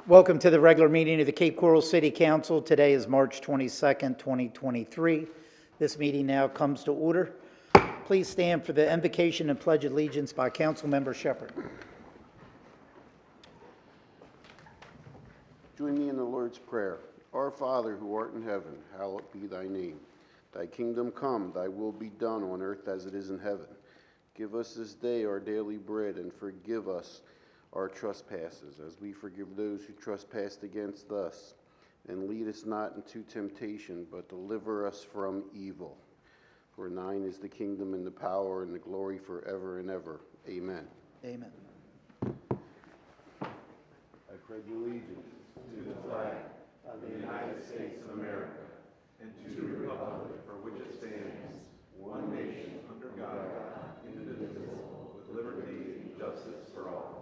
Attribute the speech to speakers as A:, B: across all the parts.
A: Welcome to the regular meeting of the Cape Coral City Council. Today is March 22nd, 2023. This meeting now comes to order. Please stand for the invocation and pledge allegiance by Councilmember Shepherd.
B: Join me in the Lord's Prayer. Our Father, who art in heaven, hallowed be thy name. Thy kingdom come, thy will be done on earth as it is in heaven. Give us this day our daily bread, and forgive us our trespasses, as we forgive those who trespass against us. And lead us not into temptation, but deliver us from evil. For thine is the kingdom and the power and the glory forever and ever. Amen.
A: Amen.
B: I pledge allegiance to the flag of the United States of America and to the republic for which it stands, one nation, under God, indivisible, with liberty and justice for all.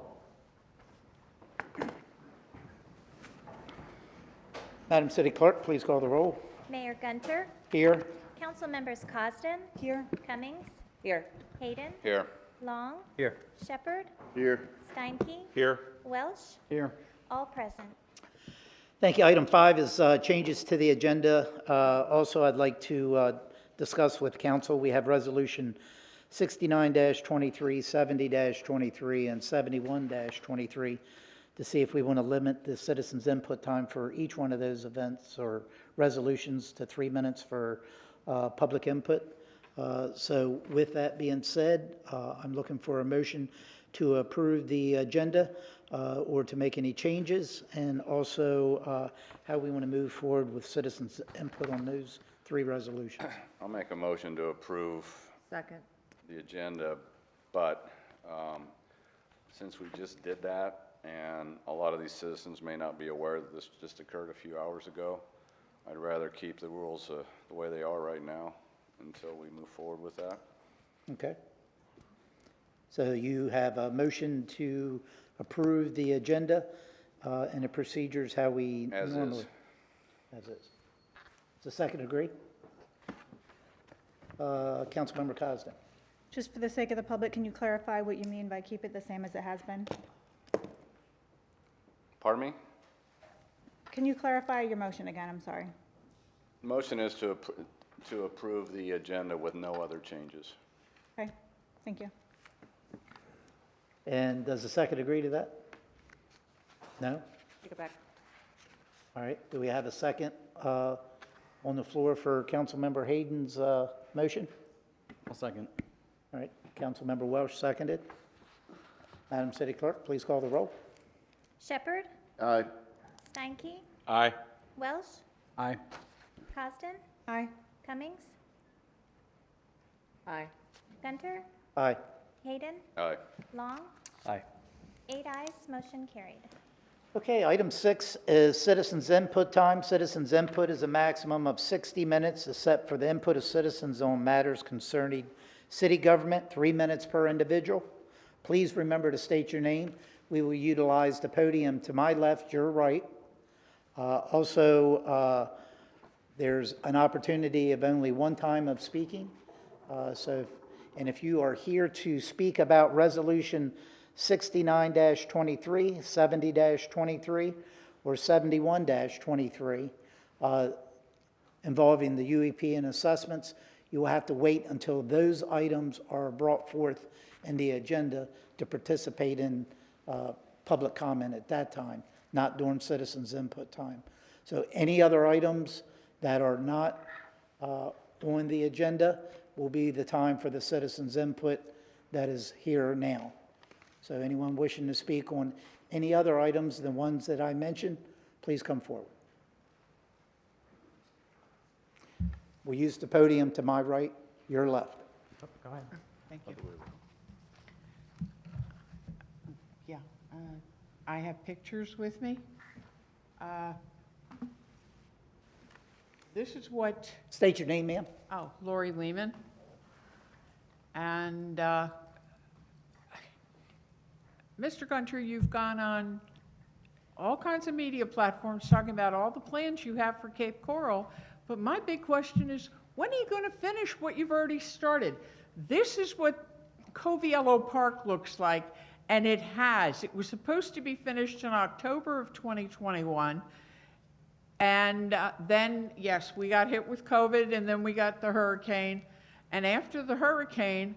A: Madam City Clerk, please call the roll.
C: Mayor Gunter,
A: Here.
C: Council members Cosden,
D: Here.
C: Cummings,
D: Here.
C: Hayden,
E: Here.
C: Long,
A: Here.
C: Shepherd,
B: Here.
C: Steinke,
E: Here.
C: Welsh,
A: Here.
C: all present.
A: Thank you. Item 5 is changes to the agenda. Also, I'd like to discuss with council. We have Resolution 69-23, 70-23, and 71-23 to see if we want to limit the citizens' input time for each one of those events or resolutions to 3 minutes for public input. So with that being said, I'm looking for a motion to approve the agenda or to make any changes, and also how we want to move forward with citizens' input on those 3 resolutions.
E: I'll make a motion to approve
D: Second.
E: the agenda, but since we just did that, and a lot of these citizens may not be aware that this just occurred a few hours ago, I'd rather keep the rules the way they are right now until we move forward with that.
A: Okay. So you have a motion to approve the agenda and the procedures how we
E: As is.
A: normally. As is. Does the second agree? Councilmember Cosden.
D: Just for the sake of the public, can you clarify what you mean by keep it the same as it has been?
E: Pardon me?
D: Can you clarify your motion again? I'm sorry.
E: The motion is to approve the agenda with no other changes.
D: Okay, thank you.
A: And does the second agree to that? No?
D: Take it back.
A: All right. Do we have a second on the floor for Councilmember Hayden's motion?
F: I'll second.
A: All right. Councilmember Welsh seconded. Madam City Clerk, please call the roll.
C: Shepherd,
B: Aye.
C: Steinke,
E: Aye.
C: Welsh,
F: Aye.
C: Cosden,
D: Aye.
C: Cummings,
D: Aye.
C: Gunter,
A: Aye.
C: Hayden,
E: Aye.
C: Long,
F: Aye.
C: 8 ayes, motion carried.
A: Okay, item 6 is citizens' input time. Citizens' input is a maximum of 60 minutes is set for the input of citizens on matters concerning city government, 3 minutes per individual. Please remember to state your name. We will utilize the podium to my left, your right. Also, there's an opportunity of only one time of speaking. And if you are here to speak about Resolution 69-23, 70-23, or 71-23, involving the UEP and assessments, you will have to wait until those items are brought forth in the agenda to participate in public comment at that time, not during citizens' input time. So any other items that are not on the agenda will be the time for the citizens' input that is here now. So anyone wishing to speak on any other items than ones that I mentioned, please come forward. We'll use the podium to my right, your left.
F: Go ahead.
G: Thank you. Yeah, I have pictures with me. This is what,
A: State your name, ma'am.
G: Lori Lehman. And Mr. Gunter, you've gone on all kinds of media platforms talking about all the plans you have for Cape Coral, but my big question is, when are you going to finish what you've already started? This is what Coviello Park looks like, And it has. It was supposed to be finished in October of 2021. And then, yes, we got hit with COVID, and then we got the hurricane. And after the hurricane,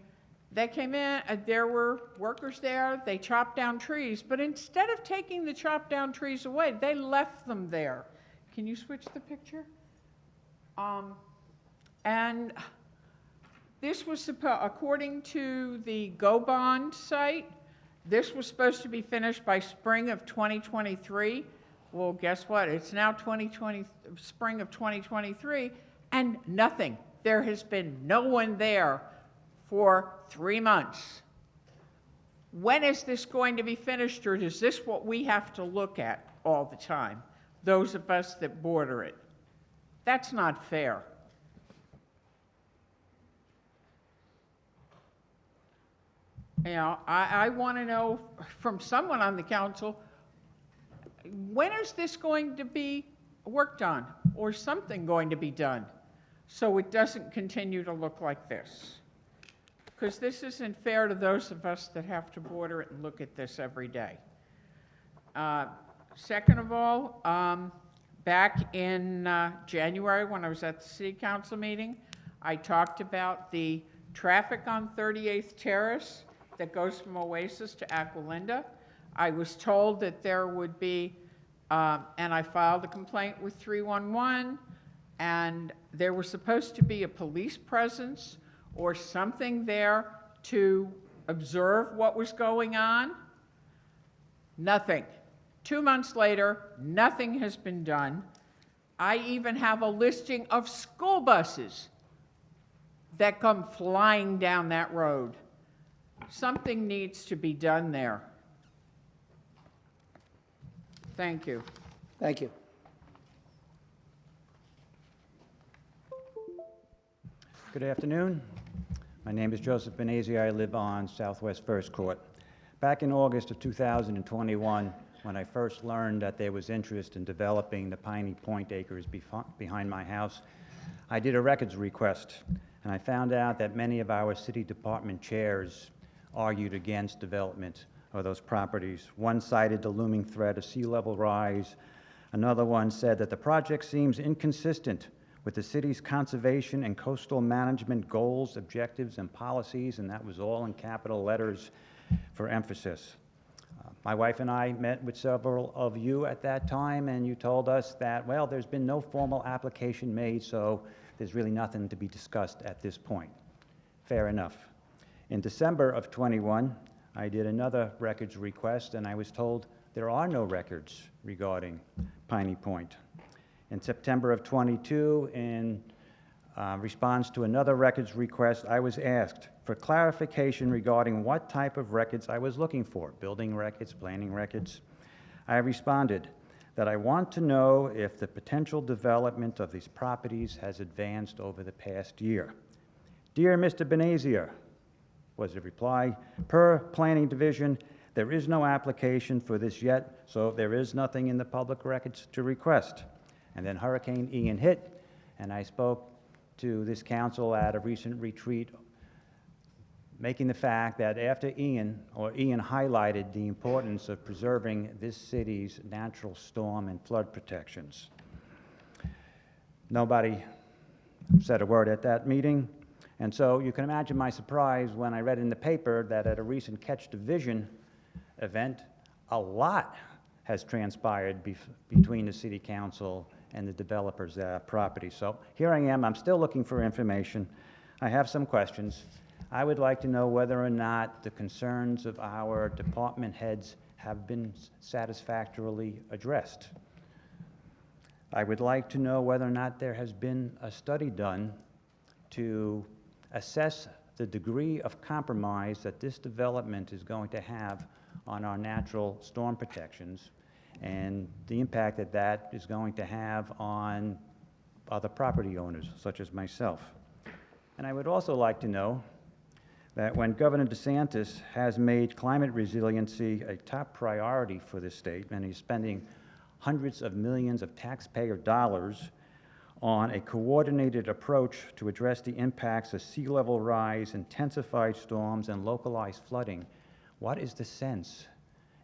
G: they came in, there were workers there, they chopped down trees, but instead of taking the chopped down trees away, they left them there. Can you switch the picture? And this was according to the Go Bond site, this was supposed to be finished by spring of 2023. Well, guess what? It's now spring of 2023, and nothing. There has been no one there for 3 months. When is this going to be finished, or is this what we have to look at all the time, those of us that border it? That's not fair. You know, I want to know from someone on the council, when is this going to be worked on, or something going to be done, so it doesn't continue to look like this? Because this isn't fair to those of us that have to border it and look at this every day. Second of all, back in January when I was at the city council meeting, I talked about the traffic on 38th Terrace that goes from Oasis to Aquilinda. I was told that there would be, and I filed a complaint with 311, and there was supposed to be a police presence or something there to observe what was going on. Nothing. 2 months later, nothing has been done. I even have a listing of school buses that come flying down that road. Something needs to be done there. Thank you.
A: Thank you.
F: Good afternoon. My name is Joseph Benazzi. I live on Southwest First Court. Back in August of 2021, when I first learned that there was interest in developing the Piney Point acres behind my house, I did a records request, and I found out that many of our city department chairs argued against development of those properties. One cited the looming threat of sea level rise. Another one said that the project seems inconsistent with the city's conservation and coastal management goals, objectives, and policies, and that was all in capital letters for emphasis. My wife and I met with several of you at that time, and you told us that, well, there's been no formal application made, so there's really nothing to be discussed at this point. Fair enough. In December of 21, I did another records request, and I was told there are no records regarding Piney Point. In September of 22, in response to another records request, I was asked for clarification regarding what type of records I was looking for, building records, planning records. I responded that I want to know if the potential development of these properties has advanced over the past year. Dear Mr. Benazia, was the reply, per Planning Division, there is no application for this yet, so there is nothing in the public records to request. And then Hurricane Ian hit, and I spoke to this council at a recent retreat, making the fact that after Ian highlighted the importance of preserving this city's natural storm and flood protections. Nobody said a word at that meeting, and so you can imagine my surprise when I read in the paper that at a recent Catch Division event, a lot has transpired between the city council and the developers' property. So here I am, I'm still looking for information. I have some questions. I would like to know whether or not the concerns of our department heads have been satisfactorily addressed. I would like to know whether or not there has been a study done to assess the degree of compromise that this development is going to have on our natural storm protections and the impact that that is going to have on other property owners, such as myself. And I would also like to know that when Governor DeSantis has made climate resiliency a top priority for the state, and he's spending hundreds of millions of taxpayer dollars on a coordinated approach to address the impacts of sea level rise, intensified storms, and localized flooding, What is the sense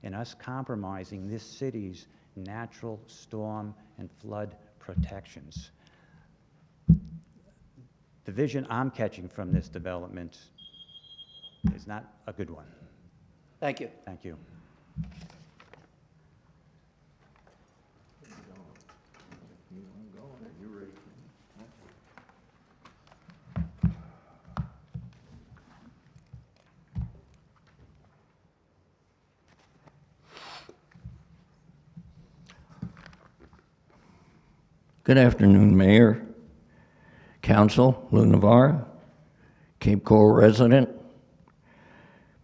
F: in us compromising this city's natural storm and flood protections? The vision I'm catching from this development is not a good one.
A: Thank you.
F: Thank you.
H: Good afternoon, Mayor, Council, Lou Navarre, Cape Coral resident,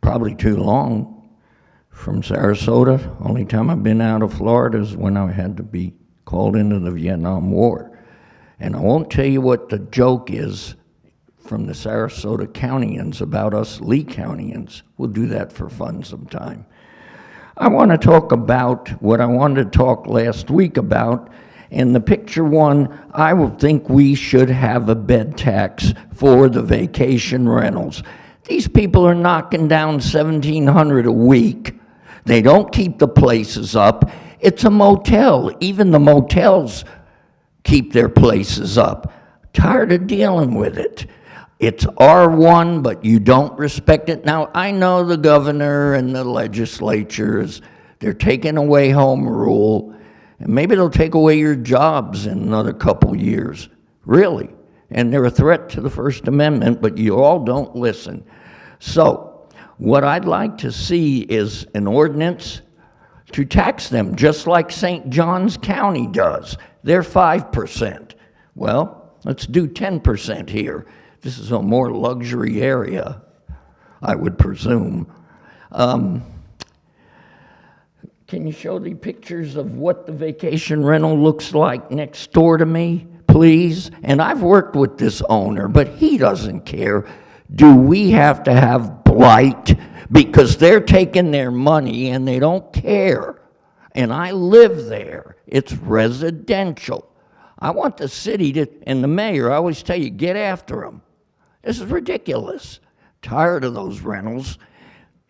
H: probably too long, from Sarasota. Only time I've been out of Florida is when I had to be called into the Vietnam War. And I won't tell you what the joke is from the Sarasota Countyans about us Lee Countyans. We'll do that for fun sometime. I want to talk about what I wanted to talk last week about. In the picture one, I would think we should have a bed tax for the vacation rentals. These people are knocking down $1,700 a week. They don't keep the places up. It's a motel. Even the motels keep their places up. Tired of dealing with it. It's R1, but you don't respect it. Now, I know the governor and the legislatures, they're taking away home rule. And maybe they'll take away your jobs in another couple years, really. And they're a threat to the First Amendment, but you all don't listen. So, what I'd like to see is an ordinance to tax them, just like St. Johns County does. They're 5%. Well, let's do 10% here. This is a more luxury area, I would presume. Can you show the pictures of what the vacation rental looks like next door to me, please? And I've worked with this owner, but he doesn't care. Do we have to have blight? Because they're taking their money and they don't care. And I live there. It's residential. I want the city to, and the mayor, I always tell you, get after them. This is ridiculous. Tired of those rentals.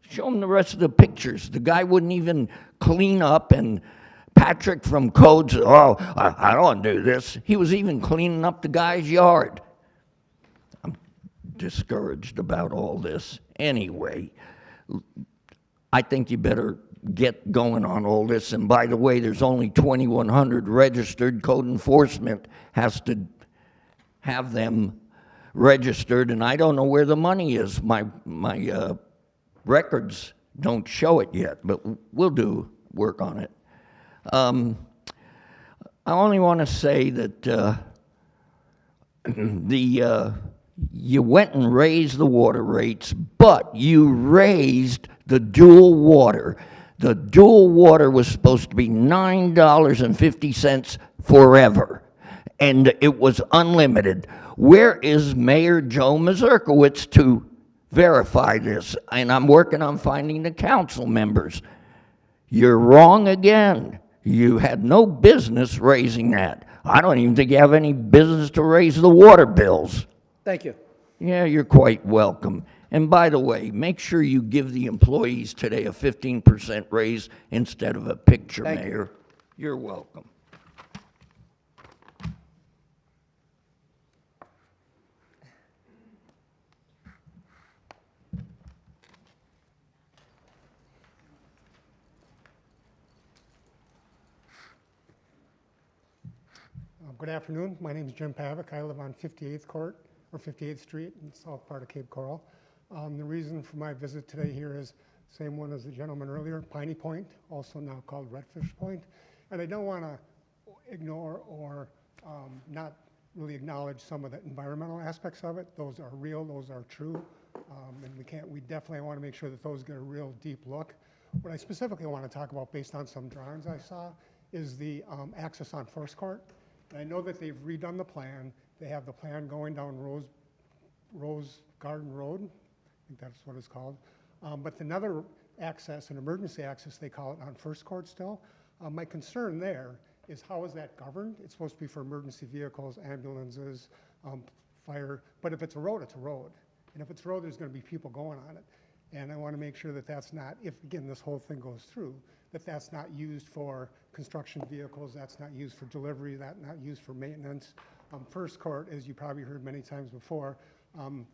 H: Show them the rest of the pictures. The guy wouldn't even clean up, and Patrick from Codes, oh, I don't want to do this. He was even cleaning up the guy's yard. I'm discouraged about all this. Anyway, I think you better get going on all this. And by the way, there's only 2,100 registered. Code enforcement has to have them registered, and I don't know where the money is. My records don't show it yet, but we'll do work on it. I only want to say that you went and raised the water rates, but you raised the dual water. The dual water was supposed to be $9.50 forever, and it was unlimited. Where is Mayor Joe Mazurkowitz to verify this? And I'm working on finding the council members. You're wrong again. You had no business raising that. I don't even think you have any business to raise the water bills.
A: Thank you.
H: Yeah, you're quite welcome. And by the way, make sure you give the employees today a 15% raise instead of a picture,
A: Thank you.
H: Mayor. You're welcome.
I: Good afternoon. My name is Jim Pavick. I live on 58th Court, or 58th Street in the south part of Cape Coral. The reason for my visit today here is same one as the gentleman earlier, Piney Point, also now called Redfish Point. And I don't want to ignore or not really acknowledge some of the environmental aspects of it. Those are real, those are true, and we definitely want to make sure that those get a real deep look. What I specifically want to talk about, based on some drawings I saw, is the access on First Court. And I know that they've redone the plan. They have the plan going down Rose Garden Road, I think that's what it's called. But another access, an emergency access, they call it, on First Court still. My concern there is, how is that governed? It's supposed to be for emergency vehicles, ambulances, fire, but if it's a road, it's a road. And if it's a road, there's going to be people going on it. And I want to make sure that that's not, if again this whole thing goes through, that that's not used for construction vehicles, that's not used for delivery, that's not used for maintenance. First Court, as you probably heard many times before,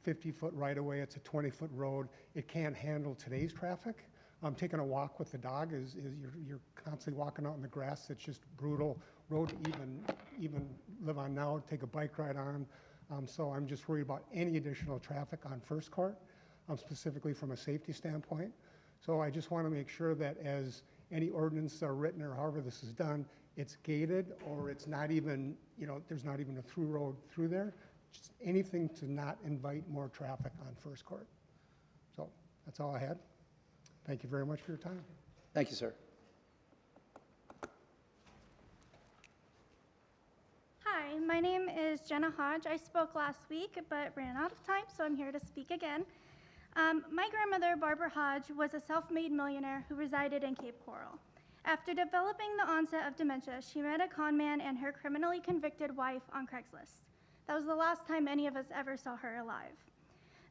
I: 50-foot right-of-way, it's a 20-foot road. It can't handle today's traffic. Taking a walk with the dog is you're constantly walking out in the grass. It's just brutal road to even live on now, take a bike ride on. So I'm just worried about any additional traffic on First Court, specifically from a safety standpoint. So I just want to make sure that as any ordinances are written or however this is done, it's gated or it's not even, there's not even a through road through there. Just anything to not invite more traffic on First Court. So that's all I had. Thank you very much for your time.
A: Thank you, sir.
J: Hi, my name is Jenna Hodge. I spoke last week but ran out of time, so I'm here to speak again. My grandmother, Barbara Hodge, was a self-made millionaire who resided in Cape Coral. After developing the onset of dementia, she met a con man and her criminally convicted wife on Craigslist. That was the last time any of us ever saw her alive.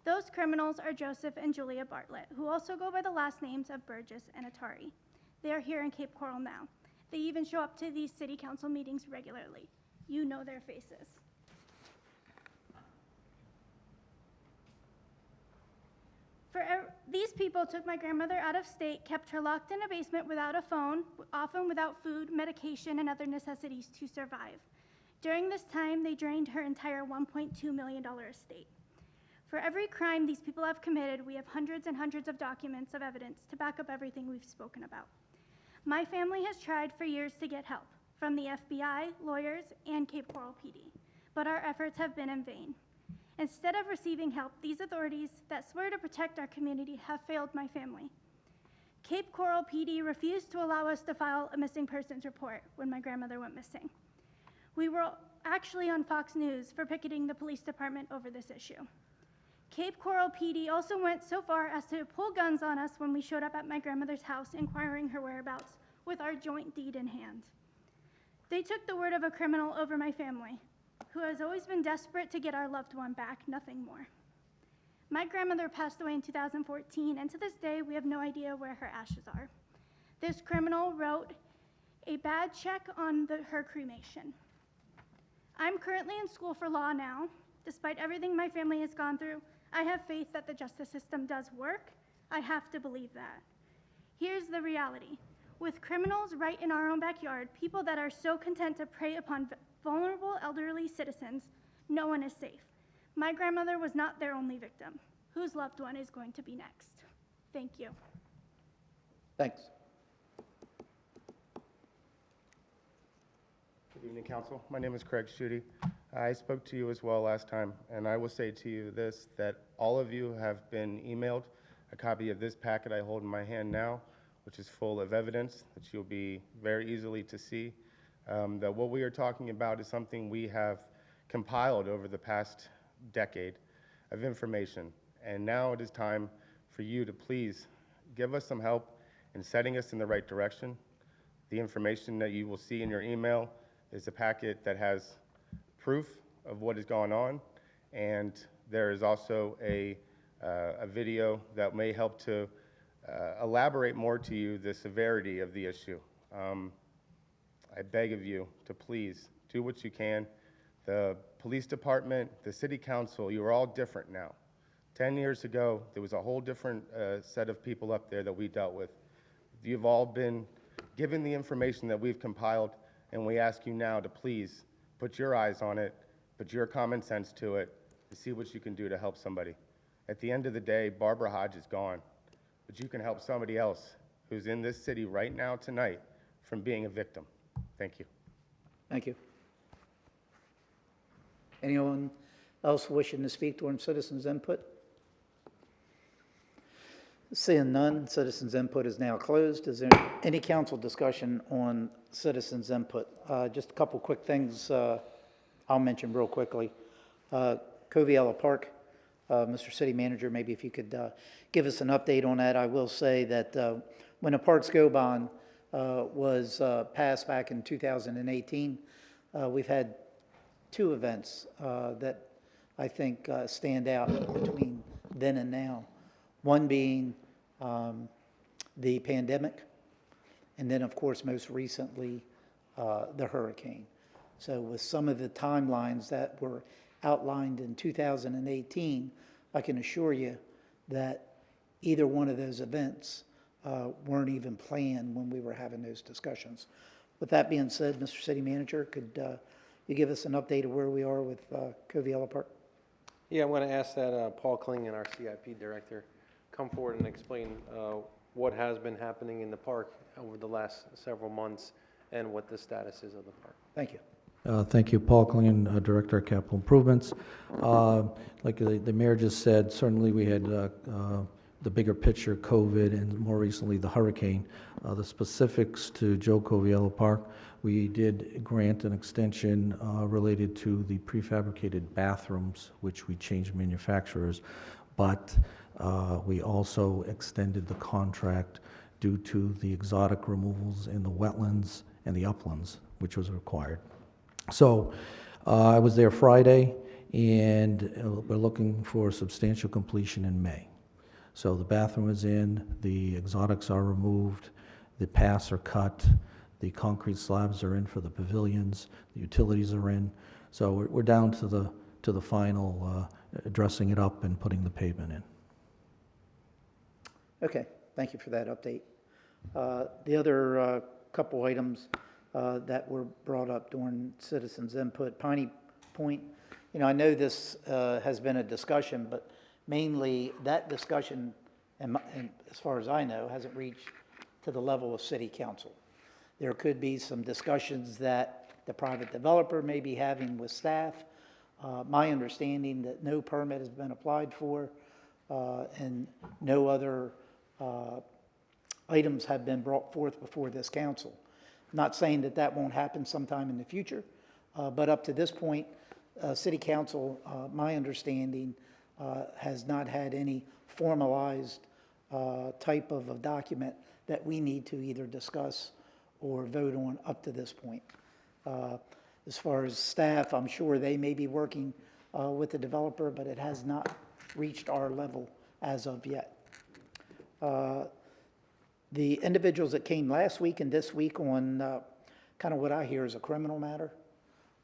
J: Those criminals are Joseph and Julia Bartlett, who also go by the last names of Burgess and Atari. They are here in Cape Coral now. They even show up to these city council meetings regularly. You know their faces. These people took my grandmother out of state, kept her locked in a basement without a phone, often without food, medication, and other necessities to survive. During this time, they drained her entire $1.2 million estate. For every crime these people have committed, we have hundreds and hundreds of documents of evidence to back up everything we've spoken about. My family has tried for years to get help from the FBI, lawyers, and Cape Coral PD, but our efforts have been in vain. Instead of receiving help, these authorities that swear to protect our community have failed my family. Cape Coral PD refused to allow us to file a missing persons report when my grandmother went missing. We were actually on Fox News for picketing the police department over this issue. Cape Coral PD also went so far as to pull guns on us when we showed up at my grandmother's house inquiring her whereabouts with our joint deed in hand. They took the word of a criminal over my family, who has always been desperate to get our loved one back, nothing more. My grandmother passed away in 2014, and to this day, we have no idea where her ashes are. This criminal wrote a bad check on her cremation. I'm currently in school for law now. Despite everything my family has gone through, I have faith that the justice system does work. I have to believe that. Here's the reality. With criminals right in our own backyard, people that are so content to prey upon vulnerable elderly citizens, no one is safe. My grandmother was not their only victim. Whose loved one is going to be next? Thank you.
A: Thanks.
K: Good evening, Council. My name is Craig Schutte. I spoke to you as well last time, and I will say to you this, that all of you have been emailed a copy of this packet I hold in my hand now, which is full of evidence that you'll be very easily to see. That what we are talking about is something we have compiled over the past decade of information, and now it is time for you to please give us some help in setting us in the right direction. The information that you will see in your email is a packet that has proof of what is going on, and there is also a video that may help to elaborate more to you the severity of the issue. I beg of you to please do what you can. The police department, the city council, you are all different now. 10 years ago, there was a whole different set of people up there that we dealt with. You've all been given the information that we've compiled, and we ask you now to please put your eyes on it, put your common sense to it, to see what you can do to help somebody. At the end of the day, Barbara Hodge is gone, but you can help somebody else who's in this city right now tonight from being a victim. Thank you.
A: Thank you. Anyone else wishing to speak during citizens' input? Seeing none, citizens' input is now closed. Is there any council discussion on citizens' input? Just a couple quick things I'll mention real quickly. Coviella Park, Mr. City Manager, maybe if you could give us an update on that. I will say that when the Parks Go bond was passed back in 2018, we've had two events that I think stand out between then and now. One being the pandemic, and then, of course, most recently, the hurricane. So with some of the timelines that were outlined in 2018, I can assure you that either one of those events weren't even planned when we were having those discussions. With that being said, Mr. City Manager, could you give us an update of where we are with Coviella Park?
L: Yeah, I'm going to ask that Paul Klingen, our CIP director, come forward and explain what has been happening in the park over the last several months and what the status is of the park.
A: Thank you.
M: Thank you, Paul Klingen, Director of Capital Improvements. Like the mayor just said, certainly we had the bigger picture, COVID, and more recently the hurricane. The specifics to Joe Coviella Park, we did grant an extension related to the prefabricated bathrooms, which we changed manufacturers, but we also extended the contract due to the exotic removals in the wetlands and the uplands, which was required. So I was there Friday, and we're looking for substantial completion in May. So the bathroom is in, the exotics are removed, the paths are cut, the concrete slabs are in for the pavilions, the utilities are in. So we're down to the final dressing it up and putting the pavement in.
A: Okay, thank you for that update. The other couple items that were brought up during citizens' input, Piney Point, I know this has been a discussion, but mainly that discussion, and as far as I know, hasn't reached to the level of city council. There could be some discussions that the private developer may be having with staff. My understanding that no permit has been applied for and no other items have been brought forth before this council. Not saying that that won't happen sometime in the future, but up to this point, city council, my understanding, has not had any formalized type of a document that we need to either discuss or vote on up to this point. As far as staff, I'm sure they may be working with the developer, but it has not reached our level as of yet. The individuals that came last week and this week on kind of what I hear is a criminal matter,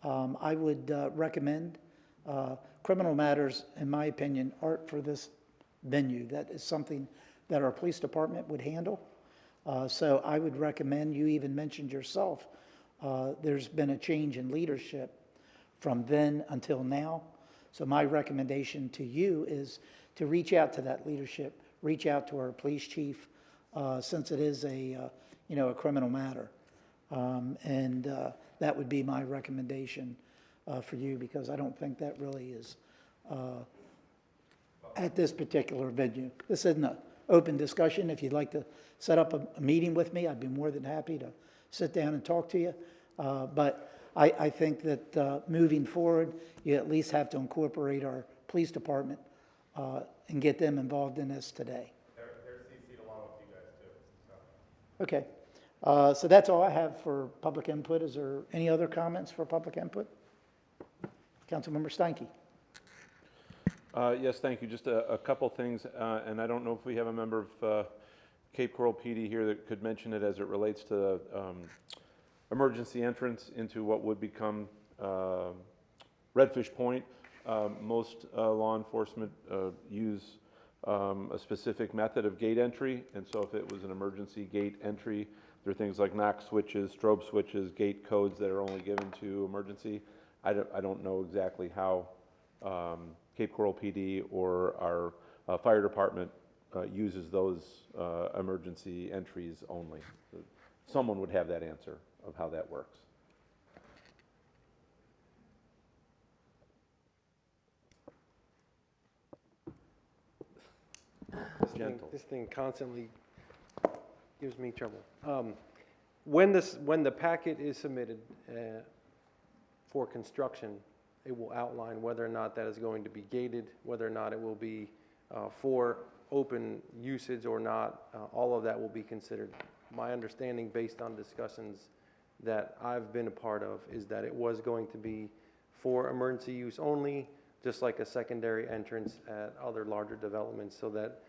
A: I would recommend criminal matters, in my opinion, aren't for this venue. That is something that our police department would handle. So I would recommend, you even mentioned yourself, there's been a change in leadership from then until now. So my recommendation to you is to reach out to that leadership, reach out to our police chief, since it is a criminal matter. And that would be my recommendation for you, because I don't think that really is at this particular venue. This isn't an open discussion. If you'd like to set up a meeting with me, I'd be more than happy to sit down and talk to you. But I think that moving forward, you at least have to incorporate our police department and get them involved in this today.
K: They're CC'd along with you guys too. So.
A: Okay. So that's all I have for public input. Is there any other comments for public input? Councilmember Steinke.
N: Yes, thank you. Just a couple things, and I don't know if we have a member of Cape Coral PD here that could mention it as it relates to emergency entrance into what would become Redfish Point. Most law enforcement use a specific method of gate entry, and so if it was an emergency gate entry, there are things like knock switches, strobe switches, gate codes that are only given to emergency. I don't know exactly how Cape Coral PD or our fire department uses those emergency entries only. Someone would have that answer of how that works.
L: This thing constantly gives me trouble. When the packet is submitted for construction, it will outline whether or not that is going to be gated, whether or not it will be for open usage or not. All of that will be considered. My understanding, based on discussions that I've been a part of, is that it was going to be for emergency use only, just like a secondary entrance at other larger developments, so that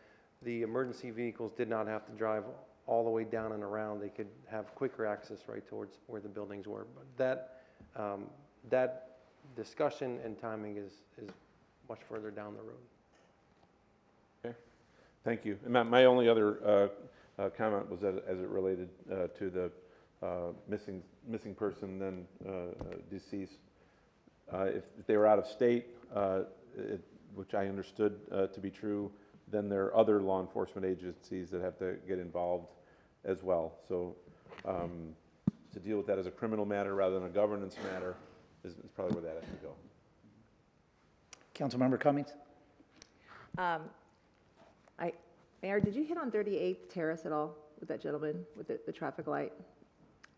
L: the emergency vehicles did not have to drive all the way down and around. They could have quicker access right towards where the buildings were. But that discussion and timing is much further down the road.
N: Okay, thank you. And my only other comment was that as it related to the missing person, then deceased. If they were out of state, which I understood to be true, then there are other law enforcement agencies that have to get involved as well. So to deal with that as a criminal matter rather than a governance matter is probably where that has to go.
A: Councilmember Cummings?
O: Mayor, did you hit on 38th Terrace at all with that gentleman with the traffic light?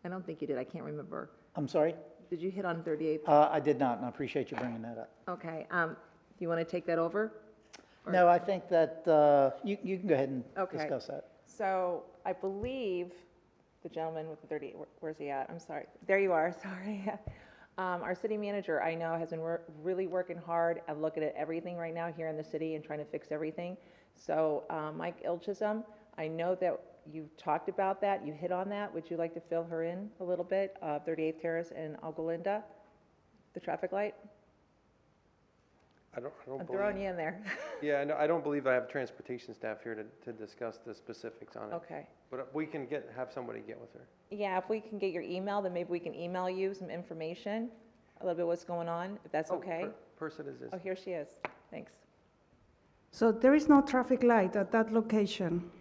O: I don't think you did. I can't remember.
A: I'm sorry?
O: Did you hit on 38th?
A: I did not, and I appreciate you bringing that up.
O: Okay. Do you want to take that over?
A: No, I think that you can go ahead and
O: Okay.
A: discuss that.
O: So I believe the gentleman with the 38, where's he at? I'm sorry. There you are, sorry. Our city manager, I know, has been really working hard at looking at everything right now here in the city and trying to fix everything. So Mike Ilchism, I know that you talked about that. You hit on that. Would you like to fill her in a little bit? 38th Terrace and Algolinda, the traffic light?
L: I don't
O: I'm
L: believe,
O: throwing you in there.
L: yeah, I don't believe I have transportation staff here to discuss the specifics on it.
O: Okay.
L: But we can have somebody get with her.
O: Yeah, if we can get your email, then maybe we can email you some information, a little bit what's going on, if that's okay.
L: Person is this.
O: Oh, here she is. Thanks.
P: So there is no traffic light at that location.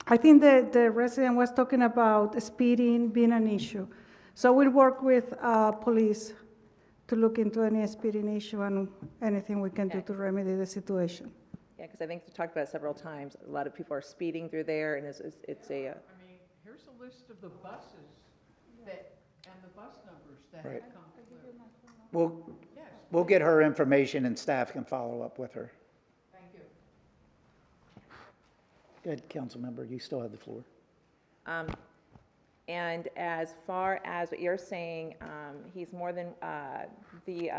P: I think the resident was talking about speeding being an issue. So we'll work with police to look into any speeding issue and anything we can do to remedy the situation.
O: Yeah, because I think we talked about it several times. A lot of people are speeding through there, and it's a,
G: I mean, here's a list of the buses that, and the bus numbers that
A: Right.
G: have come through. Yes.
A: We'll get her information, and staff can follow up with her.
G: Thank you.
A: Good, Councilmember, you still have the floor.
O: And as far as what you're saying, he's more than the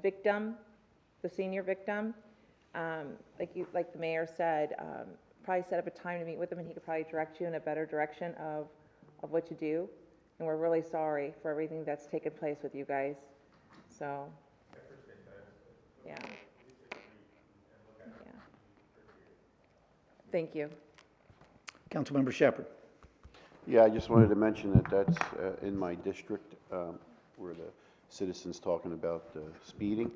O: victim, the senior victim. Like the mayor said, probably set up a time to meet with him, and he could probably direct you in a better direction of what to do. And we're really sorry for everything that's taken place with you guys. So, yeah. Thank you.
A: Councilmember Shepherd?
B: Yeah, I just wanted to mention that that's in my district where the citizens talking about speeding.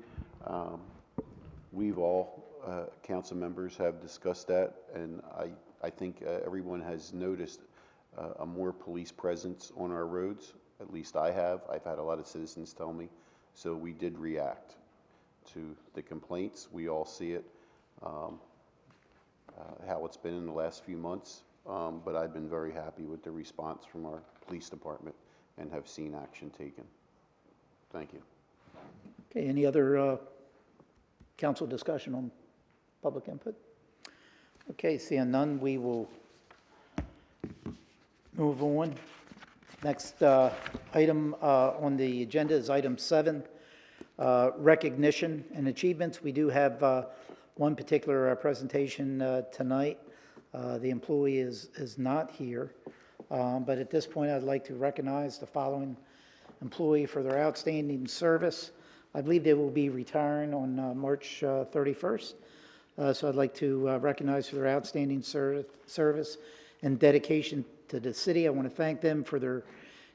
B: We've all, council members have discussed that, and I think everyone has noticed a more police presence on our roads. At least I have. I've had a lot of citizens tell me. So we did react to the complaints. We all see it. How it's been in the last few months, but I've been very happy with the response from our police department and have seen action taken. Thank you.
A: Okay, any other council discussion on public input? Okay, seeing none, we will move on. Next item on the agenda is item 7, recognition and achievements. We do have one particular presentation tonight. The employee is not here, but at this point I'd like to recognize the following employee for their outstanding service. I believe they will be retiring on March 31st. So I'd like to recognize for their outstanding service and dedication to the city. I want to thank them for their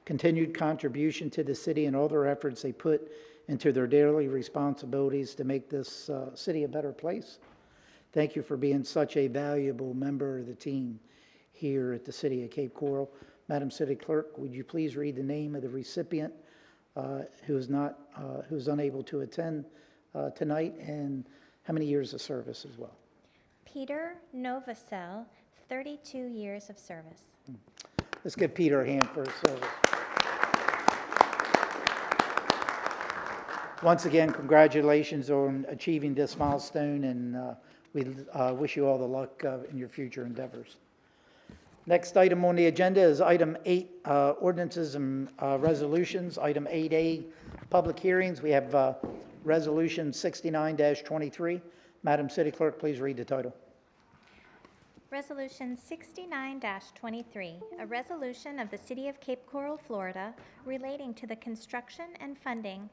A: continued contribution to the city and all their efforts they put into their daily responsibilities to make this city a better place. Thank you for being such a valuable member of the team here at the City of Cape Coral. Madam City Clerk, would you please read the name of the recipient who's unable to attend tonight, and how many years of service as well?
C: Peter Novosel, 32 years of service.
A: Let's give Peter a hand for his service. Once again, congratulations on achieving this milestone, and we wish you all the luck in your future endeavors. Next item on the agenda is item 8, ordinances and resolutions. Item 8A, public hearings. We have Resolution 69-23. Madam City Clerk, please read the title.
C: Resolution 69-23, a resolution of the City of Cape Coral, Florida, relating to the construction and funding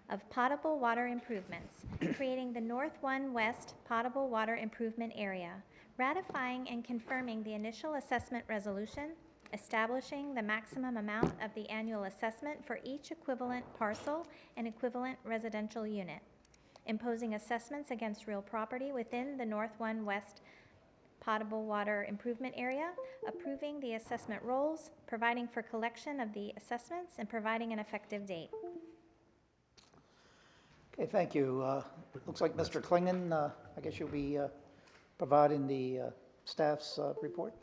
C: of potable water improvements, creating the North 1 West Potable Water Improvement Area, ratifying and confirming the initial assessment resolution, establishing the maximum amount of the annual assessment for each equivalent parcel and equivalent residential unit, imposing assessments against real property within the North 1 West Potable Water Improvement Area, approving the assessment rolls, providing for collection of the assessments, and providing an effective date.
A: Okay, thank you. Looks like Mr. Klingon, I guess you'll be providing the staff's report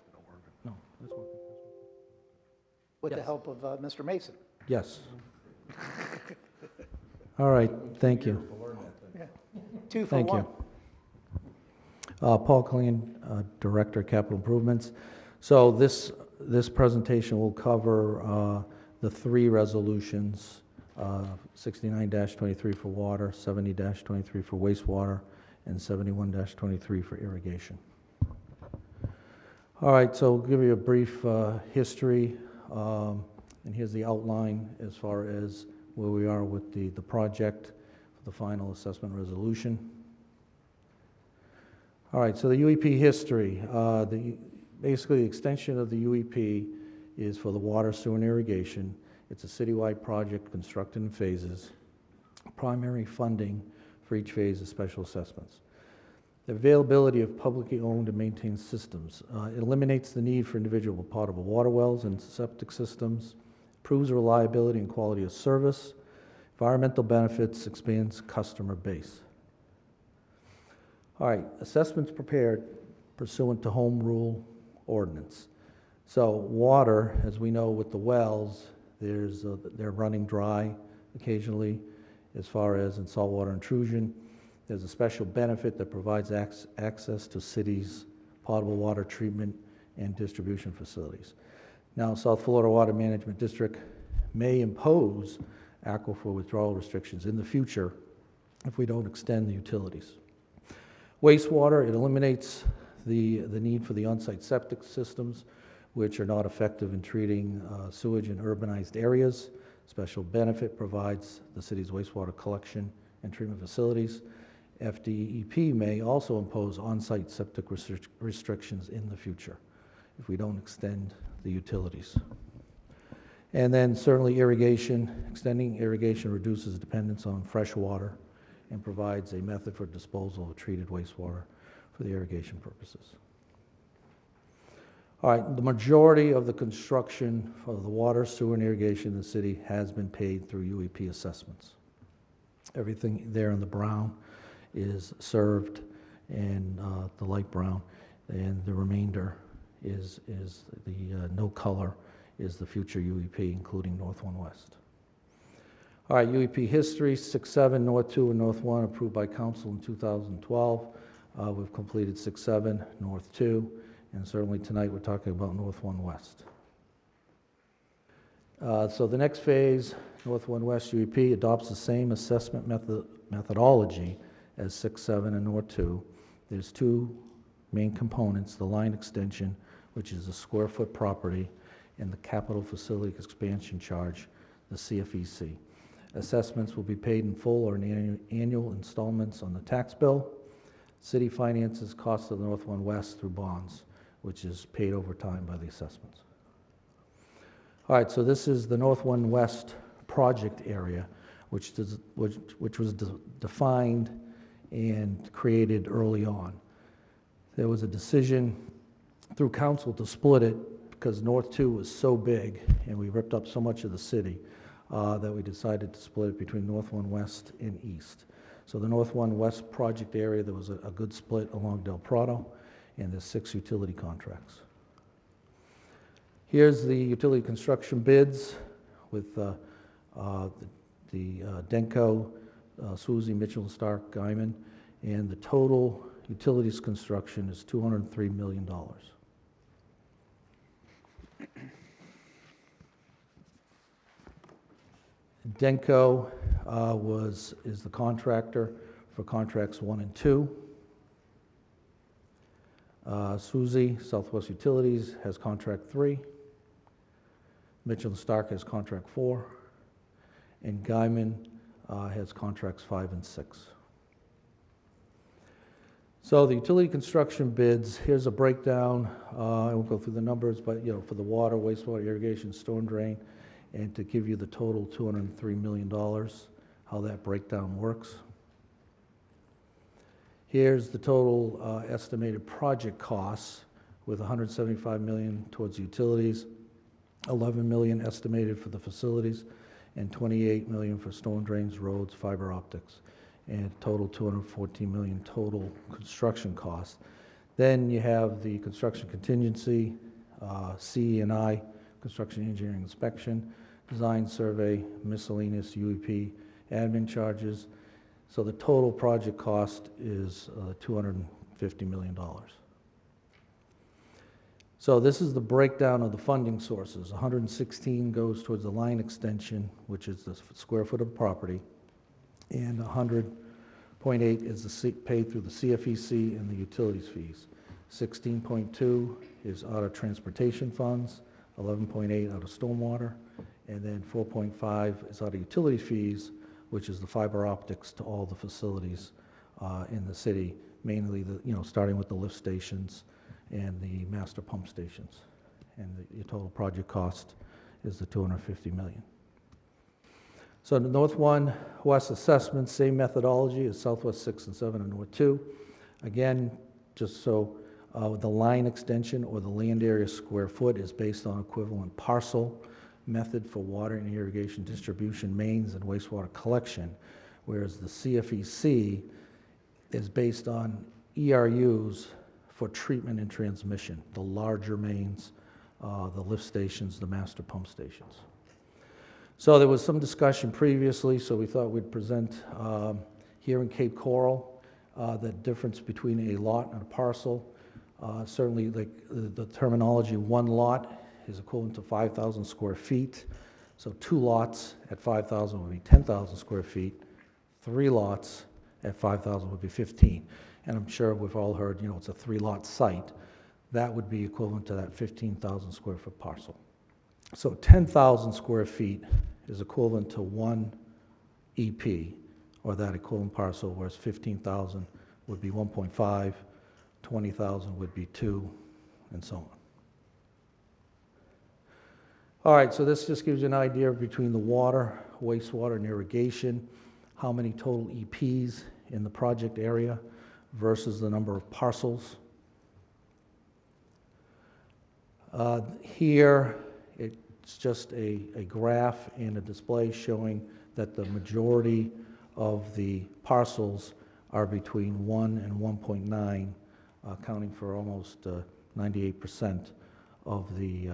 M: No, that's working.
A: with the
M: Yes.
A: help of Mr. Mason.
M: Yes. All right, thank you.
A: Yeah. 2 for
M: Thank
A: 1.
M: you. Paul Killian, Director of Capital Improvements. So this presentation will cover the 3 resolutions, 69-23 for water, 70-23 for wastewater, and 71-23 for irrigation. All right, so we'll give you a brief history, and here's the outline as far as where we are with the project for the final assessment resolution. All right, so the UEP history. Basically, the extension of the UEP is for the water, sewer, and irrigation. It's a citywide project constructed in phases. Primary funding for each phase is special assessments. The availability of publicly owned and maintained systems. It eliminates the need for individual potable water wells and septic systems, improves reliability and quality of service, environmental benefits, expands customer base. All right, assessments prepared pursuant to Home Rule Ordinance. So water, as we know with the wells, they're running dry occasionally as far as in saltwater intrusion. There's a special benefit that provides access to cities' potable water treatment and distribution facilities. Now, South Florida Water Management District may impose aquifer withdrawal restrictions in the future if we don't extend the utilities. Wastewater, it eliminates the need for the on-site septic systems, which are not effective in treating sewage in urbanized areas. Special benefit provides the city's wastewater collection and treatment facilities. FDEP may also impose on-site septic restrictions in the future if we don't extend the utilities. And then certainly irrigation. Extending irrigation reduces dependence on fresh water and provides a method for disposal of treated wastewater for the irrigation purposes. All right, the majority of the construction for the water, sewer, and irrigation in the city has been paid through UEP assessments. Everything there in the brown is served, and the light brown, and the remainder is the no color is the future UEP, including North 1 West. All right, UEP history, 6-7, North 2 and North 1, approved by council in 2012. We've completed 6-7, North 2, and certainly tonight we're talking about North 1 West. So the next phase, North 1 West UEP, adopts the same assessment methodology as 6-7 and North 2. There's 2 main components, the line extension, which is the square foot property, and the capital facility expansion charge, the CFEC. Assessments will be paid in full or in annual installments on the tax bill. City finances cost of the North 1 West through bonds, which is paid over time by the assessments. All right, so this is the North 1 West project area, which was defined and created early on. There was a decision through council to split it because North 2 was so big and we ripped up so much of the city that we decided to split it between North 1 West and East. So the North 1 West project area, there was a good split along Del Prado, and there's 6 utility contracts. Here's the utility construction bids with the Denko, Suzy, Mitchell, Stark, Guyman, and the total utilities construction is $203 million. Denko is the contractor for contracts 1 and 2. Suzy, Southwest Utilities, has contract 3. Mitchell and Stark has contract 4. And Guyman has contracts 5 and 6. So the utility construction bids, here's a breakdown. I won't go through the numbers, but for the water, wastewater, irrigation, storm drain, and to give you the total $203 million, how that breakdown works. Here's the total estimated project costs with $175 million towards utilities, $11 million estimated for the facilities, and $28 million for storm drains, roads, fiber optics, and total $214 million total construction costs. Then you have the construction contingency, CE&I, construction engineering inspection, design survey, miscellaneous UEP, admin charges. So the total project cost is $250 million. So this is the breakdown of the funding sources. 116 goes towards the line extension, which is the square foot of property, and 100.8 is paid through the CFEC and the utilities fees. 16.2 is out of transportation funds, 11.8 out of stormwater, and then 4.5 is out of utility fees, which is the fiber optics to all the facilities in the city, mainly starting with the lift stations and the master pump stations. And the total project cost is the $250 million. So the North 1 West assessment, same methodology as Southwest 6 and 7 and North 2. Again, just so the line extension or the land area square foot is based on equivalent parcel method for water and irrigation distribution, mains, and wastewater collection, whereas the CFEC is based on ERUs for treatment and transmission, the larger mains, the lift stations, the master pump stations. So there was some discussion previously, so we thought we'd present here in Cape Coral the difference between a lot and a parcel. Certainly, like the terminology, one lot is equivalent to 5,000 square feet. So 2 lots at 5,000 would be 10,000 square feet. 3 lots at 5,000 would be 15. And I'm sure we've all heard, it's a 3-lot site. That would be equivalent to that 15,000 square foot parcel. So 10,000 square feet is equivalent to 1 EP, or that equivalent parcel, whereas 15,000 would be 1.5, 20,000 would be 2, and so on. All right, so this just gives you an idea between the water, wastewater, and irrigation, how many total EPs in the project area versus the number of parcels. Here, it's just a graph and a display showing that the majority of the parcels are between 1 and 1.9, accounting for almost 98% of the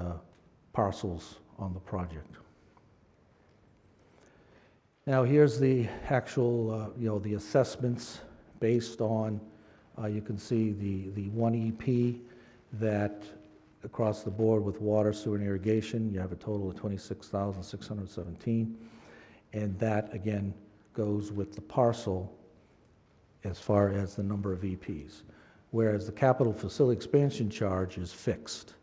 M: parcels on the project. Now here's the actual, the assessments based on, you can see the 1 EP that across the board with water, sewer, and irrigation, you have a total of 26,617. And that, again, goes with the parcel as far as the number of EPs. Whereas the capital facility expansion charge is fixed.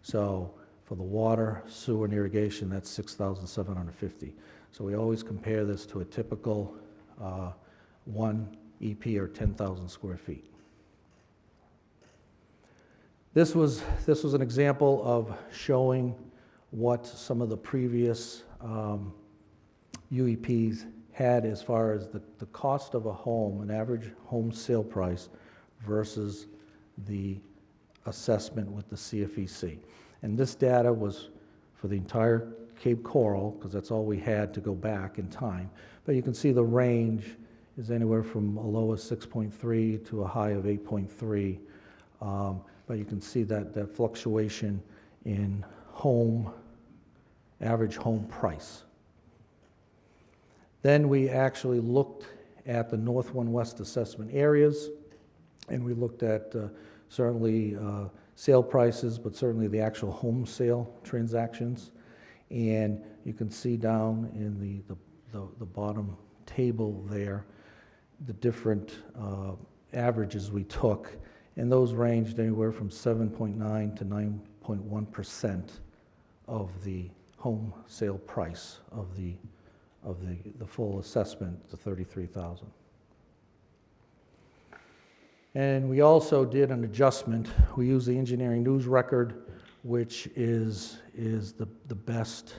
M: So for the water, sewer, and irrigation, that's 6,750. So we always compare this to a typical 1 EP or 10,000 square feet. This was an example of showing what some of the previous UEPs had as far as the cost of a home, an average home sale price versus the assessment with the CFEC. And this data was for the entire Cape Coral, because that's all we had to go back in time. But you can see the range is anywhere from a low of 6.3 to a high of 8.3. But you can see that fluctuation in average home price. Then we actually looked at the North 1 West assessment areas, and we looked at certainly sale prices, but certainly the actual home sale transactions. And you can see down in the bottom table there the different averages we took, and those ranged anywhere from 7.9 to 9.1% of the home sale price of the full assessment, the $33,000. And we also did an adjustment. We used the Engineering News Record, which is the best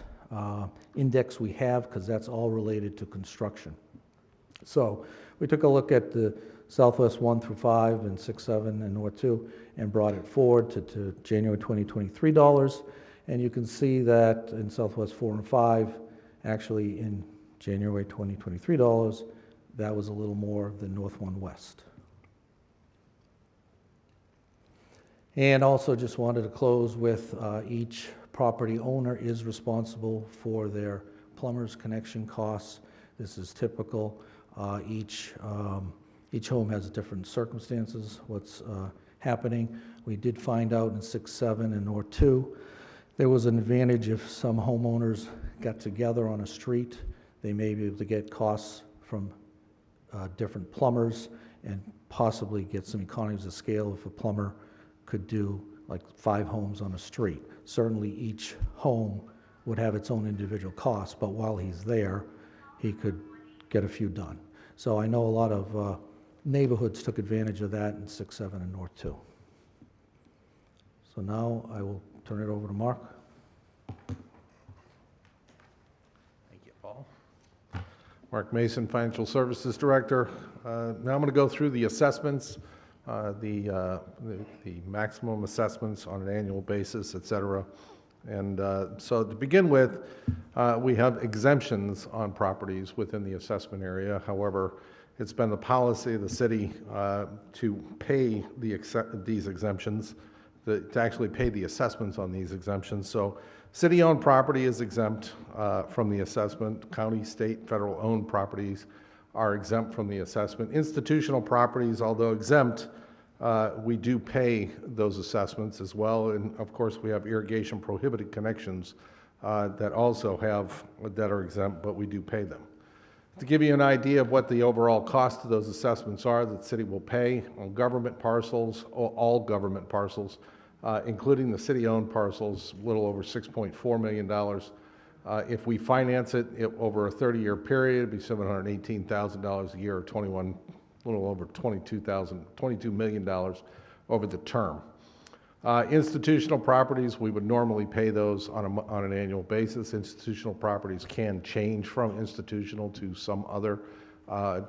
M: index we have, because that's all related to construction. So we took a look at the Southwest 1 through 5 and 6, 7, and North 2, and brought it forward to January 2023 dollars. And you can see that in Southwest 4 and 5, actually in January 2023 dollars, that was a little more than North 1 West. And also just wanted to close with each property owner is responsible for their plumber's connection costs. This is typical. Each home has different circumstances, what's happening. We did find out in 6, 7 and North 2, there was an advantage if some homeowners got together on a street. They may be able to get costs from different plumbers and possibly get some economies of scale if a plumber could do like 5 homes on a street. Certainly each home would have its own individual costs, but while he's there, he could get a few done. So I know a lot of neighborhoods took advantage of that in 6, 7, and North 2. So now I will turn it over to Mark.
Q: Thank you, Paul. Mark Mason, Financial Services Director. Now I'm going to go through the assessments, the maximum assessments on an annual basis, et cetera. And so to begin with, we have exemptions on properties within the assessment area. However, it's been the policy of the city to pay these exemptions, to actually pay the assessments on these exemptions. So city-owned property is exempt from the assessment. County, state, federal-owned properties are exempt from the assessment. Institutional properties, although exempt, we do pay those assessments as well. And of course, we have irrigation prohibited connections that also that are exempt, but we do pay them. To give you an idea of what the overall cost of those assessments are that the city will pay on government parcels, all government parcels, including the city-owned parcels, a little over $6.4 million. If we finance it over a 30-year period, it'd be $718,000 a year, or a little over $22 million over the term. Institutional properties, we would normally pay those on an annual basis. Institutional properties can change from institutional to some other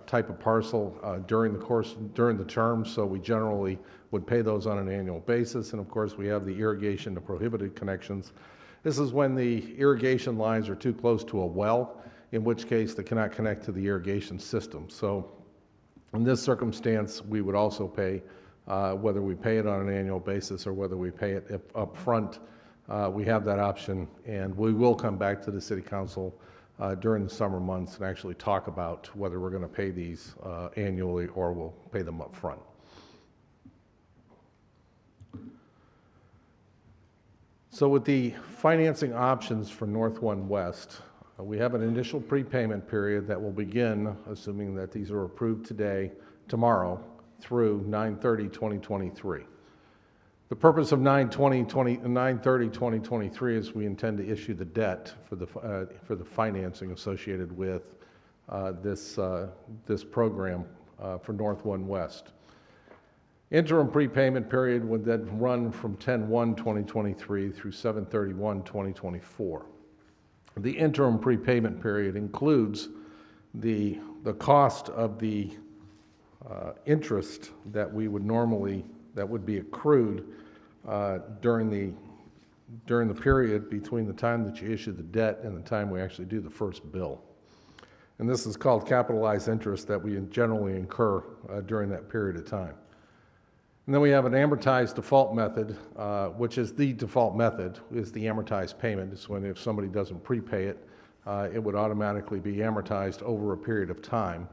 Q: type of parcel during the term, so we generally would pay those on an annual basis. And of course, we have the irrigation to prohibited connections. This is when the irrigation lines are too close to a well, in which case they cannot connect to the irrigation system. So in this circumstance, we would also pay, whether we pay it on an annual basis or whether we pay it up front. We have that option, and we will come back to the City Council during the summer months and actually talk about whether we're going to pay these annually or we'll pay them up front. So with the financing options for North 1 West, we have an initial prepayment period that will begin, assuming that these are approved tomorrow, through 9/30/2023. The purpose of 9/30/2023 is we intend to issue the debt for the financing associated with this program for North 1 West. Interim prepayment period would then run from 10/1/2023 through 7/31/2024. The interim prepayment period includes the cost of the interest that would be accrued during the period between the time that you issue the debt and the time we actually do the first bill. And this is called capitalized interest that we generally incur during that period of time. And then we have an amortized default method, which is the default method, is the amortized payment. It's when if somebody doesn't prepay it, it would automatically be amortized over a period of time.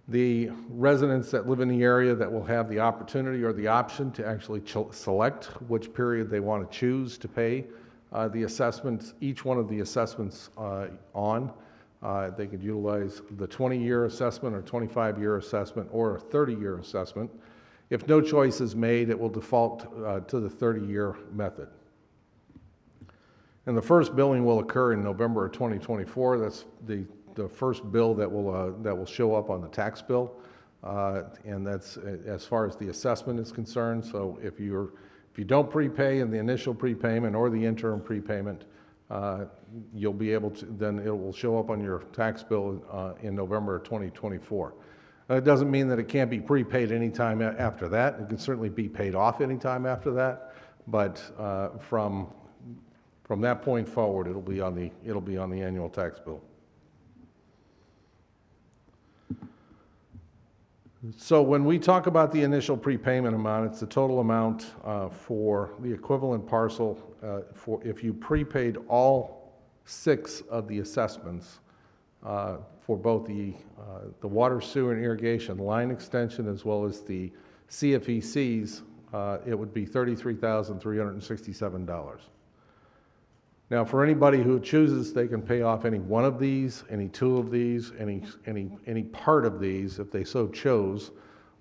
Q: The residents that live in the area that will have the opportunity or the option to actually select which period they want to choose to pay the assessments, each one of the assessments on, They could utilize the 20-year assessment or 25-year assessment or a 30-year assessment. If no choice is made, it will default to the 30-year method. And the first billing will occur in November of 2024. That's the first bill that will show up on the tax bill, and that's as far as the assessment is concerned. So if you don't prepay in the initial prepayment or the interim prepayment, you'll be able to, then it will show up on your tax bill in November of 2024. It doesn't mean that it can't be prepaid anytime after that. It can certainly be paid off anytime after that, but from that point forward, it'll be on the annual tax bill. So when we talk about the initial prepayment amount, it's the total amount for the equivalent parcel for if you prepaid all 6 of the assessments for both the water, sewer, and irrigation line extension as well as the CFECs, it would be $33,367. Now, for anybody who chooses, they can pay off any one of these, any 2 of these, any part of these if they so chose,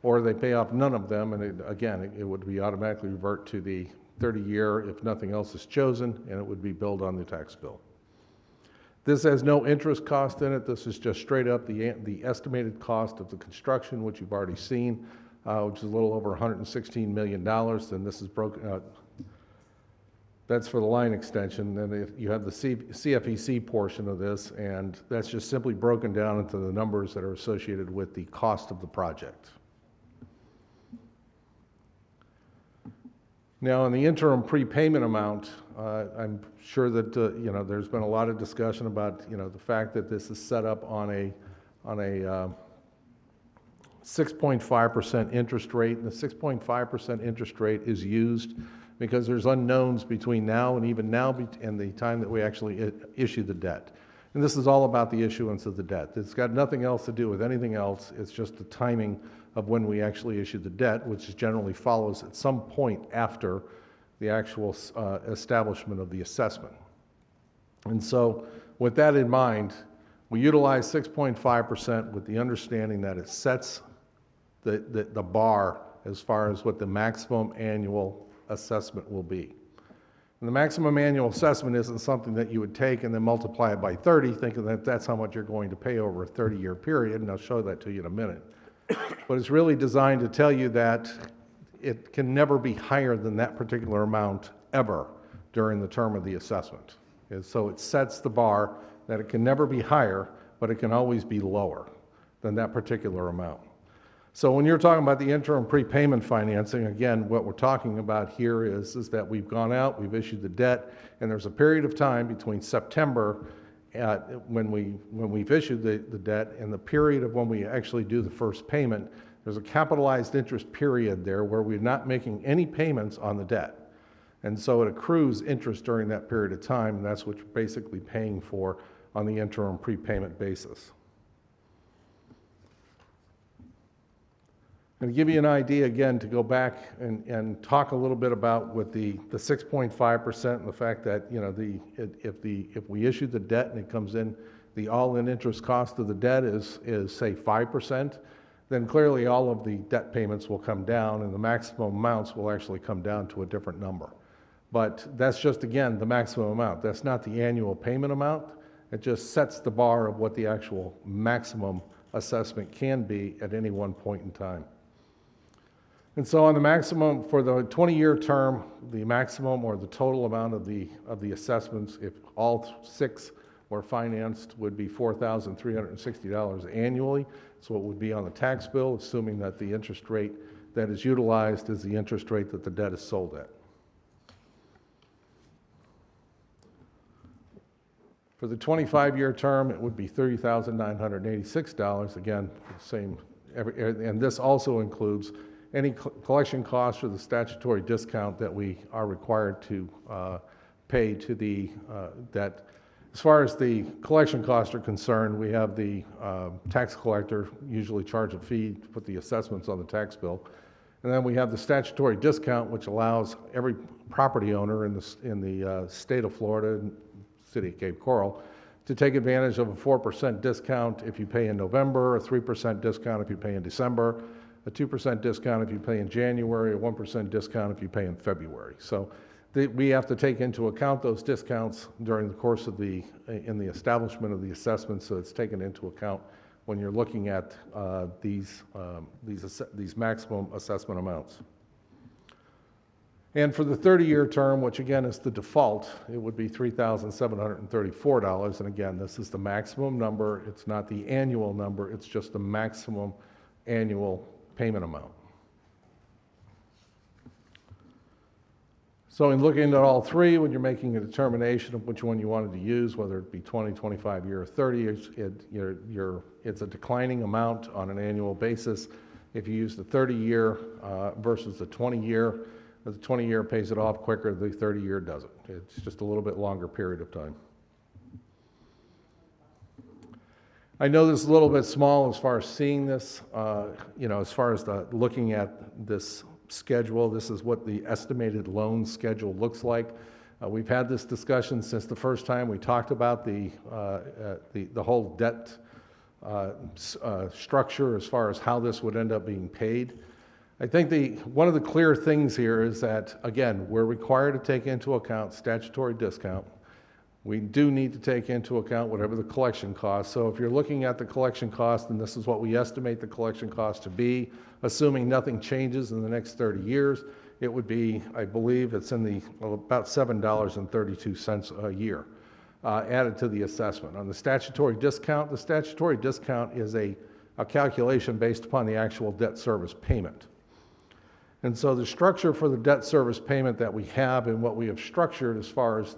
Q: or they pay off none of them, and it would be automatically revert to the 30-year if nothing else is chosen, and it would be billed on the tax bill. This has no interest cost in it. This is just straight up the estimated cost of the construction, which you've already seen, which is a little over $116 million. And this is broken. That's for the line extension. Then you have the CFEC portion of this, and that's just simply broken down into the numbers that are associated with the cost of the project. Now, in the interim prepayment amount, I'm sure that there's been a lot of discussion about the fact that this is set up on a 6.5% interest rate, and the 6.5% interest rate is used because there's unknowns between now and even now and the time that we actually issue the debt. And this is all about the issuance of the debt. It's got nothing else to do with anything else. It's just the timing of when we actually issue the debt, which generally follows at some point after the actual establishment of the assessment. And so with that in mind, we utilize 6.5% with the understanding that it sets the bar as far as what the maximum annual assessment will be. And the maximum annual assessment isn't something that you would take and then multiply it by 30, thinking that that's how much you're going to pay over a 30-year period, and I'll show that to you in a minute. But it's really designed to tell you that it can never be higher than that particular amount ever during the term of the assessment. And so it sets the bar that it can never be higher, but it can always be lower than that particular amount. So when you're talking about the interim prepayment financing, again, what we're talking about here is that we've gone out, we've issued the debt, and there's a period of time between September when we've issued the debt and the period of when we actually do the first payment. There's a capitalized interest period there where we're not making any payments on the debt. And so it accrues interest during that period of time, and that's what you're basically paying for on the interim prepayment basis. And to give you an idea, again, to go back and talk a little bit about with the 6.5% and the fact that, if we issue the debt and it comes in, the all-in interest cost of the debt is say 5%, then clearly all of the debt payments will come down and the maximum amounts will actually come down to a different number. But that's just, again, the maximum amount. That's not the annual payment amount. It just sets the bar of what the actual maximum assessment can be at any one point in time. And so on the maximum, for the 20-year term, the maximum or the total amount of the assessments, if all 6 were financed, would be $4,360 annually. So it would be on the tax bill, assuming that the interest rate that is utilized is the interest rate that the debt is sold at. For the 25-year term, it would be $30,986. Again, same, and this also includes any collection costs or the statutory discount that we are required to pay to the debt. As far as the collection costs are concerned, we have the tax collector usually charge a fee to put the assessments on the tax bill. And then we have the statutory discount, which allows every property owner in the state of Florida, city of Cape Coral, to take advantage of a 4% discount if you pay in November, a 3% discount if you pay in December, a 2% discount if you pay in January, a 1% discount if you pay in February. So we have to take into account those discounts during the course of in the establishment of the assessment, so it's taken into account when you're looking at these maximum assessment amounts. And for the 30-year term, which again is the default, it would be $3,734. And again, this is the maximum number. It's not the annual number. It's just the maximum annual payment amount. So in looking at all three, when you're making a determination of which one you wanted to use, whether it be 20, 25 year, or 30 years, it's a declining amount on an annual basis. If you use the 30-year versus the 20-year, the 20-year pays it off quicker, the 30-year doesn't. It's just a little bit longer period of time. I know this is a little bit small as far as seeing this, as far as looking at this schedule. This is what the estimated loan schedule looks like. We've had this discussion since the first time we talked about the whole debt structure as far as how this would end up being paid. I think one of the clear things here is that, again, we're required to take into account statutory discount. We do need to take into account whatever the collection costs. So if you're looking at the collection cost, and this is what we estimate the collection cost to be, assuming nothing changes in the next 30 years, it would be, I believe, it's in about $7.32 a year added to the assessment. On the statutory discount is a calculation based upon the actual debt service payment. And so the structure for the debt service payment that we have and what we have structured as far as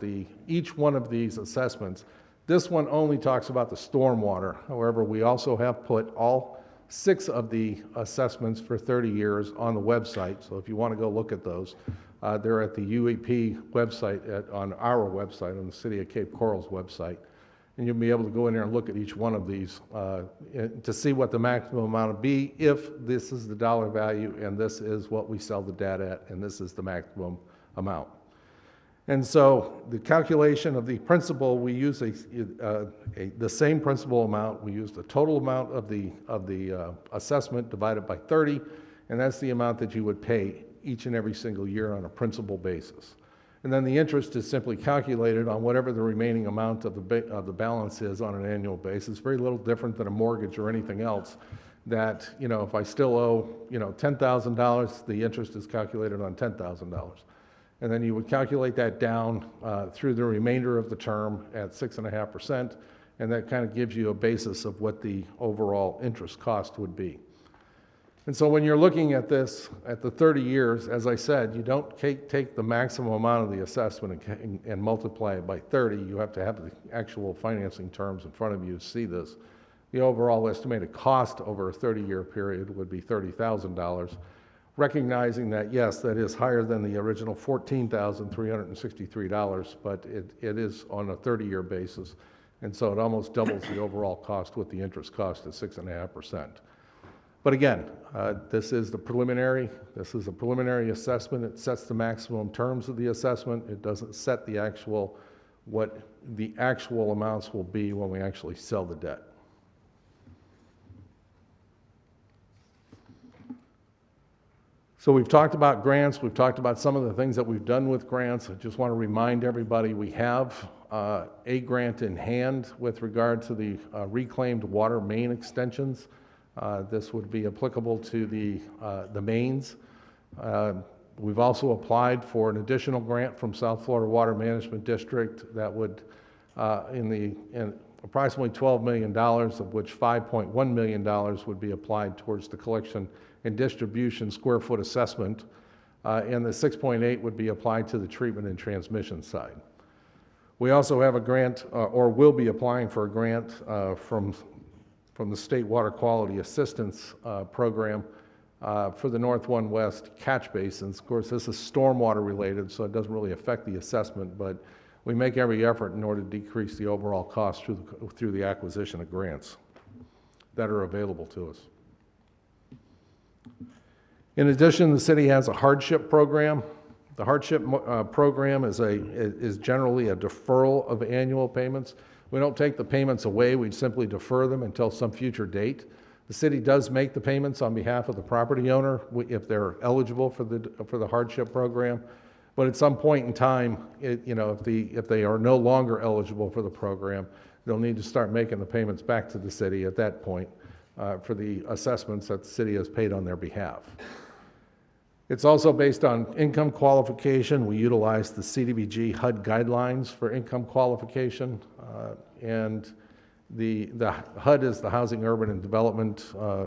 Q: each one of these assessments, this one only talks about the stormwater. However, we also have put all 6 of the assessments for 30 years on the website. So if you want to go look at those, they're at the UEP website, on our website, on the City of Cape Coral's website. And you'll be able to go in there and look at each one of these to see what the maximum amount would be if this is the dollar value and this is what we sell the data at and this is the maximum amount. And so the calculation of the principal, we use the same principal amount. We use the total amount of the assessment divided by 30, and that's the amount that you would pay each and every single year on a principal basis. And then the interest is simply calculated on whatever the remaining amount of the balance is on an annual basis. Very little different than a mortgage or anything else. That, if I still owe, $10,000, the interest is calculated on $10,000. And then you would calculate that down through the remainder of the term at 6.5%, and that kind of gives you a basis of what the overall interest cost would be. And so when you're looking at this, at the 30 years, as I said, you don't take the maximum amount of the assessment and multiply it by 30. You have to have the actual financing terms in front of you to see this. The overall estimated cost over a 30-year period would be $30,000, recognizing that, yes, that is higher than the original $14,363, but it is on a 30-year basis, and so it almost doubles the overall cost with the interest cost at 6.5%. But again, this is a preliminary assessment. It sets the maximum terms of the assessment. It doesn't set what the actual amounts will be when we actually sell the debt. So we've talked about grants. We've talked about some of the things that we've done with grants. I just want to remind everybody we have a grant in hand with regard to the reclaimed water main extensions. This would be applicable to the mains. We've also applied for an additional grant from South Florida Water Management District that would, in approximately $12 million, of which $5.1 million would be applied towards the collection and distribution square foot assessment, and the 6.8 would be applied to the treatment and transmission side. We also have a grant, or will be applying for a grant from the State Water Quality Assistance Program for the North 1 West catch basins. Of course, this is stormwater related, so it doesn't really affect the assessment, but we make every effort in order to decrease the overall cost through the acquisition of grants that are available to us. In addition, the city has a hardship program. The hardship program is generally a deferral of annual payments. We don't take the payments away, we simply defer them until some future date. The city does make the payments on behalf of the property owner if they're eligible for the hardship program. But at some point in time, if they are no longer eligible for the program, they'll need to start making the payments back to the city at that point for the assessments that the city has paid on their behalf. It's also based on income qualification. We utilize the CDBG HUD guidelines for income qualification, and the HUD is the Housing, Urban, and Development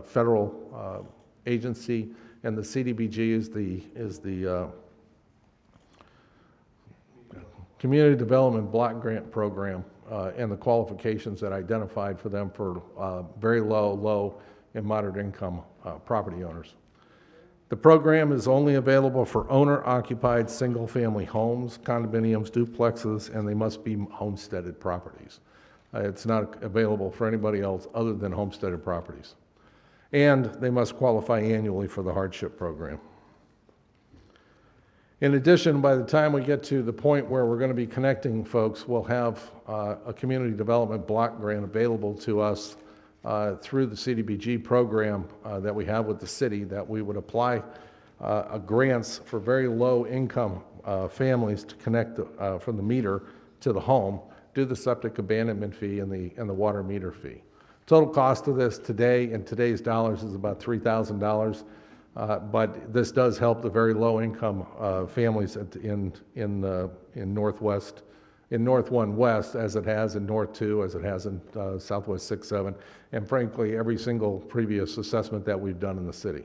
Q: federal agency, and the CDBG is the Community Development Block Grant Program, and the qualifications that identified for them for very low, and moderate income property owners. The program is only available for owner-occupied single-family homes, condominiums, duplexes, and they must be homesteaded properties. It's not available for anybody else other than homesteaded properties. And they must qualify annually for the hardship program. In addition, by the time we get to the point where we're going to be connecting folks, we'll have a community development block grant available to us through the CDBG program that we have with the city, that we would apply grants for very low income families to connect from the meter to the home, do the septic abandonment fee and the water meter fee. Total cost of this today, in today's dollars, is about $3,000. But this does help the very low-income families in North 1 West, as it has in North 2, as it has in Southwest 6-7, and frankly, every single previous assessment that we've done in the city.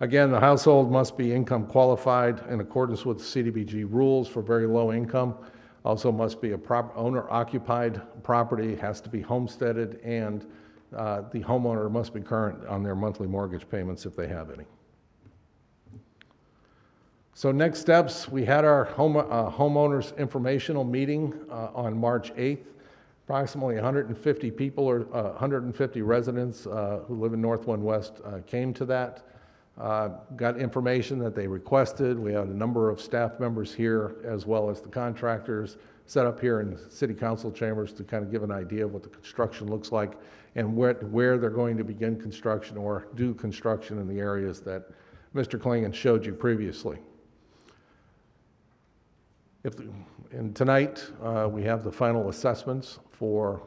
Q: Again, the household must be income qualified in accordance with CDBG rules for very low income. Also must be a owner-occupied property, has to be homesteaded, and the homeowner must be current on their monthly mortgage payments if they have any. So next steps, we had our homeowners informational meeting on March 8th. Approximately 150 people or 150 residents who live in North 1 West came to that. Got information that they requested. We had a number of staff members here, as well as the contractors set up here in the city council chambers to kind of give an idea of what the construction looks like and where they're going to begin construction or do construction in the areas that Mr. Klingon showed you previously. And tonight, we have the final assessments for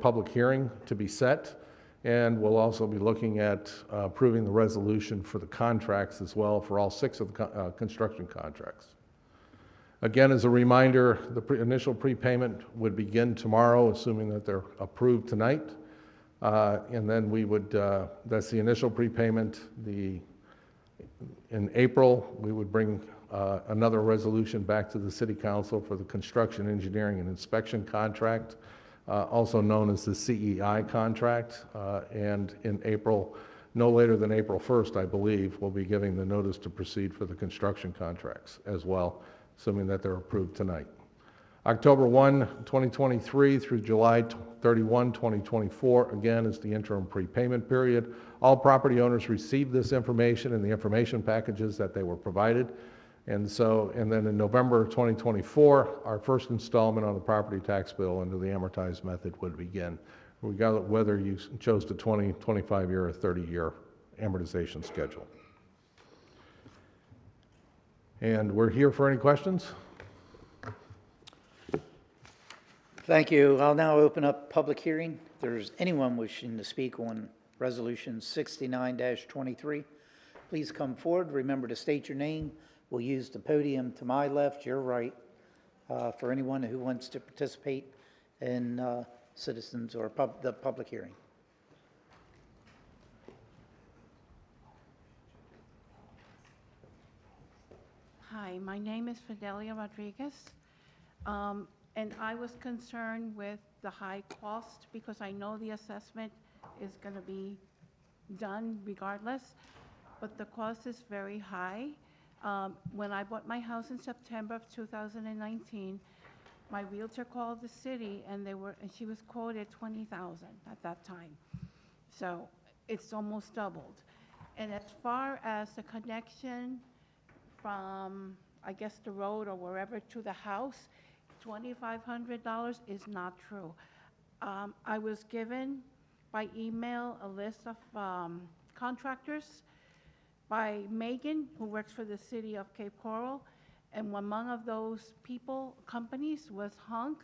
Q: public hearing to be set. And we'll also be looking at approving the resolution for the contracts as well for all 6 of the construction contracts. Again, as a reminder, the initial prepayment would begin tomorrow, assuming that they're approved tonight. And then we would, that's the initial prepayment. In April, we would bring another resolution back to the City Council for the construction, engineering, and inspection contract, also known as the CEI contract. And in April, no later than April 1st, I believe, we'll be giving the notice to proceed for the construction contracts as well, assuming that they're approved tonight. October 1, 2023 through July 31, 2024, again, is the interim prepayment period. All property owners received this information in the information packages that they were provided. And then in November 2024, our first installment on the property tax bill under the amortized method would begin, regardless of whether you chose the 20, 25-year, or 30-year amortization schedule. And we're here for any questions.
A: Thank you. I'll now open up public hearing. If there's anyone wishing to speak on Resolution 69-23, please come forward. Remember to state your name. We'll use the podium to my left, your right, for anyone who wants to participate in citizens or the public hearing.
R: Hi, my name is Fidelia Rodriguez, and I was concerned with the high cost because I know the assessment is going to be done regardless, but the cost is very high. When I bought my house in September of 2019, my realtor called the city and she was quoted $20,000 at that time. So it's almost doubled. And as far as the connection from, I guess, the road or wherever to the house, $2,500 is not true. I was given by email a list of contractors by Megan, who works for the city of Cape Coral, and among of those people, companies, was Hunk,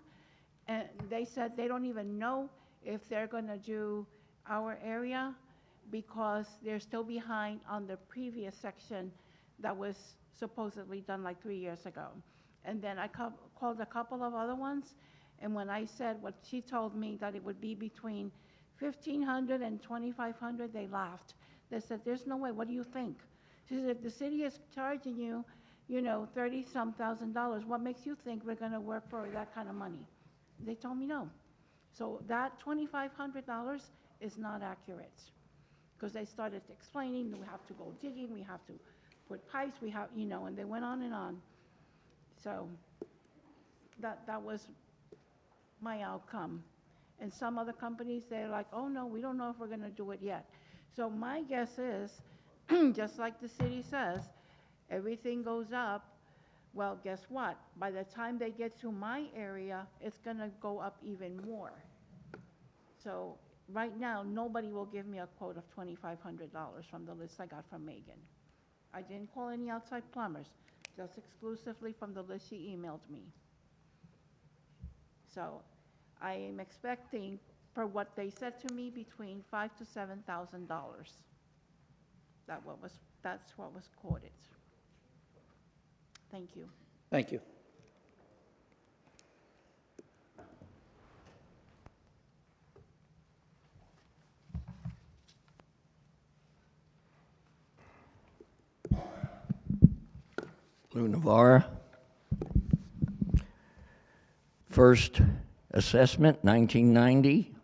R: and they said they don't even know if they're gonna do our area because they're still behind on the previous section that was supposedly done like 3 years ago. And then I called a couple of other ones, and when I said what she told me, that it would be between $1,500 and $2,500, they laughed. They said, there's no way, what do you think? She said, if the city is charging you, you know, 30-some thousand dollars, what makes you think we're gonna work for that kind of money? They told me no. So that $2,500 is not accurate. Because they started explaining, we have to go digging, we have to put pipes, we have, you know, and they went on and on. So that was my outcome. And some other companies, they're like, oh no, we don't know if we're gonna do it yet. So my guess is, just like the city says, everything goes up. Well, guess what? By the time they get to my area, it's gonna go up even more. So right now, nobody will give me a quote of $2,500 from the list I got from Megan. I didn't call any outside plumbers, just exclusively from the list she emailed me. So I am expecting, for what they said to me, between $5,000 to $7,000. That's what was quoted. Thank you.
A: Thank you.
H: Lou Navarra. First assessment, 1990.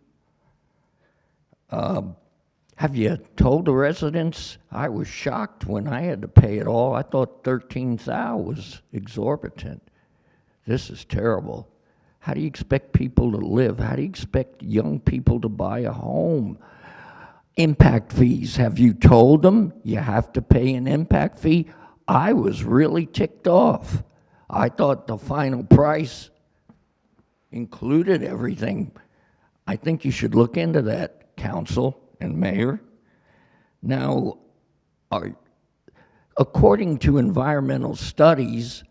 H: Have you told the residents? I was shocked when I had to pay it all. I thought $13,000 was exorbitant. This is terrible. How do you expect people to live? How do you expect young people to buy a home? Impact fees, have you told them you have to pay an impact fee? I was really ticked off. I thought the final price included everything. I think you should look into that, council and mayor. Now, according to environmental studies,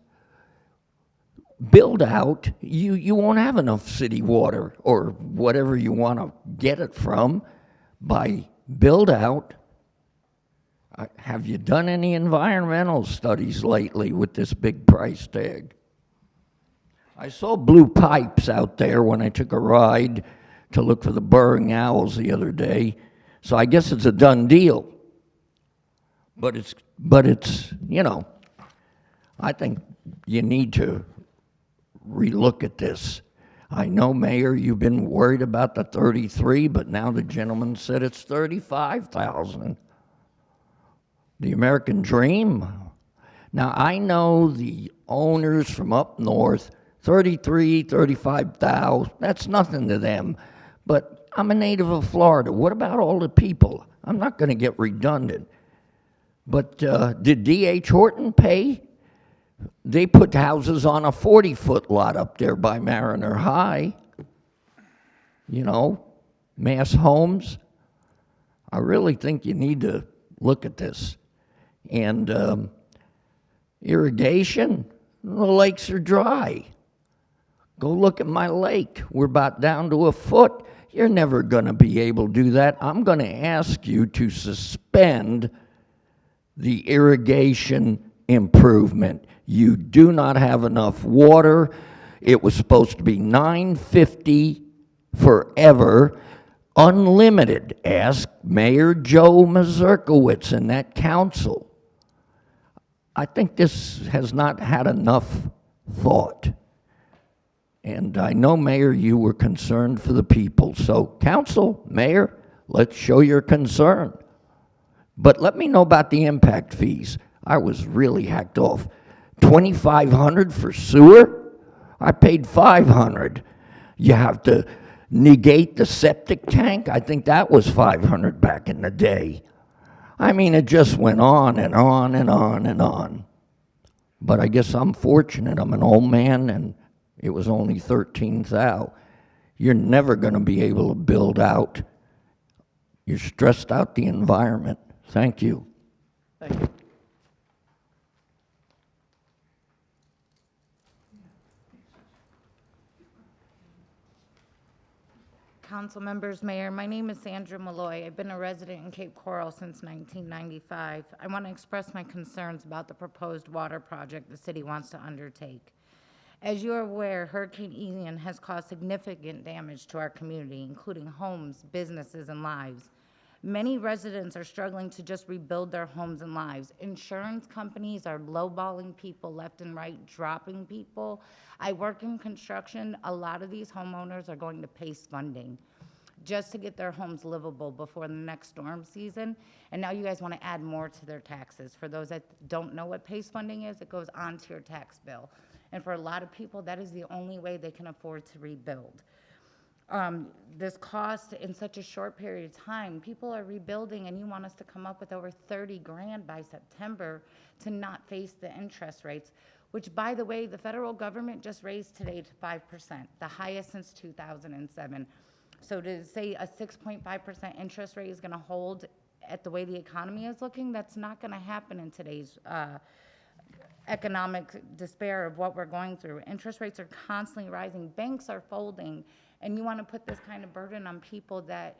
H: build out, you won't have enough city water or whatever you want to get it from by build out. Have you done any environmental studies lately with this big price tag? I saw blue pipes out there when I took a ride to look for the burrowing owls the other day, so I guess it's a done deal. But it's, you know, I think you need to relook at this. I know, Mayor, you've been worried about the 33, but now the gentleman said it's 35,000. The American dream. Now, I know the owners from up north, 33, 35,000, that's nothing to them. But I'm a native of Florida. What about all the people? I'm not going to get redundant. But did D.H. Horton pay? They put houses on a 40-foot lot up there by Mariner High. You know, mass homes. I really think you need to look at this. And irrigation, the lakes are dry. Go look at my lake. We're about down to a foot. You're never going to be able to do that. I'm going to ask you to suspend the irrigation improvement. You do not have enough water. It was supposed to be $9.50 forever, unlimited. Ask Mayor Joe Mazurkowitz and that council. I think this has not had enough thought. And I know, Mayor, you were concerned for the people. So, council, Mayor, let's show your concern. But let me know about the impact fees. I was really hacked off. $2,500 for sewer? I paid $500. You have to negate the septic tank? I think that was $500 back in the day. I mean, it just went on and on and on and on. But I guess I'm fortunate. I'm an old man, and it was only 13 thou. You're never going to be able to build out. You're stressed out the environment. Thank you.
A: Thank you.
S: Council members, Mayor, my name is Sandra Malloy. I've been a resident in Cape Coral since 1995. I want to express my concerns about the proposed water project the city wants to undertake. As you are aware, Hurricane Ian has caused significant damage to our community, including homes, businesses, and lives. Many residents are struggling to just rebuild their homes and lives. Insurance companies are lowballing people left and right, dropping people. I work in construction. A lot of these homeowners are going to PACE funding just to get their homes livable before the next storm season. And now you guys want to add more to their taxes. For those that don't know what PACE funding is, it goes onto your tax bill. And for a lot of people, that is the only way they can afford to rebuild. This cost in such a short period of time, people are rebuilding, and you want us to come up with over 30 grand by September to not face the interest rates, which, by the way, the federal government just raised today to 5%, the highest since 2007. So to say a 6.5% interest rate is going to hold at the way the economy is looking, that's not going to happen in today's economic despair of what we're going through. Interest rates are constantly rising. Banks are folding. And you want to put this kind of burden on people that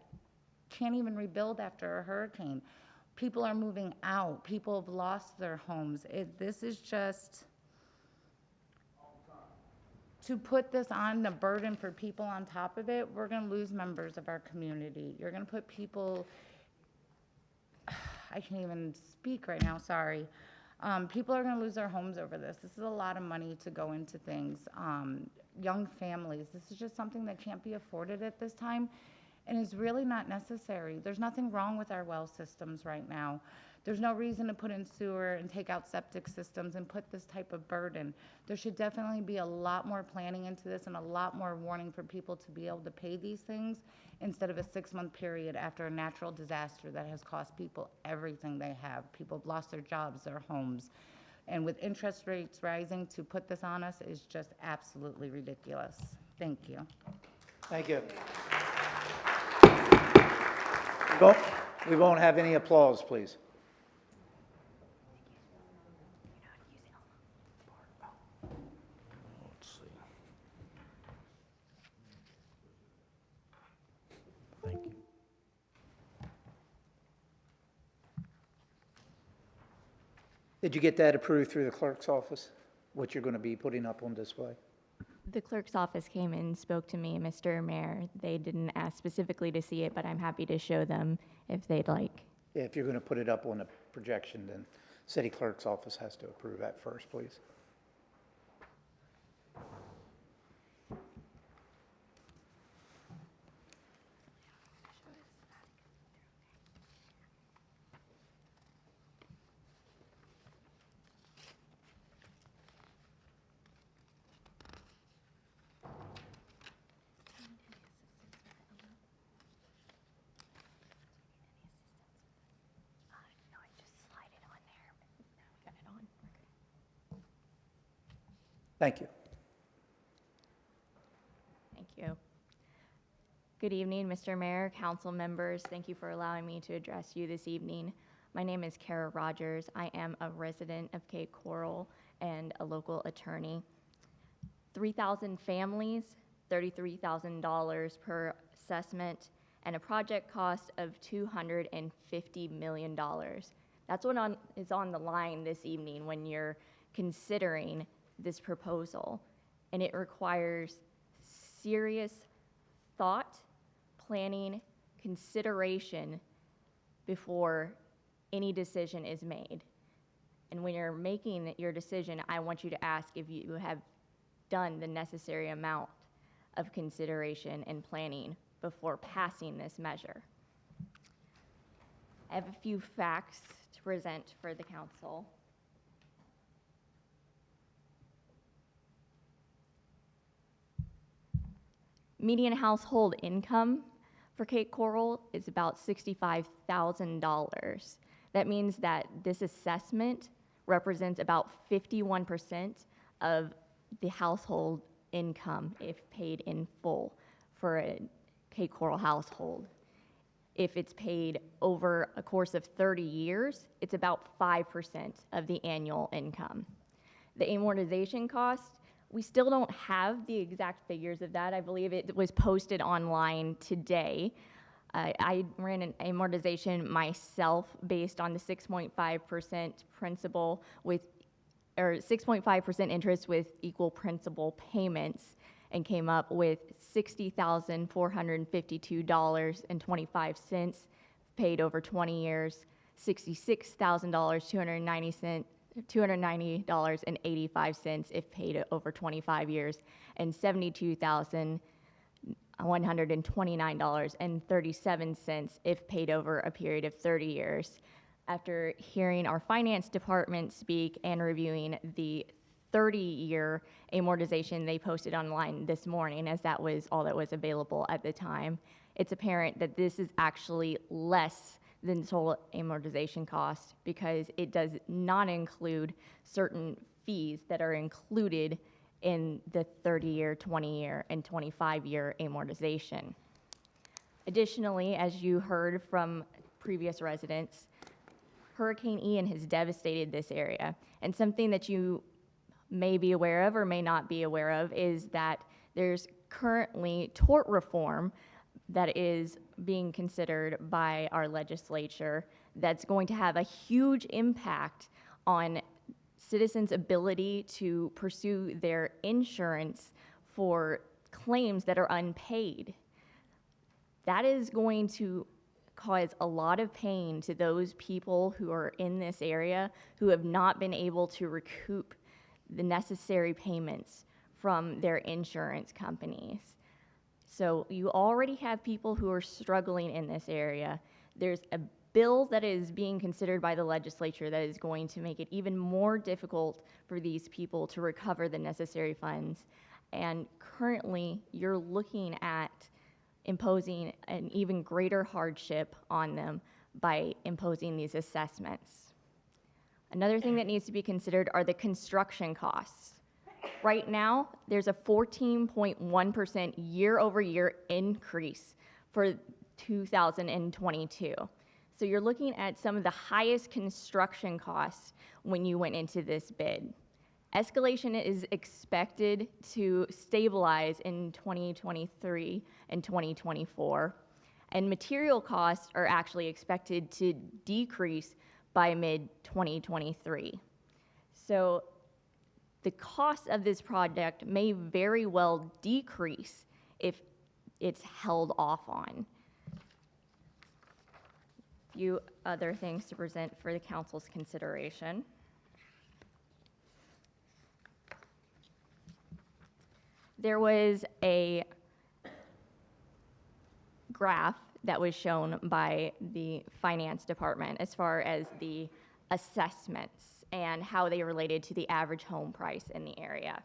S: can't even rebuild after a hurricane. People are moving out. People have lost their homes. This is just to put this on the burden for people on top of it. We're going to lose members of our community. You're going to put people, I can't even speak right now, sorry. People are going to lose their homes over this. This is a lot of money to go into things. Young families, this is just something that can't be afforded at this time and is really not necessary. There's nothing wrong with our well systems right now. There's no reason to put in sewer and take out septic systems and put this type of burden. There should definitely be a lot more planning into this and a lot more warning for people to be able to pay these things instead of a 6-month period after a natural disaster that has cost people everything they have. People have lost their jobs, their homes. And with interest rates rising, to put this on us is just absolutely ridiculous. Thank you.
A: Thank you. We won't have any applause, please.
H: Let's see.
M: Thank you.
A: Did you get that approved through the clerk's office, what you're going to be putting up on display?
T: The clerk's office came and spoke to me, Mr. Mayor. They didn't ask specifically to see it, but I'm happy to show them if they'd like.
A: Yeah, if you're going to put it up on a projection, then city clerk's office has to approve that first, please. Thank you.
T: Thank you. Good evening, Mr. Mayor, council members. Thank you for allowing me to address you this evening. My name is Kara Rogers. I am a resident of Cape Coral and a local attorney. 3,000 families, $33,000 per assessment, and a project cost of $250 million. That's what is on the line this evening when you're considering this proposal, and it requires serious thought, planning, consideration before any decision is made. And when you're making your decision, I want you to ask if you have done the necessary amount of consideration and planning before passing this measure. I have a few facts to present for the council. Median household income for Cape Coral is about $65,000. That means that this assessment represents about 51% of the household income if paid in full for a Cape Coral household. If it's paid over a course of 30 years, it's about 5% of the annual income. The amortization cost, we still don't have the exact figures of that. I believe it was posted online today. I ran an amortization myself based on the 6.5% principal with, or 6.5% interest with equal principal payments, and came up with $60,452.25 paid over 20 years, $66,290.85 if paid over 25 years, and $72,129.37 if paid over a period of 30 years. After hearing our finance department speak and reviewing the 30-year amortization they posted online this morning, as that was all that was available at the time, it's apparent that this is actually less than total amortization cost because it does not include certain fees that are included in the 30-year, 20-year, and 25-year amortization. Additionally, as you heard from previous residents, Hurricane Ian has devastated this area, and something that you may be aware of or may not be aware of is that there's currently tort reform that is being considered by our legislature that's going to have a huge impact on citizens' ability to pursue their insurance for claims that are unpaid. That is going to cause a lot of pain to those people who are in this area who have not been able to recoup the necessary payments from their insurance companies. So you already have people who are struggling in this area. There's a bill that is being considered by the legislature that is going to make it even more difficult for these people to recover the necessary funds. And currently, you're looking at imposing an even greater hardship on them by imposing these assessments. Another thing that needs to be considered are the construction costs. Right now, there's a 14.1% year-over-year increase for 2022. So you're looking at some of the highest construction costs when you went into this bid. Escalation is expected to stabilize in 2023 and 2024, and material costs are actually expected to decrease by mid-2023. So the cost of this project may very well decrease if it's held off on. A few other things to present for the council's consideration. There was a graph that was shown by the finance department as far as the assessments and how they related to the average home price in the area.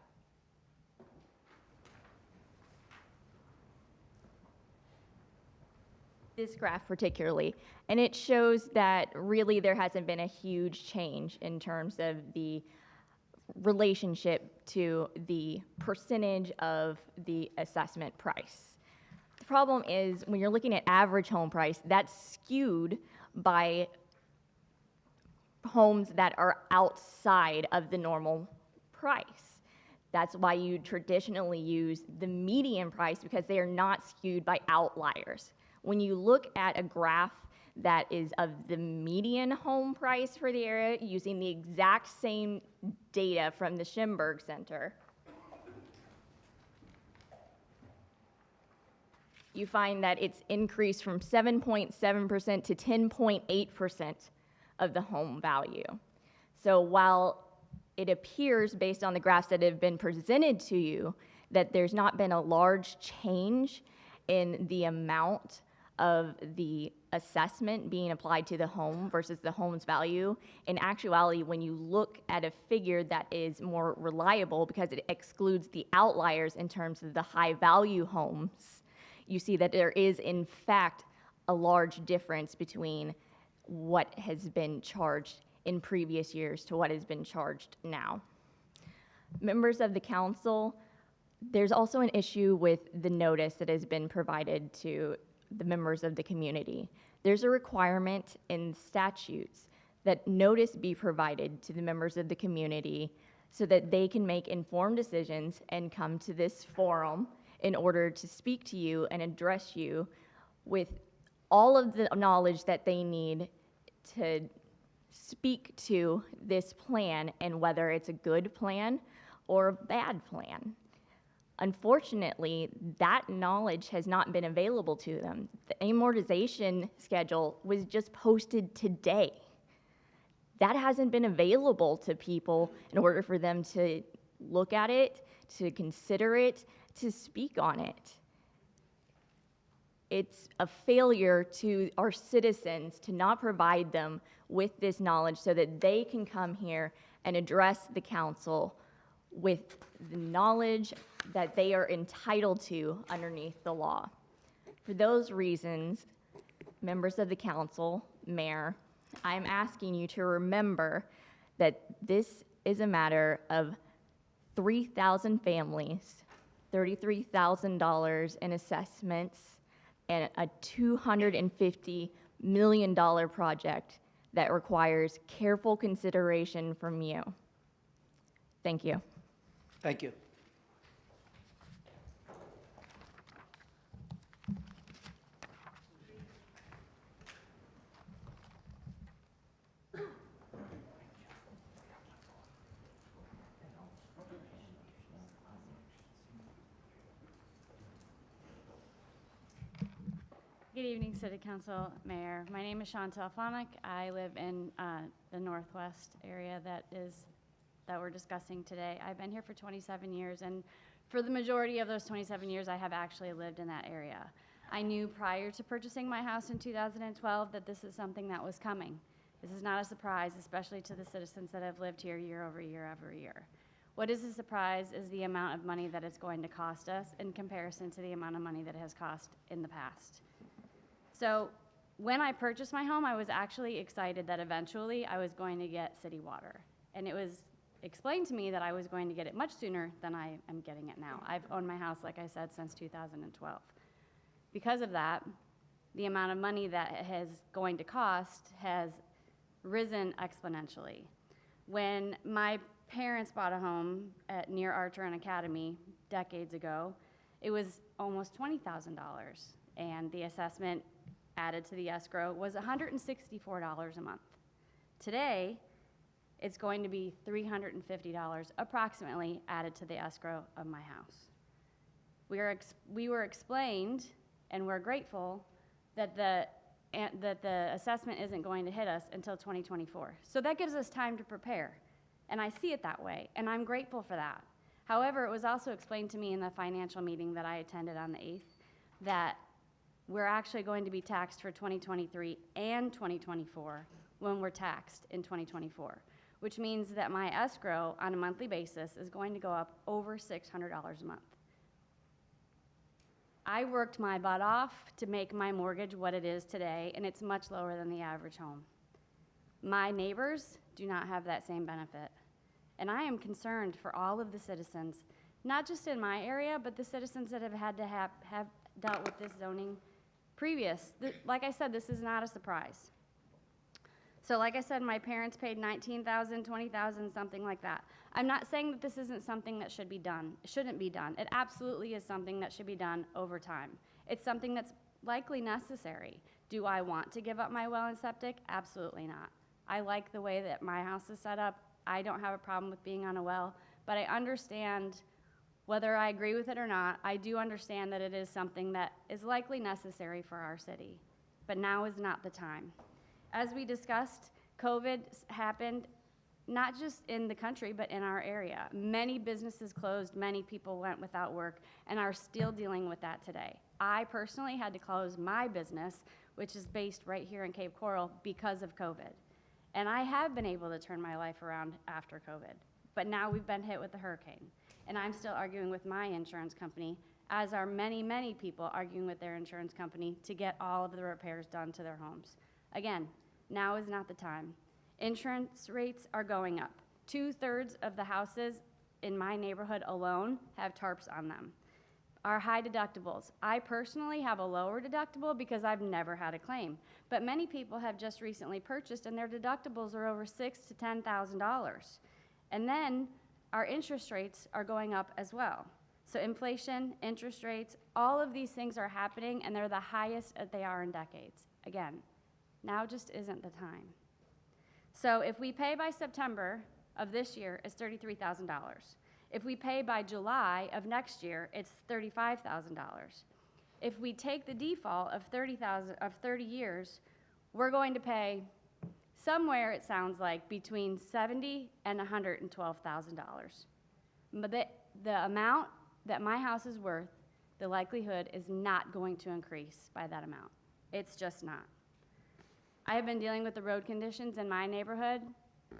T: This graph particularly, and it shows that really there hasn't been a huge change in terms of the relationship to the percentage of the assessment price. The problem is when you're looking at average home price, that's skewed by homes that are outside of the normal price. That's why you traditionally use the median price, because they are not skewed by outliers. When you look at a graph that is of the median home price for the area using the exact same data from the Schimberg Center, you find that it's increased from 7.7% to 10.8% of the home value. So while it appears, based on the graphs that have been presented to you, that there's not been a large change in the amount of the assessment being applied to the home versus the home's value, in actuality, when you look at a figure that is more reliable because it excludes the outliers in terms of the high value homes, you see that there is in fact a large difference between what has been charged in previous years to what has been charged now. Members of the council, There's also an issue with the notice that has been provided to the members of the community. There's a requirement in statutes that notice be provided to the members of the community so that they can make informed decisions and come to this forum in order to speak to you and address you with all of the knowledge that they need to speak to this plan and whether it's a good plan or a bad plan. Unfortunately, that knowledge has not been available to them. The amortization schedule was just posted today. That hasn't been available to people in order for them to look at it, to consider it, to speak on it. It's a failure to our citizens to not provide them with this knowledge so that they can come here and address the council with the knowledge that they are entitled to underneath the law. For those reasons, members of the council, mayor, I'm asking you to remember that this is a matter of 3,000 families, $33,000 in assessments, and a $250 million project that requires careful consideration from you. Thank you.
A: Thank you.
U: Good evening, City Council, Mayor. My name is Chantal Flonick. I live in the Northwest area that we're discussing today. I've been here for 27 years, and for the majority of those 27 years, I have actually lived in that area. I knew prior to purchasing my house in 2012 that this is something that was coming. This is not a surprise, especially to the citizens that have lived here year over year over year. What is a surprise is the amount of money that it's going to cost us in comparison to the amount of money that it has cost in the past. So when I purchased my home, I was actually excited that eventually I was going to get city water. And it was explained to me that I was going to get it much sooner than I am getting it now. I've owned my house, like I said, since 2012. Because of that, the amount of money that it is going to cost has risen exponentially. When my parents bought a home near Archer and Academy decades ago, it was almost $20,000, and the assessment added to the escrow was $164 a month. Today, it's going to be $350 approximately added to the escrow of my house. We were explained, and we're grateful, that the assessment isn't going to hit us until 2024. So that gives us time to prepare, and I see it that way, and I'm grateful for that. However, it was also explained to me in the financial meeting that I attended on the 8th that we're actually going to be taxed for 2023 and 2024 when we're taxed in 2024, which means that my escrow on a monthly basis is going to go up over $600 a month. I worked my butt off to make my mortgage what it is today, and it's much lower than the average home. My neighbors do not have that same benefit, and I am concerned for all of the citizens, not just in my area, but the citizens that have had to have dealt with this zoning previous. Like I said, this is not a surprise. So like I said, my parents paid $19,000, $20,000, something like that. I'm not saying that this isn't something that should be done. It shouldn't be done. It absolutely is something that should be done over time. It's something that's likely necessary. Do I want to give up my well and septic? Absolutely not. I like the way that my house is set up. I don't have a problem with being on a well, but I understand, whether I agree with it or not, I do understand that it is something that is likely necessary for our city. But now is not the time. As we discussed, COVID happened not just in the country, but in our area. Many businesses closed, many people went without work, and are still dealing with that today. I personally had to close my business, which is based right here in Cape Coral, because of COVID. And I have been able to turn my life around after COVID. But now we've been hit with the hurricane. And I'm still arguing with my insurance company, as are many, many people arguing with their insurance company to get all of the repairs done to their homes. Again, now is not the time. Insurance rates are going up. 2/3 of the houses in my neighborhood alone have tarps on them. Our high deductibles. I personally have a lower deductible because I've never had a claim, but many people have just recently purchased and their deductibles are over $6,000 to $10,000. And then our interest rates are going up as well. So inflation, interest rates, all of these things are happening and they're the highest that they are in decades. Again, now just isn't the time. So if we pay by September of this year, it's $33,000. If we pay by July of next year, it's $35,000. If we take the default of 30 years, we're going to pay somewhere, it sounds like, between $70,000 and $112,000. But the amount that my house is worth, the likelihood is not going to increase by that amount. It's just not. I have been dealing with the road conditions in my neighborhood,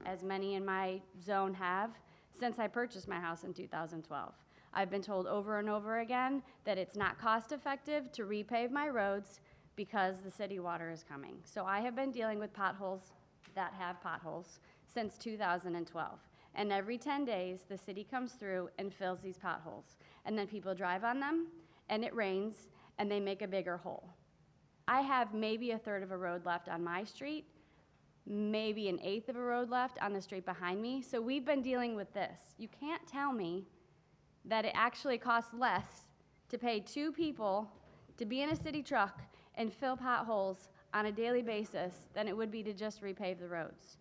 U: as many in my zone have, since I purchased my house in 2012. I've been told over and over again that it's not cost effective to repave my roads because the city water is coming. So I have been dealing with potholes that have potholes since 2012. And every 10 days, the city comes through and fills these potholes. And then people drive on them, and it rains, and they make a bigger hole. I have maybe a third of a road left on my street, maybe an eighth of a road left on the street behind me. So we've been dealing with this. You can't tell me that it actually costs less to pay 2 people to be in a city truck and fill potholes on a daily basis than it would be to just repave the roads.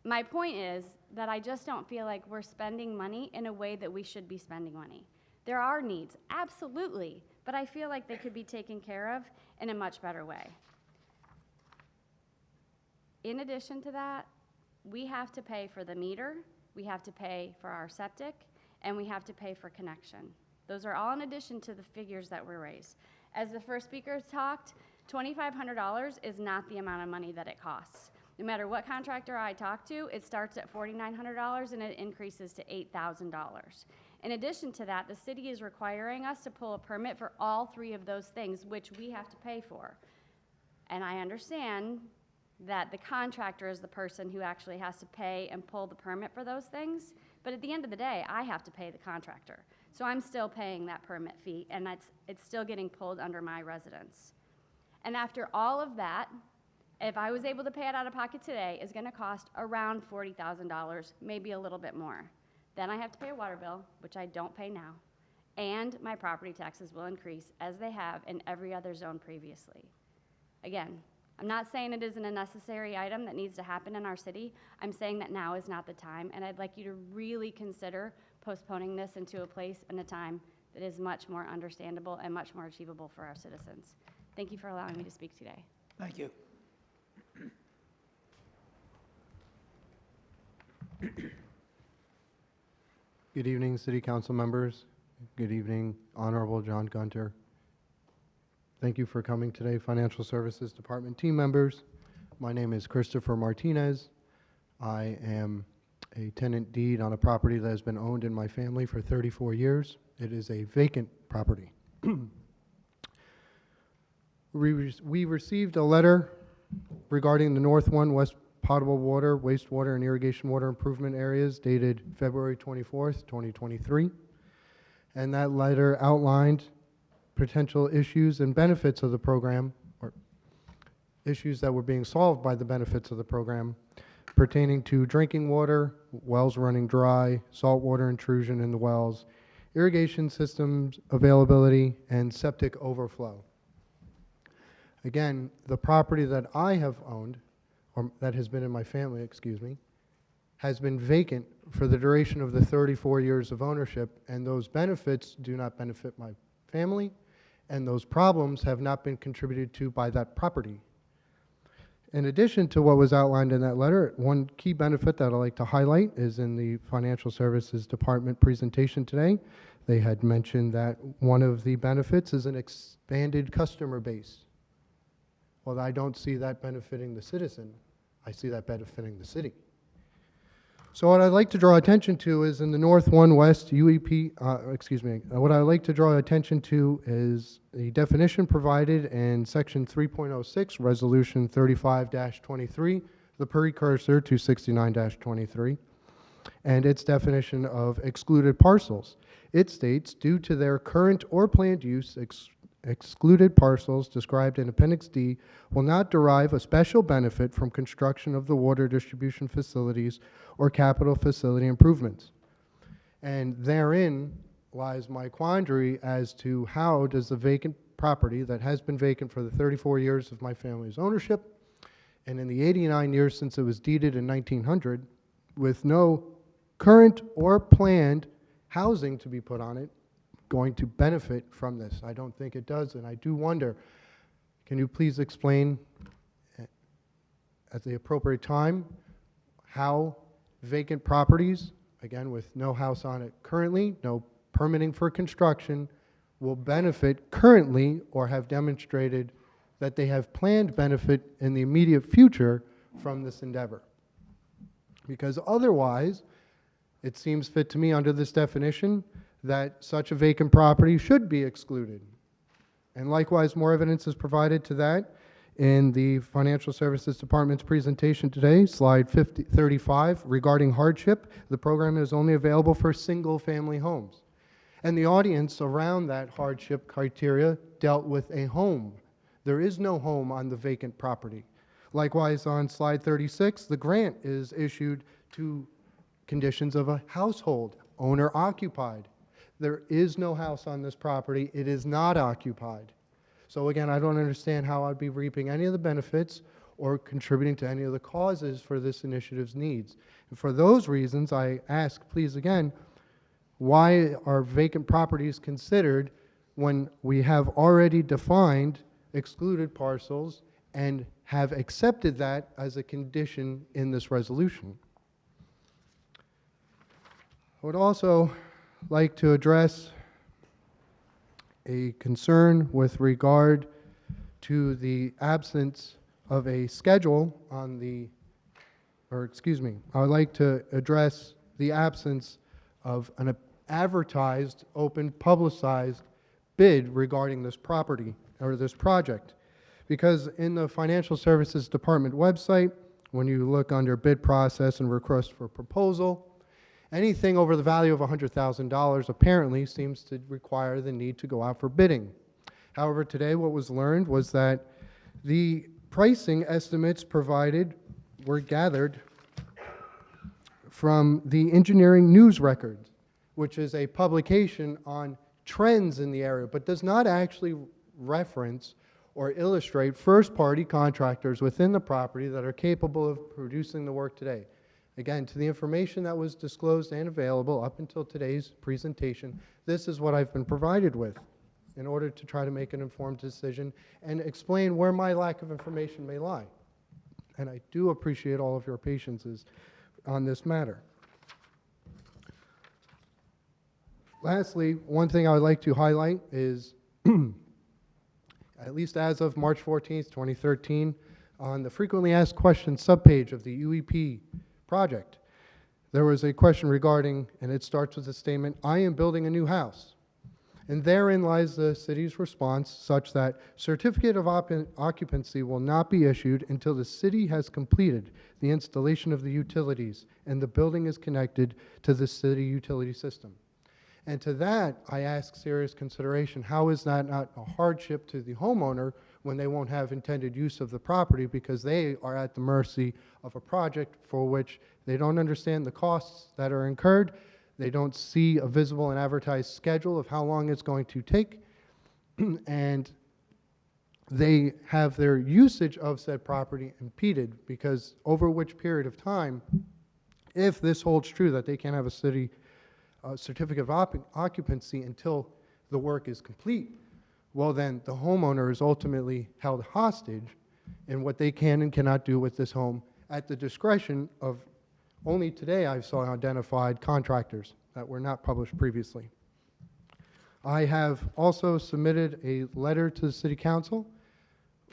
U: My point is that I just don't feel like we're spending money in a way that we should be spending money. There are needs, absolutely, but I feel like they could be taken care of in a much better way. In addition to that, we have to pay for the meter, we have to pay for our septic, and we have to pay for connection. Those are all in addition to the figures that were raised. As the first speaker talked, $2,500 is not the amount of money that it costs. No matter what contractor I talk to, it starts at $4,900 and it increases to $8,000. In addition to that, the city is requiring us to pull a permit for all 3 of those things, which we have to pay for. And I understand that the contractor is the person who actually has to pay and pull the permit for those things, but at the end of the day, I have to pay the contractor. So I'm still paying that permit fee, and it's still getting pulled under my residence. And after all of that, if I was able to pay it out of pocket today, it's gonna cost around $40,000, maybe a little bit more. Then I have to pay a water bill, which I don't pay now, and my property taxes will increase as they have in every other zone previously. Again, I'm not saying it isn't a necessary item that needs to happen in our city. I'm saying that now is not the time, and I'd like you to really consider postponing this into a place and a time that is much more understandable and much more achievable for our citizens. Thank you for allowing me to speak today.
A: Thank you.
D: Good evening, City Council members. Good evening, Honorable John Gunter. Thank you for coming today, Financial Services Department team members. My name is Christopher Martinez. I am a tenant deed on a property that has been owned in my family for 34 years. It is a vacant property. We received a letter regarding the North 1 West potable water, wastewater, and irrigation water improvement areas dated February 24th, 2023. And that letter outlined potential issues and benefits of the program, or issues that were being solved by the benefits of the program pertaining to drinking water, wells running dry, saltwater intrusion in the wells, irrigation systems availability, and septic overflow. Again, the property that I have owned, or that has been in my family, excuse me, has been vacant for the duration of the 34 years of ownership, and those benefits do not benefit my family, and those problems have not been contributed to by that property. In addition to what was outlined in that letter, one key benefit that I'd like to highlight is in the Financial Services Department presentation today. They had mentioned that one of the benefits is an expanded customer base. Well, I don't see that benefiting the citizen. I see that benefiting the city. So what I'd like to draw attention to is in the North 1 West UEP, what I'd like to draw attention to is the definition provided in section 3.06, resolution 35-23, the precursor to 69-23. and its definition of excluded parcels. It states, due to their current or planned use, excluded parcels described in Appendix D will not derive a special benefit from construction of the water distribution facilities or capital facility improvements. And therein lies my quandary as to how does the vacant property that has been vacant for the 34 years of my family's ownership, and in the 89 years since it was deeded in 1900, with no current or planned housing to be put on it, going to benefit from this? I don't think it does, and I do wonder, can you please explain at the appropriate time how vacant properties, again with no house on it currently, no permitting for construction, will benefit currently or have demonstrated that they have planned benefit in the immediate future from this endeavor? Because otherwise, it seems fit to me under this definition that such a vacant property should be excluded. And likewise, more evidence is provided to that in the Financial Services Department's presentation today, slide 35, regarding hardship. The program is only available for single-family homes. And the audience around that hardship criteria dealt with a home. There is no home on the vacant property. Likewise, on slide 36, the grant is issued to conditions of a household, owner-occupied. There is no house on this property. It is not occupied. So again, I don't understand how I'd be reaping any of the benefits or contributing to any of the causes for this initiative's needs. And for those reasons, I ask, please again, why are vacant properties considered when we have already defined excluded parcels and have accepted that as a condition in this resolution? I would also like to address a concern with regard to the absence of a schedule on the, or excuse me, I would like to address the absence of an advertised, open, publicized bid regarding this property or this project. Because in the Financial Services Department website, when you look under bid process and request for proposal, anything over the value of $100,000 apparently seems to require the need to go out for bidding. However, today what was learned was that the pricing estimates provided were gathered from the Engineering News Records, which is a publication on trends in the area, but does not actually reference or illustrate first-party contractors within the property that are capable of producing the work today. Again, to the information that was disclosed and available up until today's presentation, this is what I've been provided with in order to try to make an informed decision and explain where my lack of information may lie. And I do appreciate all of your patience on this matter. Lastly, one thing I would like to highlight is, at least as of March 14th, 2013, on the frequently asked questions subpage of the UEP project, there was a question regarding, and it starts with the statement, "I am building a new house." And therein lies the city's response, such that certificate of occupancy will not be issued until the city has completed the installation of the utilities and the building is connected to the city utility system. And to that, I ask serious consideration. How is that not a hardship to the homeowner when they won't have intended use of the property because they are at the mercy of a project for which they don't understand the costs that are incurred, they don't see a visible and advertised schedule of how long it's going to take, and they have their usage of said property impeded because over which period of time, if this holds true that they can't have a city certificate of occupancy until the work is complete, well then the homeowner is ultimately held hostage in what they can and cannot do with this home at the discretion of, only today I saw identified contractors that were not published previously. I have also submitted a letter to the City Council,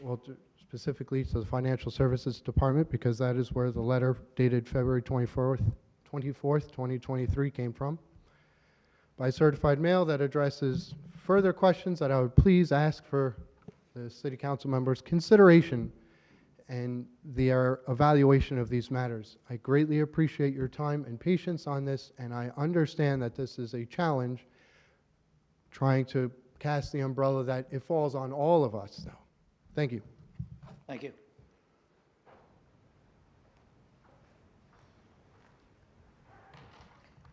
D: well, specifically to the Financial Services Department, because that is where the letter dated February 24th, 2023 came from, by certified mail that addresses further questions that I would please ask for the City Council members' consideration and their evaluation of these matters. I greatly appreciate your time and patience on this, and I understand that this is a challenge, trying to cast the umbrella that it falls on all of us, though. Thank you.
A: Thank you.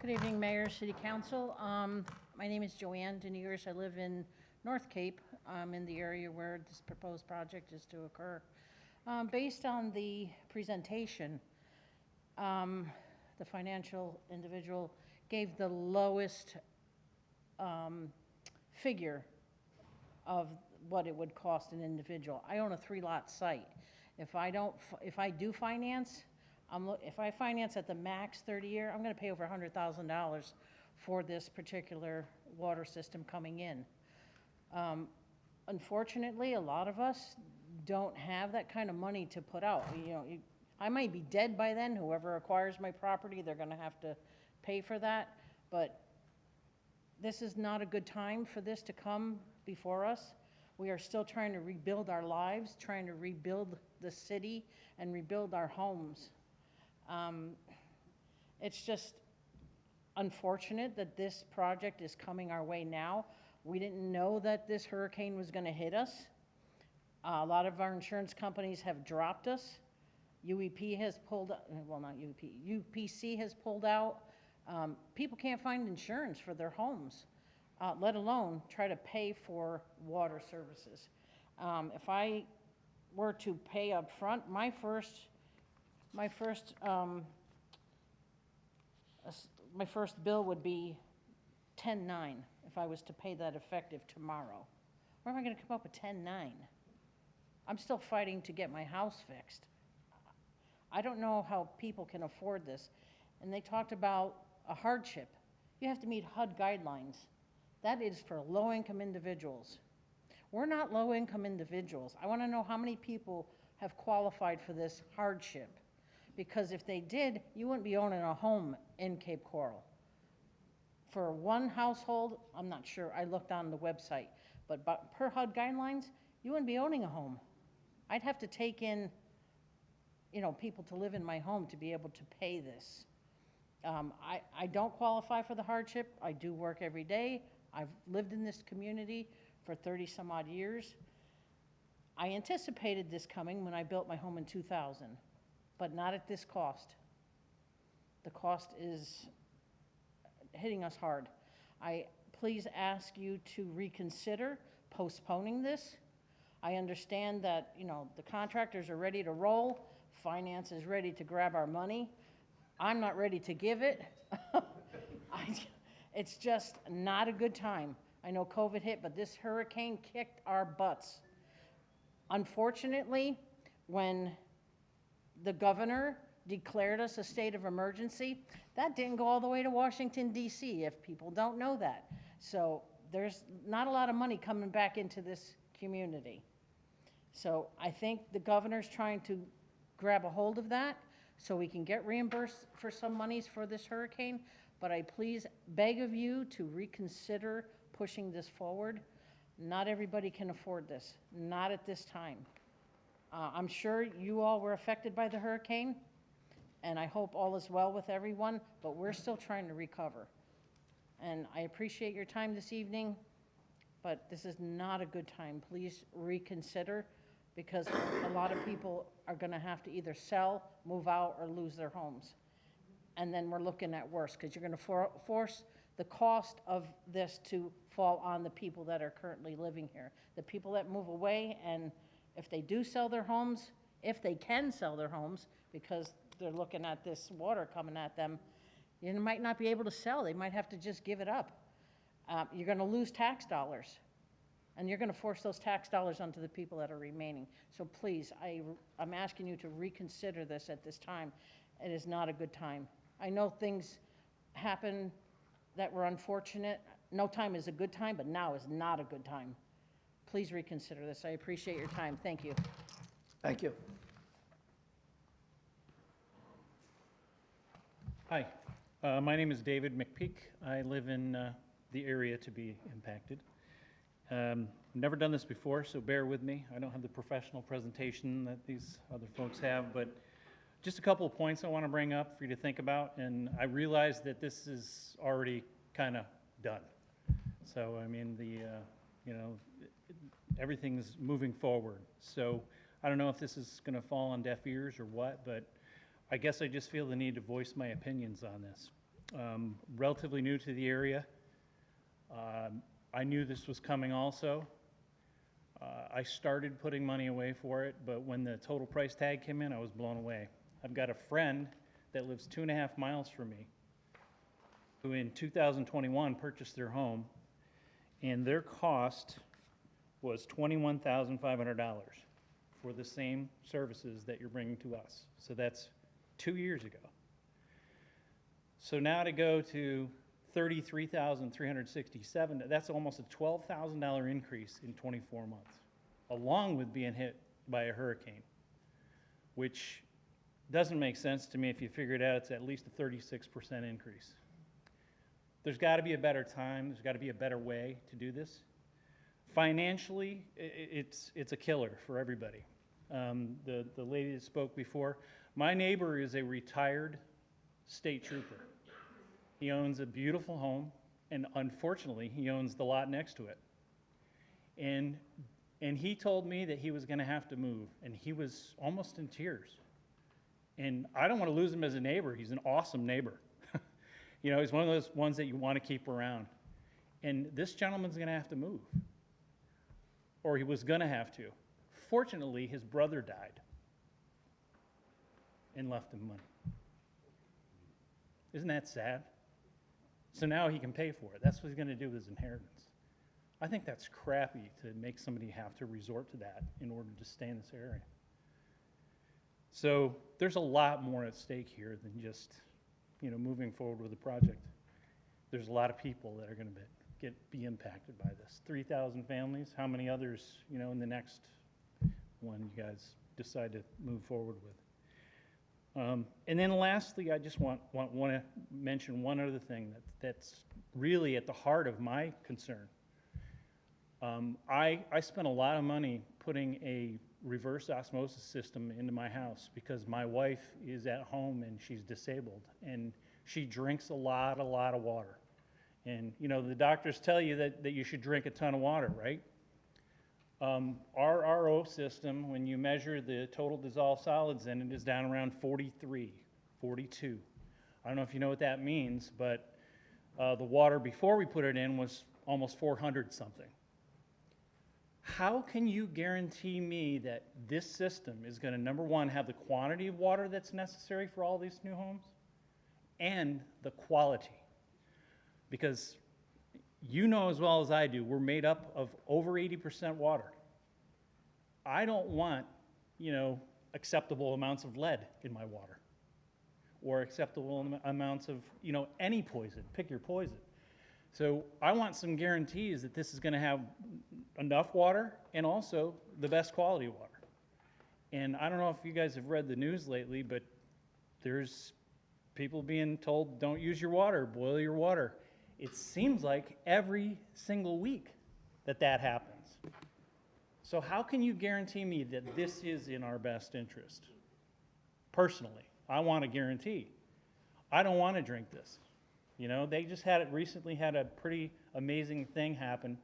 E: Good evening, Mayor, City Council. My name is Joanne Deniers. I live in North Cape, in the area where this proposed project is to occur. Based on the presentation, the financial individual gave the lowest figure of what it would cost an individual. I own a 3-lot site. If I do finance, if I finance at the max 30-year, I'm going to pay over $100,000 for this particular water system coming in. Unfortunately, a lot of us don't have that kind of money to put out. I might be dead by then. Whoever acquires my property, they're going to have to pay for that. But this is not a good time for this to come before us. We are still trying to rebuild our lives, trying to rebuild the city and rebuild our homes. It's just unfortunate that this project is coming our way now. We didn't know that this hurricane was going to hit us. A lot of our insurance companies have dropped us. UEP has pulled, well, not UEP, UPC has pulled out. People can't find insurance for their homes, let alone try to pay for water services. If I were to pay up front, my first bill would be $10,900 if I was to pay that effective tomorrow. Where am I going to come up with $10,900? I'm still fighting to get my house fixed. I don't know how people can afford this. And they talked about a hardship. You have to meet HUD guidelines. That is for low-income individuals. We're not low-income individuals. I want to know how many people have qualified for this hardship. Because if they did, you wouldn't be owning a home in Cape Coral. For one household, I'm not sure, I looked on the website, but per HUD guidelines, you wouldn't be owning a home. I'd have to take in, people to live in my home to be able to pay this. I don't qualify for the hardship. I do work every day. I've lived in this community for 30 some odd years. I anticipated this coming when I built my home in 2000. But not at this cost. The cost is hitting us hard. I please ask you to reconsider postponing this. I understand that, the contractors are ready to roll, finance is ready to grab our money. I'm not ready to give it. It's just not a good time. I know COVID hit, but this hurricane kicked our butts. Unfortunately, when the governor declared us a state of emergency, that didn't go all the way to Washington, D.C., if people don't know that. So there's not a lot of money coming back into this community. So I think the governor's trying to grab a hold of that so we can get reimbursed for some monies for this hurricane. But I please beg of you to reconsider pushing this forward. Not everybody can afford this, not at this time. I'm sure you all were affected by the hurricane, and I hope all is well with everyone, but we're still trying to recover. And I appreciate your time this evening, but this is not a good time. Please reconsider, because a lot of people are going to have to either sell, move out, or lose their homes. And then we're looking at worse, because you're going to force the cost of this to fall on the people that are currently living here. The people that move away, and if they do sell their homes, if they can sell their homes, because they're looking at this water coming at them, you might not be able to sell. They might have to just give it up. You're going to lose tax dollars, and you're going to force those tax dollars onto the people that are remaining. So please, I'm asking you to reconsider this at this time. It is not a good time. I know things happen that were unfortunate. No time is a good time, but now is not a good time. Please reconsider this. I appreciate your time. Thank you.
A: Thank you.
V: Hi, my name is David McPeak. I live in the area to be impacted.
F: Never done this before, so bear with me. I don't have the professional presentation that these other folks have, but just a couple of points I want to bring up for you to think about, and I realize that this is already kind of done. So, I mean, everything's moving forward. So, I don't know if this is going to fall on deaf ears or what, but I guess I just feel the need to voice my opinions on this. Relatively new to the area. I knew this was coming also. I started putting money away for it, but when the total price tag came in, I was blown away. I've got a friend that lives 2.5 miles from me who in 2021 purchased their home, and their cost was $21,500 for the same services that you're bringing to us. So that's 2 years ago. So now to go to $33,367, that's almost a $12,000 increase in 24 months, along with being hit by a hurricane, which doesn't make sense to me. If you figure it out, it's at least a 36% increase. There's got to be a better time. There's got to be a better way to do this. Financially, it's a killer for everybody. The lady that spoke before, my neighbor is a retired state trooper. He owns a beautiful home, and unfortunately, he owns the lot next to it. And he told me that he was going to have to move, and he was almost in tears. And I don't want to lose him as a neighbor. He's an awesome neighbor. You know, he's one of those ones that you want to keep around. And this gentleman's going to have to move, or he was going to have to. Fortunately, his brother died and left him money. Isn't that sad? So now he can pay for it. That's what he's going to do with his inheritance. I think that's crappy to make somebody have to resort to that in order to stay in this area. So there's a lot more at stake here than just, you know, moving forward with the project. There's a lot of people that are going to be impacted by this. 3,000 families. How many others, you know, in the next one you guys decide to move forward with? And then lastly, I just want to mention one other thing that's really at the heart of my concern. I spent a lot of money putting a reverse osmosis system into my house because my wife is at home and she's disabled, and she drinks a lot of water. And, you know, the doctors tell you that you should drink a ton of water, right? Our RO system, when you measure the total dissolved solids in it, is down around 43, 42. I don't know if you know what that means, but the water before we put it in was almost 400 something. How can you guarantee me that this system is going to, number one, have the quantity of water that's necessary for all these new homes and the quality? Because you know as well as I do, we're made up of over 80% water. I don't want, you know, acceptable amounts of lead in my water or acceptable amounts of, you know, any poison. Pick your poison. So I want some guarantees that this is going to have enough water and also the best quality water. And I don't know if you guys have read the news lately, but there's people being told, don't use your water, boil your water. It seems like every single week that happens. So how can you guarantee me that this is in our best interest? Personally, I want a guarantee. I don't want to drink this. You know, they just recently had a pretty amazing thing happen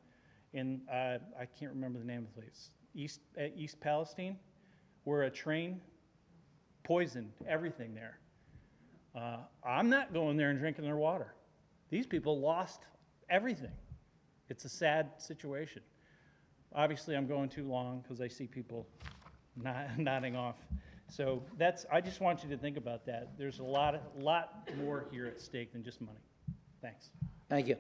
F: in, I can't remember the name of the place, East Palestine, where a train poisoned everything there. I'm not going there and drinking their water. These people lost everything. It's a sad situation. Obviously, I'm going too long because I see people nodding off. So I just want you to think about that. There's a lot more here at stake than just money. Thanks.
A: Thank you.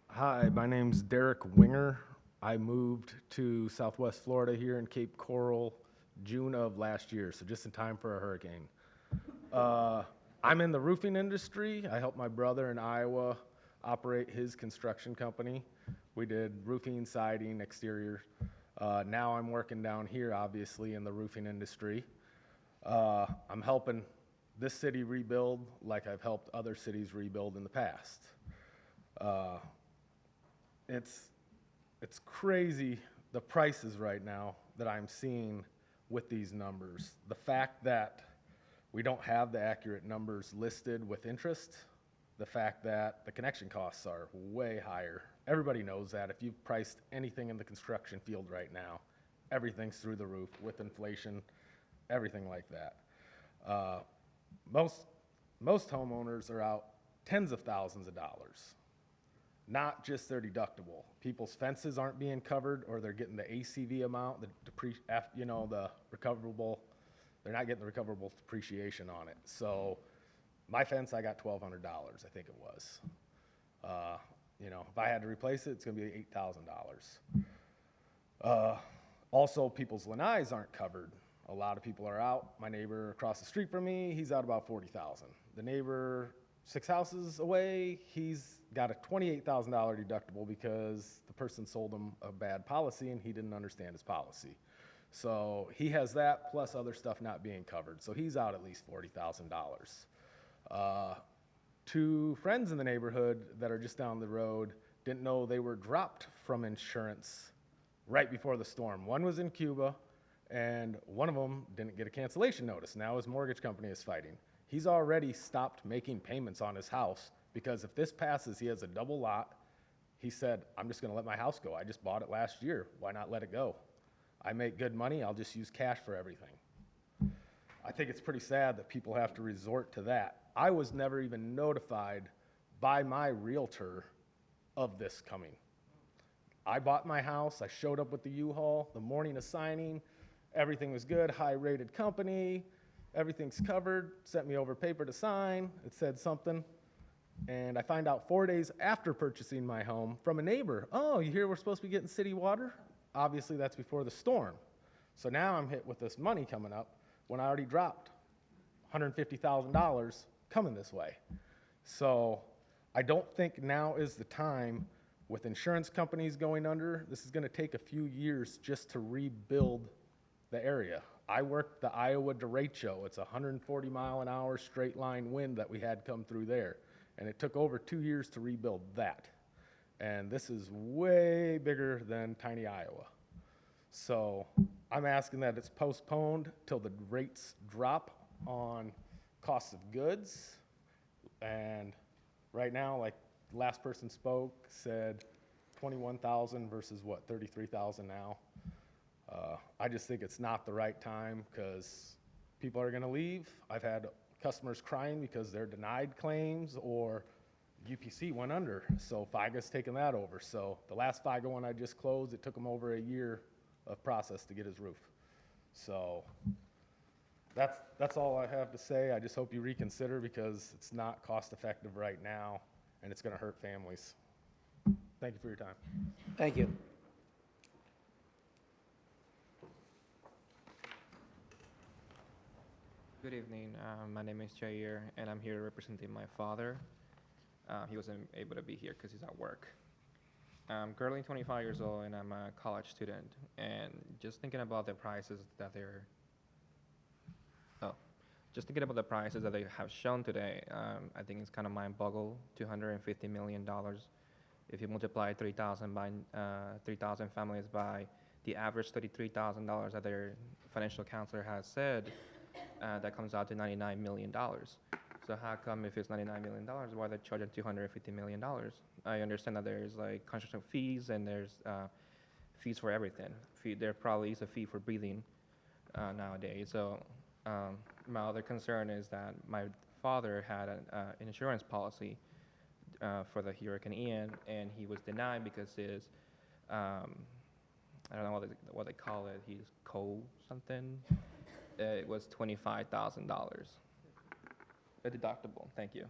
K: Hi, my name's Derek Winger. I moved to Southwest Florida here in Cape Coral June of last year, so just in time for a hurricane. I'm in the roofing industry. I helped my brother in Iowa operate his construction company. We did roofing, siding, exterior. Now I'm working down here, obviously, in the roofing industry. I'm helping
Q: this city rebuild like I've helped other cities rebuild in the past. It's crazy the prices right now that I'm seeing with these numbers. The fact that we don't have the accurate numbers listed with interest, the fact that the connection costs are way higher. Everybody knows that. If you've priced anything in the construction field right now, everything's through the roof with inflation, everything like that. Most homeowners are out tens of thousands of dollars, not just their deductible. People's fences aren't being covered, or they're getting the ACV amount, the recoverable. They're not getting the recoverable depreciation on it. So my fence, I got $1,200, I think it was. If I had to replace it, it's going to be $8,000. Also, people's lanais aren't covered. A lot of people are out. My neighbor across the street from me, he's out about $40,000. The neighbor 6 houses away, he's got a $28,000 deductible because the person sold him a bad policy and he didn't understand his policy. So he has that plus other stuff not being covered. So he's out at least $40,000. 2 friends in the neighborhood that are just down the road didn't know they were dropped from insurance right before the storm. One was in Cuba, and one of them didn't get a cancellation notice. Now his mortgage company is fighting. He's already stopped making payments on his house because if this passes, he has a double lot. He said, I'm just going to let my house go. I just bought it last year. Why not let it go? I make good money. I'll just use cash for everything. I think it's pretty sad that people have to resort to that. I was never even notified by my realtor of this coming. I bought my house. I showed up with the U-Haul the morning of signing. Everything was good, high-rated company. Everything's covered. Sent me over paper to sign. It said something. And I find out 4 days after purchasing my home from a neighbor, oh, you hear we're supposed to be getting city water? Obviously, that's before the storm. So now I'm hit with this money coming up when I already dropped $150,000 coming this way. So I don't think now is the time, with insurance companies going under. This is going to take a few years just to rebuild the area. I worked the Iowa derecho. It's a 140-mile-an-hour straight line wind that we had come through there. And it took over 2 years to rebuild that. And this is way bigger than tiny Iowa. So I'm asking that it's postponed till the rates drop on cost of goods. And right now, like the last person spoke, said 21,000 versus what, 33,000 now. I just think it's not the right time because people are going to leave. I've had customers crying because they're denied claims or UPC went under, so FIGA's taken that over. So the last FIGA one I just closed, it took him over a year of process to get his roof. So that's all I have to say. I just hope you reconsider because it's not cost effective right now and it's going to hurt families. Thank you for your time.
A: Thank you.
I: Good evening. My name is Jair, and I'm here representing my father. He wasn't able to be here because he's at work. I'm currently 25 years old, and I'm a college student. And just thinking about the prices that they have shown today, I think it's kind of mind-boggle. $250 million. If you multiply 3,000 families by the average $33,000 that their financial counselor has said, that comes out to $99 million. So how come if it's $99 million, why they're charging $250 million? I understand that there's like construction fees and there's fees for everything. There probably is a fee for breathing nowadays. So my other concern is that my father had an insurance policy for the Hurricane Ian, and he was denied because his, I don't know what they call it, he's something. It was $25,000. A deductible, thank you.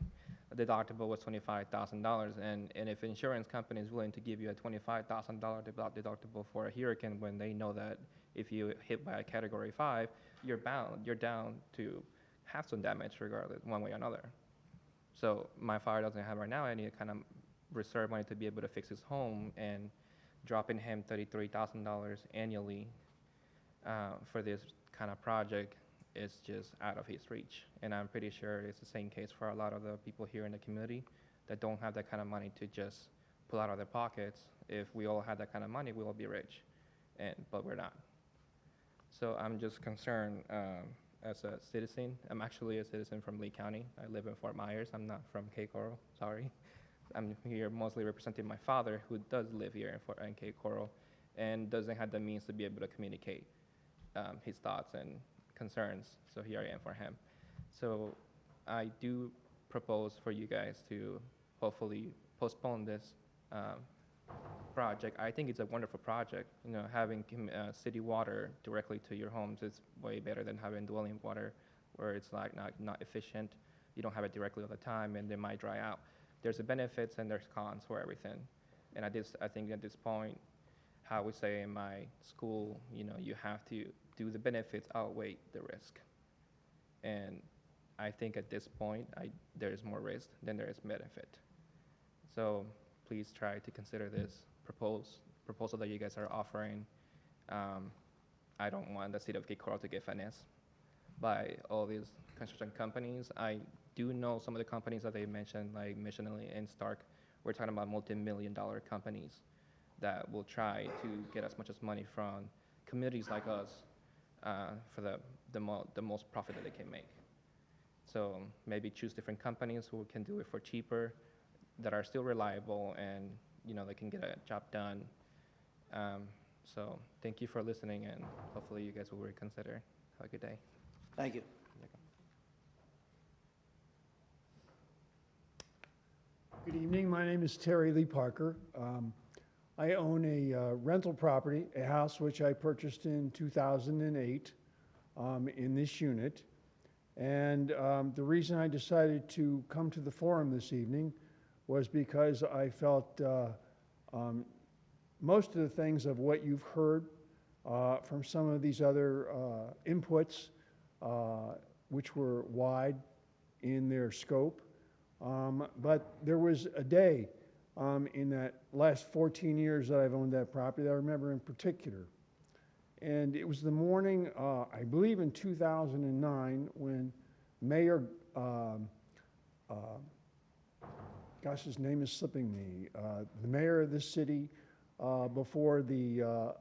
I: A deductible was $25,000, and if insurance company is willing to give you a $25,000 deductible for a hurricane when they know that if you hit by a Category 5, you're down to have some damage regardless, one way or another. So my father doesn't have right now any kind of reserve money to be able to fix his home, and dropping him $33,000 annually for this kind of project it's just out of his reach. And I'm pretty sure it's the same case for a lot of the people here in the community that don't have that kind of money to just pull out of their pockets. If we all had that kind of money, we will be rich, but we're not. So I'm just concerned as a citizen. I'm actually a citizen from Lee County. I live in Fort Myers. I'm not from Cape Coral, sorry. I'm here mostly representing my father, who does live here in Cape Coral and doesn't have the means to be able to communicate his thoughts and concerns. So here I am for him. So I do propose for you guys to hopefully postpone this project. I think it's a wonderful project. You know, having city water directly to your homes is way better than having dwelling water where it's like not efficient. You don't have it directly all the time and they might dry out. There's the benefits and there's cons for everything. And I think at this point, how we say in my school, you know, you have to do the benefits outweigh the risk. And I think at this point, there is more risk than there is benefit. So please try to consider this proposal that you guys are offering. I don't want the city of Cape Coral to get financed by all these construction companies. I do know some of the companies that they mentioned, like Missionary and Stark. We're talking about multi-million-dollar companies that will try to get as much as money from communities like us for the most profit that they can make. So maybe choose different companies who can do it for cheaper, that are still reliable, and you know they can get a job done. So thank you for listening, and hopefully you guys will reconsider. Have a good day.
A: Thank you.
J: Good evening. My name is Terry Lee Parker. I own a rental property, a house which I purchased in 2008 in this unit. And the reason I decided to come to the forum this evening was because I felt most of the things of what you've heard from some of these other inputs, which were wide in their scope. But there was a day in that last 14 years that I've owned that property that I remember in particular. And it was the morning, I believe in 2009, when Mayor, gosh, his name is slipping me, the mayor of this city, before the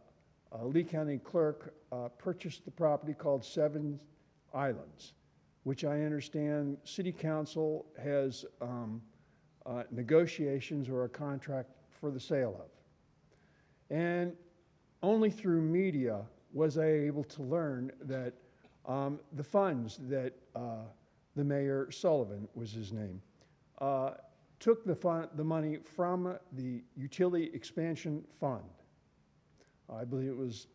J: Lee County clerk, purchased the property called Seven Islands, which I understand City Council has negotiations or a contract for the sale of. And only through media was I able to learn that the funds that the mayor, Sullivan was his name, took the money from the Utility Expansion Fund. I believe it was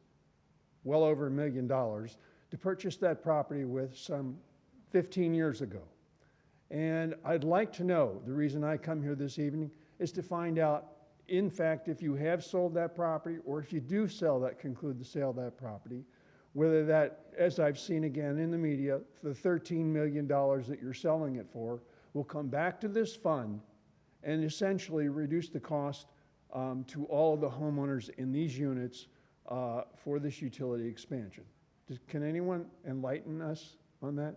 J: well over $1 million to purchase that property with some 15 years ago. And I'd like to know, the reason I come here this evening is to find out, in fact, if you have sold that property, or if you do conclude the sale of that property, whether that, as I've seen again in the media, the $13 million that you're selling it for will come back to this fund and essentially reduce the cost to all of the homeowners in these units for this utility expansion. Can anyone enlighten us on that?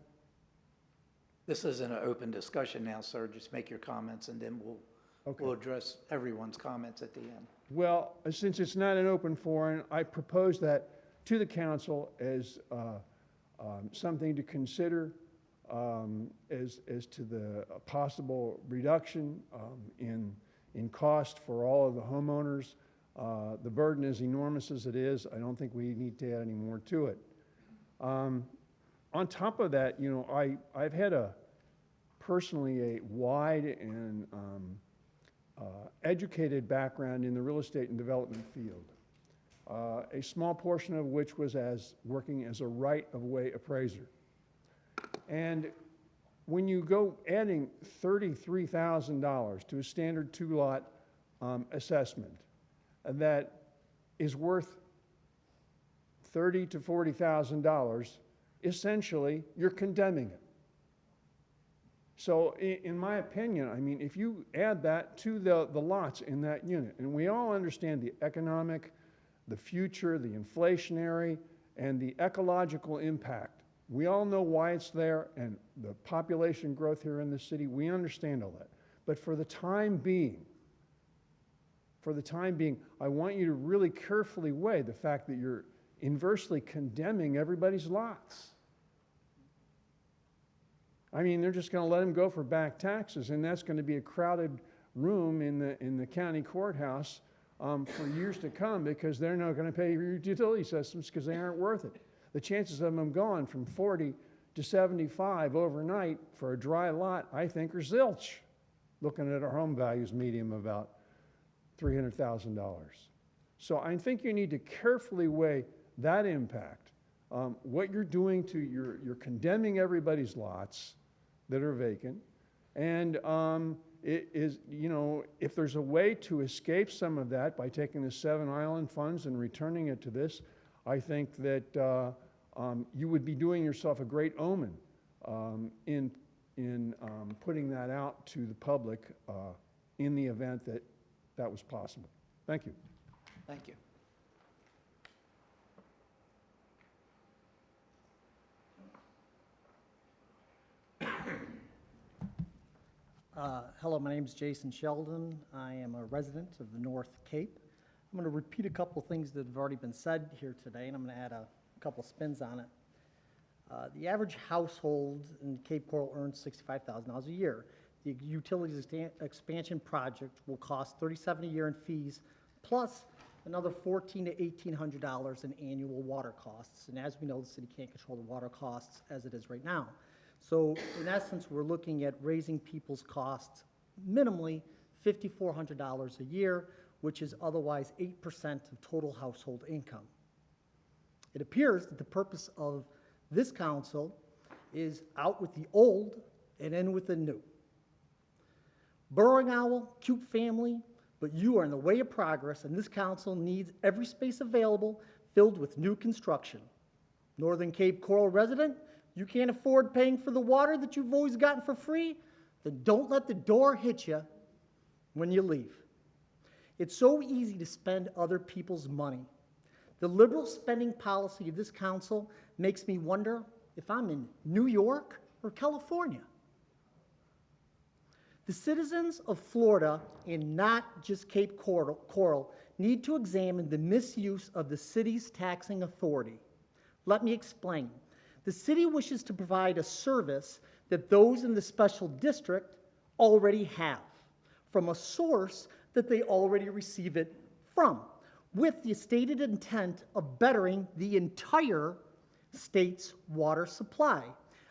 A: This isn't an open discussion now, sir. Just make your comments, and then we'll address everyone's comments at the end.
J: Well, since it's not an open forum, I propose that to the council as something to consider as to the possible reduction in cost for all of the homeowners. The burden is enormous as it is. I don't think we need to add any more to it. On top of that, you know, I've had personally a wide and educated background in the real estate and development field. A small portion of which was working as a right-of-way appraiser. And when you go adding $33,000 to a standard two-lot assessment that is worth $30,000 to $40,000, essentially you're condemning it. So in my opinion, I mean, if you add that to the lots in that unit, and we all understand the economic, the future, the inflationary, and the ecological impact We all know why it's there and the population growth here in the city. We understand all that. But for the time being, I want you to really carefully weigh the fact that you're inversely condemning everybody's lots. I mean, they're just going to let them go for back taxes, and that's going to be a crowded room in the county courthouse for years to come because they're not going to pay your utility systems because they aren't worth it. The chances of them going from 40 to 75 overnight for a dry lot, I think, are zilch, looking at our home values medium about $300,000. So I think you need to carefully weigh that impact. What you're doing to you're condemning everybody's lots that are vacant, and it is, you know, if there's a way to escape some of that by taking the 7 Island funds and returning it to this, I think that you would be doing yourself a great omen in putting that out to the public in the event that that was possible. Thank you.
A: Thank you.
N: Hello, my name is Jason Sheldon. I am a resident of the North Cape. I'm going to repeat a couple things that have already been said here today, and I'm going to add a couple spins on it. The average household in Cape Coral earns $65,000 a year. The utilities expansion project will cost $37,000 a year in fees, plus another $1,400 to $1,800 in annual water costs. And as we know, the city can't control the water costs as it is right now. So in essence, we're looking at raising people's costs minimally $5,400 a year, which is otherwise 8% of total household income. It appears that the purpose of this council is out with the old and in with the new. Burrowing Owl, cute family, but you are in the way of progress, and this council needs every space available filled with new construction. Northern Cape Coral resident, you can't afford paying for the water that you've always gotten for free? Then don't let the door hit you when you leave. It's so easy to spend other people's money. The liberal spending policy of this council makes me wonder if I'm in New York or California. The citizens of Florida, and not just Cape Coral, need to examine the misuse of the city's taxing authority. Let me explain. The city wishes to provide a service that those in the special district already have, from a source that they already receive it from, with the stated intent of bettering the entire state's water supply.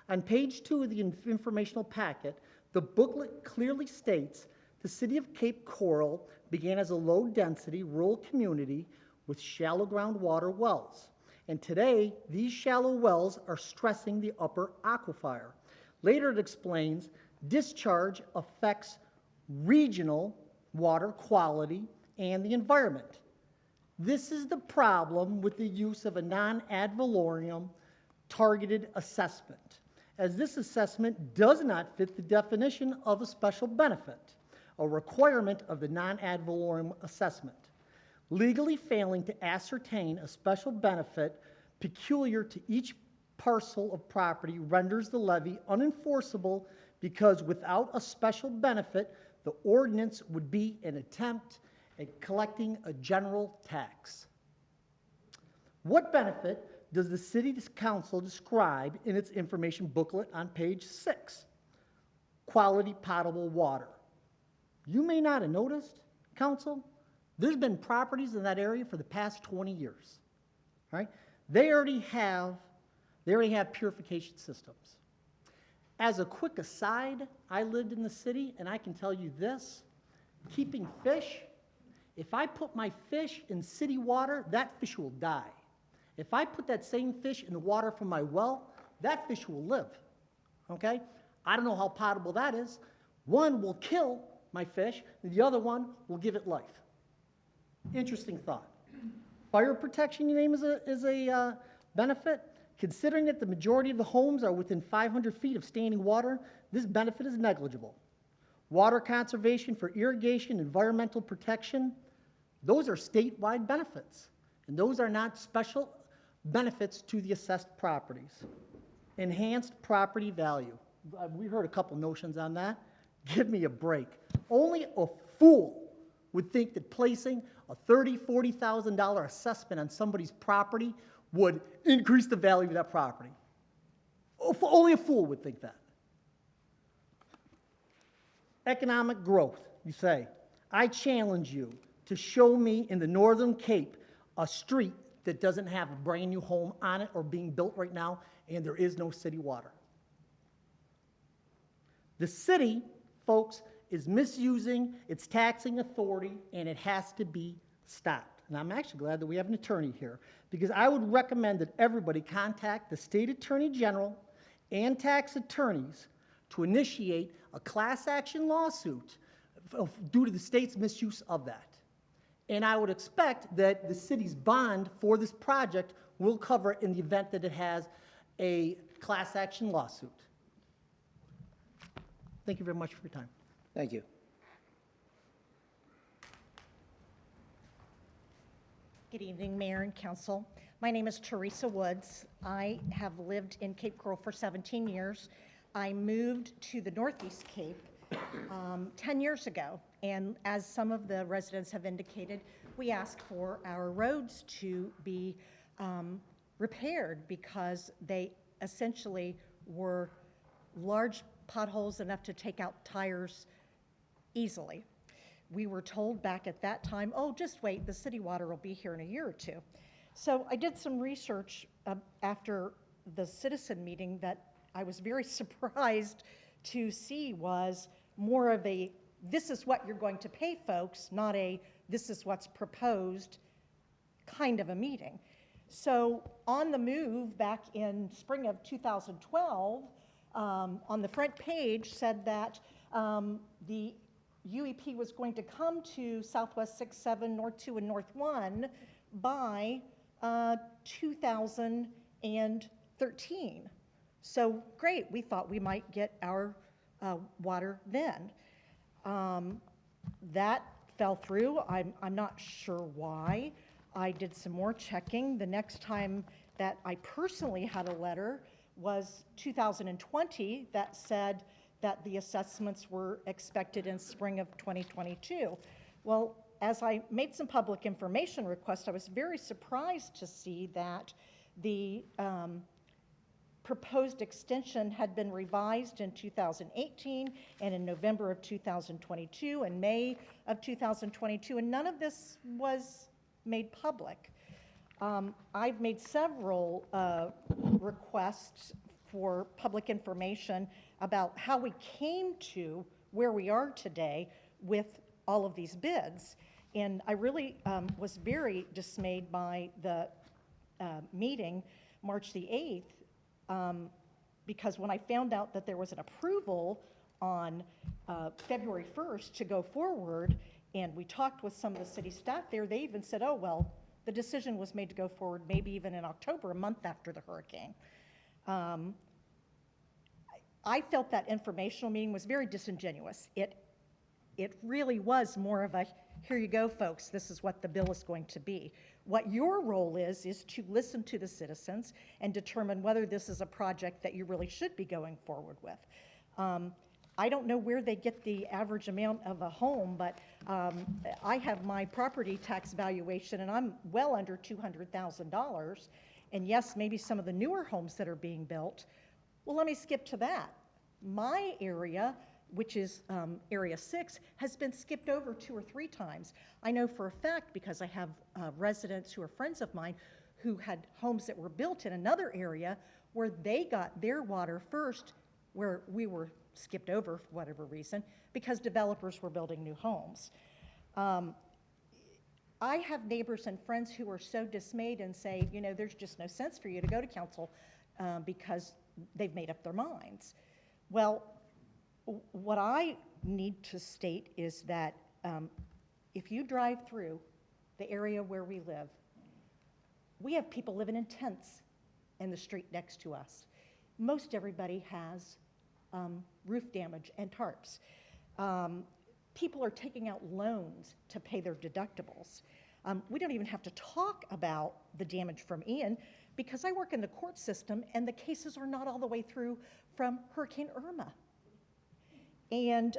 N: On page 2 of the informational packet, the booklet clearly states the city of Cape Coral began as a low-density rural community with shallow groundwater wells. And today, these shallow wells are stressing the upper aquifer. Later it explains discharge affects regional water quality and the environment. This is the problem with the use of a non-ad valorem targeted assessment, as this assessment does not fit the definition of a special benefit, a requirement of the non-ad valorem assessment. Legally failing to ascertain a special benefit peculiar to each parcel of property renders the levy unenforceable because without a special benefit, the ordinance would be an attempt at collecting a general tax. What benefit does the city council describe in its information booklet on page 6? Quality potable water. You may not have noticed, council, there's been properties in that area for the past 20 years, right? They already have purification systems. As a quick aside, I lived in the city, and I can tell you this, keeping fish, if I put my fish in city water, that fish will die. If I put that same fish in the water from my well, that fish will live, okay? I don't know how potable that is. One will kill my fish, and the other one will give it life. Interesting thought. Fire protection, you name, is a benefit. Considering that the majority of the homes are within 500 feet of standing water, this benefit is negligible. Water conservation for irrigation, environmental protection, those are statewide benefits, and those are not special benefits to the assessed properties. Enhanced property value. We heard a couple notions on that. Give me a break. Only a fool would think that placing a $30,000, $40,000 assessment on somebody's property would increase the value of that property. Only a fool would think that. Economic growth, you say. I challenge you to show me in the Northern Cape a street that doesn't have a brand new home on it or being built right now, and there is no city water. The city, folks, is misusing its taxing authority, and it has to be stopped. And I'm actually glad that we have an attorney here, because I would recommend that everybody contact the state attorney general and tax attorneys to initiate a class action lawsuit due to the state's misuse of that. And I would expect that the city's bond for this project will cover it in the event that it has a class action lawsuit. Thank you very much for your time.
A: Thank you.
L: Good evening, Mayor and Council. My name is Teresa Woods. I have lived in Cape Coral for 17 years. I moved to the Northeast Cape 10 years ago, and as some of the residents have indicated, we asked for our roads to be repaired because they essentially were large potholes enough to take out tires easily. We were told back at that time, oh, just wait, the city water will be here in a year or two. So I did some research after the citizen meeting that I was very surprised to see was more of a, this is what you're going to pay, folks, not a, this is what's proposed kind of a meeting. So on the move back in spring of 2012, on the front page said that the UEP was going to come to Southwest 67, North 2, and North 1 by 2013. So great, we thought we might get our water then. That fell through. I'm not sure why. I did some more checking. The next time that I personally had a letter was 2020 that said that the assessments were expected in spring of 2022. Well, as I made some public information requests, I was very surprised to see that the proposed extension had been revised in 2018 and in November of 2022 and May of 2022, and none of this was made public. I've made several requests for public information about how we came to where we are today with all of these bids. And I really was very dismayed by the meeting March the 8th, because when I found out that there was an approval on February 1st to go forward, and we talked with some of the city staff there, they even said, oh, well, the decision was made to go forward maybe even in October, a month after the hurricane. I felt that informational meeting was very disingenuous. It really was more of a, here you go, folks, this is what the bill is going to be. What your role is to listen to the citizens and determine whether this is a project that you really should be going forward with. I don't know where they get the average amount of a home, but I have my property tax valuation and I'm well under $200,000. And yes, maybe some of the newer homes that are being built. Well, let me skip to that. My area, which is Area 6, has been skipped over 2 or 3 times. I know for a fact because I have residents who are friends of mine who had homes that were built in another area where they got their water first, where we were skipped over for whatever reason, because developers were building new homes. I have neighbors and friends who are so dismayed and say, you know, there's just no sense for you to go to council because they've made up their minds. Well, what I need to state is that if you drive through the area where we live, we have people living in tents in the street next to us. Most everybody has roof damage and tarps. People are taking out loans to pay their deductibles. We don't even have to talk about the damage from Ian because I work in the court system and the cases are not all the way through from Hurricane Irma. And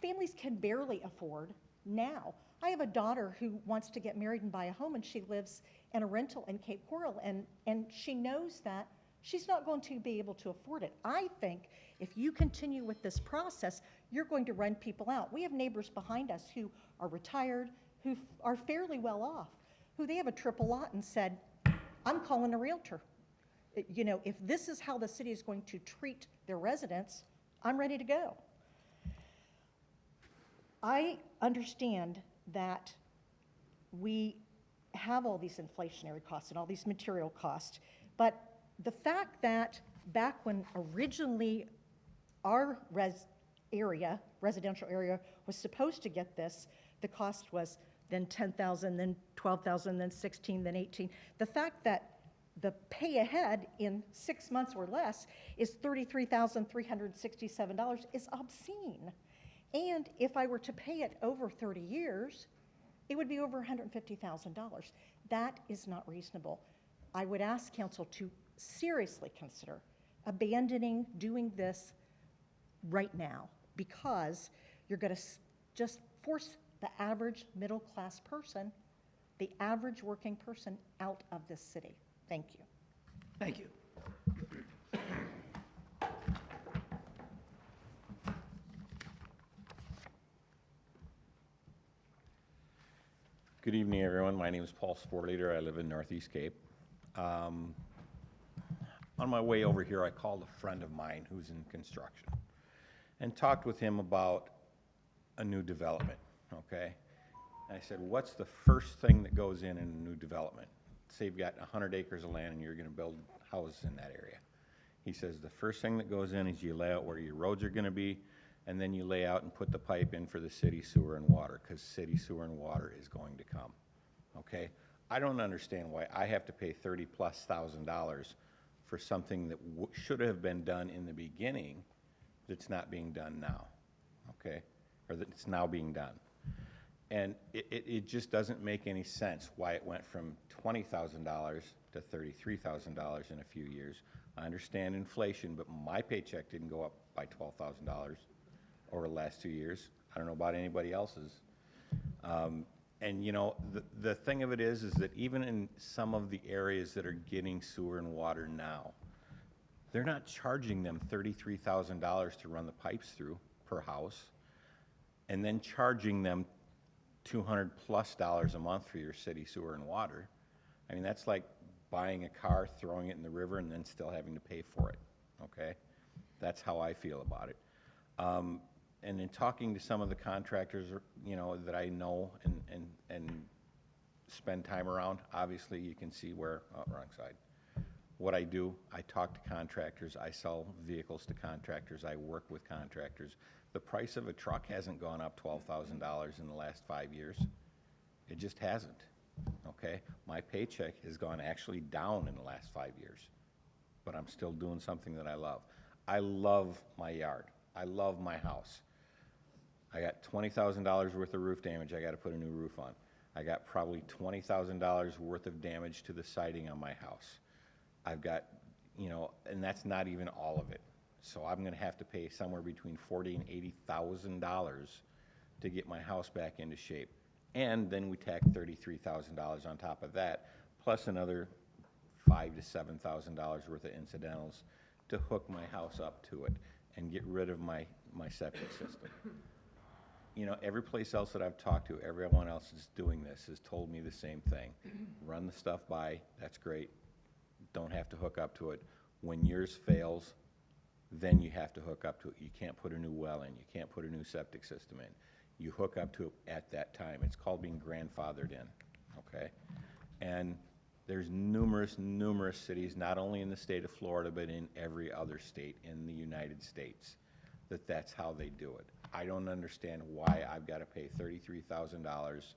L: families can barely afford now. I have a daughter who wants to get married and buy a home, and she lives in a rental in Cape Coral, and she knows that she's not going to be able to afford it. I think if you continue with this process, you're going to run people out. We have neighbors behind us who are retired, who are fairly well off, who they have a triple lot and said, I'm calling a realtor. You know, if this is how the city is going to treat their residents, I'm ready to go. I understand that we have all these inflationary costs and all these material costs, but the fact that back when originally our residential area was supposed to get this, the cost was then $10,000, then $12,000, then $16,000, then $18,000. The fact that the pay ahead in 6 months or less is $33,367 is obscene. And if I were to pay it over 30 years, it would be over $150,000. That is not reasonable. I would ask council to seriously consider abandoning doing this right now, because you're going to just force the average middle-class person, the average working person, out of this city. Thank you.
A: Thank you.
P: Good evening, everyone. My name is Paul Sportleader. I live in Northeast Cape. On my way over here, I called a friend of mine who's in construction and talked with him about a new development, okay? And I said, what's the first thing that goes in a new development? Say you've got 100 acres of land and you're gonna build houses in that area. He says, the first thing that goes in is you lay out where your roads are gonna be, and then you lay out and put the pipe in for the city sewer and water, because city sewer and water is going to come, okay? I don't understand why I have to pay $30,000+ for something that should have been done in the beginning that's not being done now, okay? Or that it's now being done. And it just doesn't make any sense why it went from $20,000 to $33,000 in a few years. I understand inflation, but my paycheck didn't go up by $12,000 over the last 2 years. I don't know about anybody else's. And you know, the thing of it is that even in some of the areas that are getting sewer and water now, they're not charging them $33,000 to run the pipes through per house, and then charging them $200+ a month for your city sewer and water. I mean, that's like buying a car, throwing it in the river, and then still having to pay for it, okay? That's how I feel about it. And in talking to some of the contractors, you know, that I know and spend time around, obviously you can see where, oh, wrong side. What I do, I talk to contractors, I sell vehicles to contractors, I work with contractors. The price of a truck hasn't gone up $12,000 in the last 5 years. It just hasn't, okay? My paycheck has gone actually down in the last 5 years, but I'm still doing something that I love. I love my yard. I love my house. I got $20,000 worth of roof damage I got to put a new roof on. I got probably $20,000 worth of damage to the siding on my house. I've got, you know, and that's not even all of it. So I'm going to have to pay somewhere between $40,000 and $80,000 to get my house back into shape. And then we tack $33,000 on top of that, plus another $5,000 to $7,000 worth of incidentals to hook my house up to it and get rid of my septic system. You know, every place else that I've talked to, everyone else is doing this, has told me the same thing. Run the stuff by, that's great. Don't have to hook up to it. When yours fails, then you have to hook up to it. You can't put a new well in. You can't put a new septic system in. You hook up to it at that time. It's called being grandfathered in, okay? And there's numerous cities, not only in the state of Florida, but in every other state in the United States, that's how they do it. I don't understand why I've got to pay $33,000.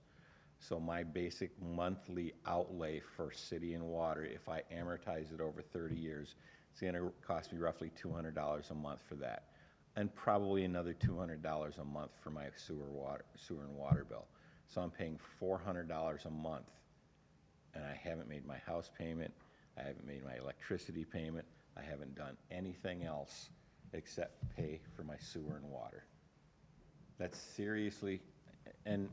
P: So my basic monthly outlay for city and water, if I amortize it over 30 years, it's going to cost me roughly $200 a month for that, and probably another $200 a month for my sewer and water bill. So I'm paying $400 a month, and I haven't made my house payment, I haven't made my electricity payment, I haven't done anything else except pay for my sewer and water. That's seriously, and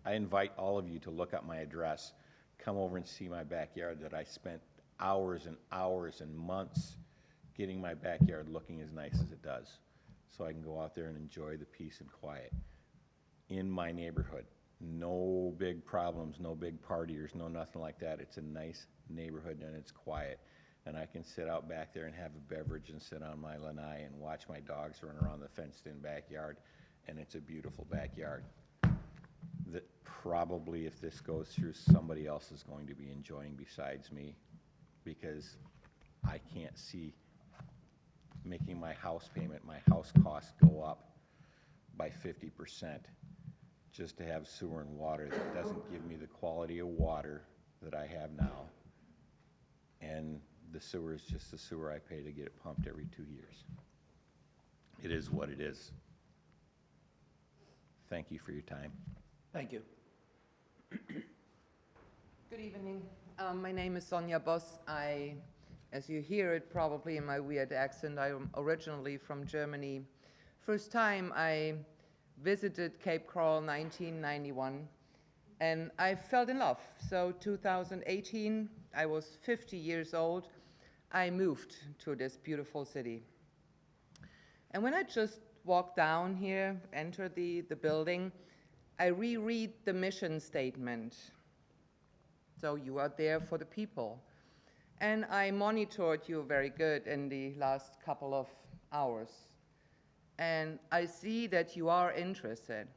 P: I invite all of you to look up my address, come over and see my backyard that I spent hours and hours and months getting my backyard looking as nice as it does, so I can go out there and enjoy the peace and quiet in my neighborhood. No big problems, no big partiers, no nothing like that. It's a nice neighborhood and it's quiet. And I can sit out back there and have a beverage and sit on my lanai and watch my dogs run around the fenced-in backyard, and it's a beautiful backyard that probably, if this goes through, somebody else is going to be enjoying besides me, because I can't see making my house payment, my house costs go up by 50% just to have sewer and water that doesn't give me the quality of water that I have now. And the sewer is just the sewer I pay to get it pumped every 2 years. It is what it is. Thank you for your time.
A: Thank you.
G: Good evening. My name is Sonja Boss. As you hear it probably in my weird accent, I'm originally from Germany. First time I visited Cape Coral 1991, and I fell in love. So 2018, I was 50 years old. I moved to this beautiful city. And when I just walked down here, entered the building, I reread the mission statement. So you are there for the people. And I monitored you very good in the last couple of hours. And I see that you are interested.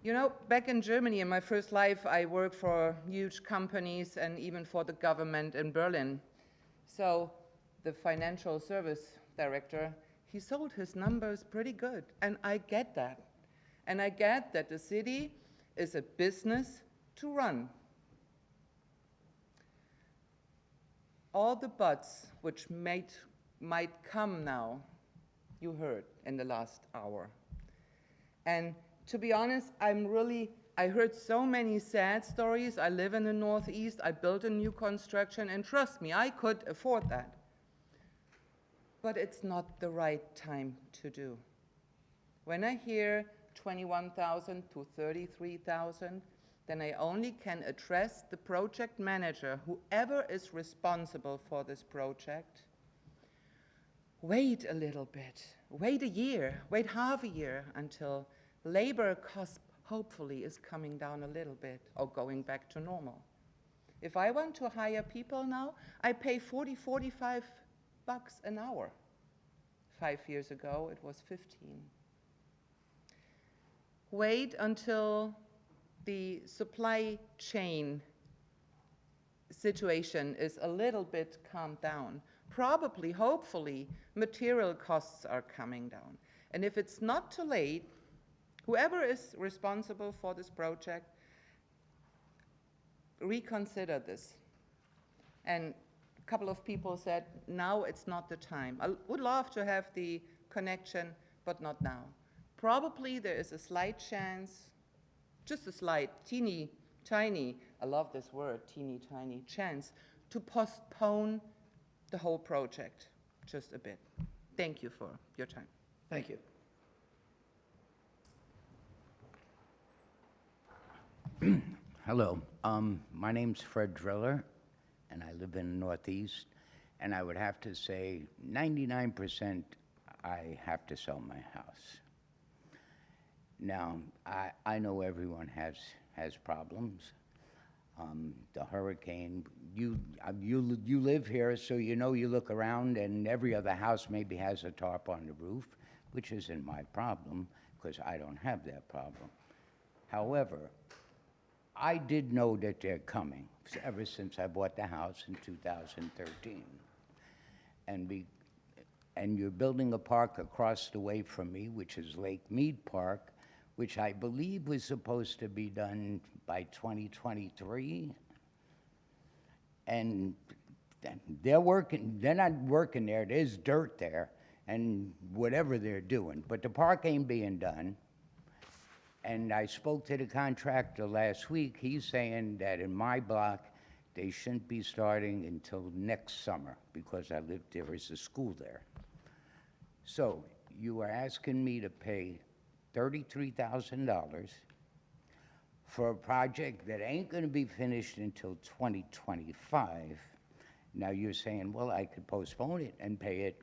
G: You know, back in Germany, in my first life, I worked for huge companies and even for the government in Berlin. So the financial service director, he sold his numbers pretty good. And I get that. And I get that the city is a business to run. All the buts which might come now, you heard in the last hour. And to be honest, I heard so many sad stories. I live in the Northeast, I built a new construction, and trust me, I could afford that. But it's not the right time to do. When I hear 21,000 to 33,000, then I only can address the project manager, whoever is responsible for this project. Wait a little bit, wait a year, wait half a year until labor cost hopefully is coming down a little bit or going back to normal. If I want to hire people now, I pay 40, 45 bucks an hour. 5 years ago, it was 15. Wait until the supply chain situation is a little bit calmed down. Probably, hopefully, material costs are coming down. And if it's not too late, whoever is responsible for this project, reconsider this. And a couple of people said, now it's not the time. I would love to have the connection, but not now. Probably there is a slight chance, just a slight, teeny, tiny, I love this word, teeny, tiny, chance to postpone the whole project just a bit. Thank you for your time.
A: Thank you.
V: Hello, my name's Fred Driller, and I live in the Northeast, and I would have to say 99% I have to sell my house. Now, I know everyone has problems. The hurricane, you live here, so you know, you look around and every other house maybe has a tarp on the roof, which isn't my problem, because I don't have that problem. However, I did know that they're coming ever since I bought the house in 2013. And you're building a park across the way from me, which is Lake Mead Park, which I believe was supposed to be done by 2023. And they're not working there, there's dirt there, and whatever they're doing, but the park ain't being done. And I spoke to the contractor last week. He's saying that in my block, They shouldn't be starting until next summer because I live, there is a school there. So you are asking me to pay $33,000 for a project that ain't gonna be finished until 2025. Now you're saying, well, I could postpone it and pay it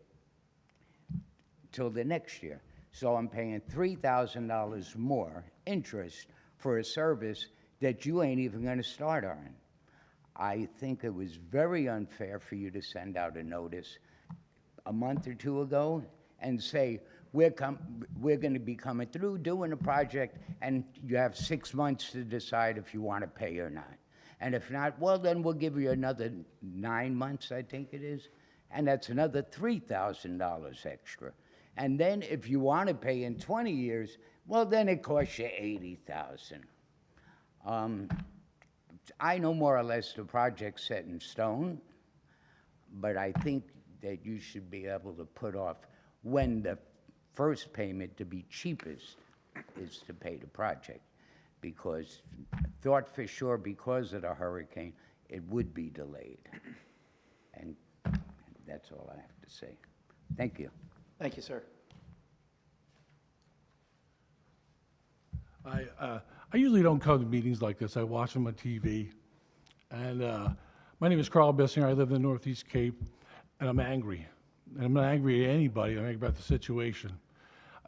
V: till the next year. So I'm paying $3,000 more interest for a service that you ain't even gonna start on. I think it was very unfair for you to send out a notice a month or two ago and say, we're gonna be coming through, doing a project, and you have 6 months to decide if you wanna pay or not. And if not, well, then we'll give you another 9 months, I think it is, and that's another $3,000 extra. And then if you wanna pay in 20 years, well, then it costs you $80,000. I know more or less the project's set in stone, but I think that you should be able to put off when the first payment to be cheapest is to pay the project. Because thought for sure because of the hurricane, it would be delayed. And that's all I have to say. Thank you.
A: Thank you, sir.
B: I usually don't come to meetings like this. I watch them on TV. And my name is Carl Bissinger. I live in the Northeast Cape, and I'm angry. And I'm not angry at anybody. I'm angry about the situation.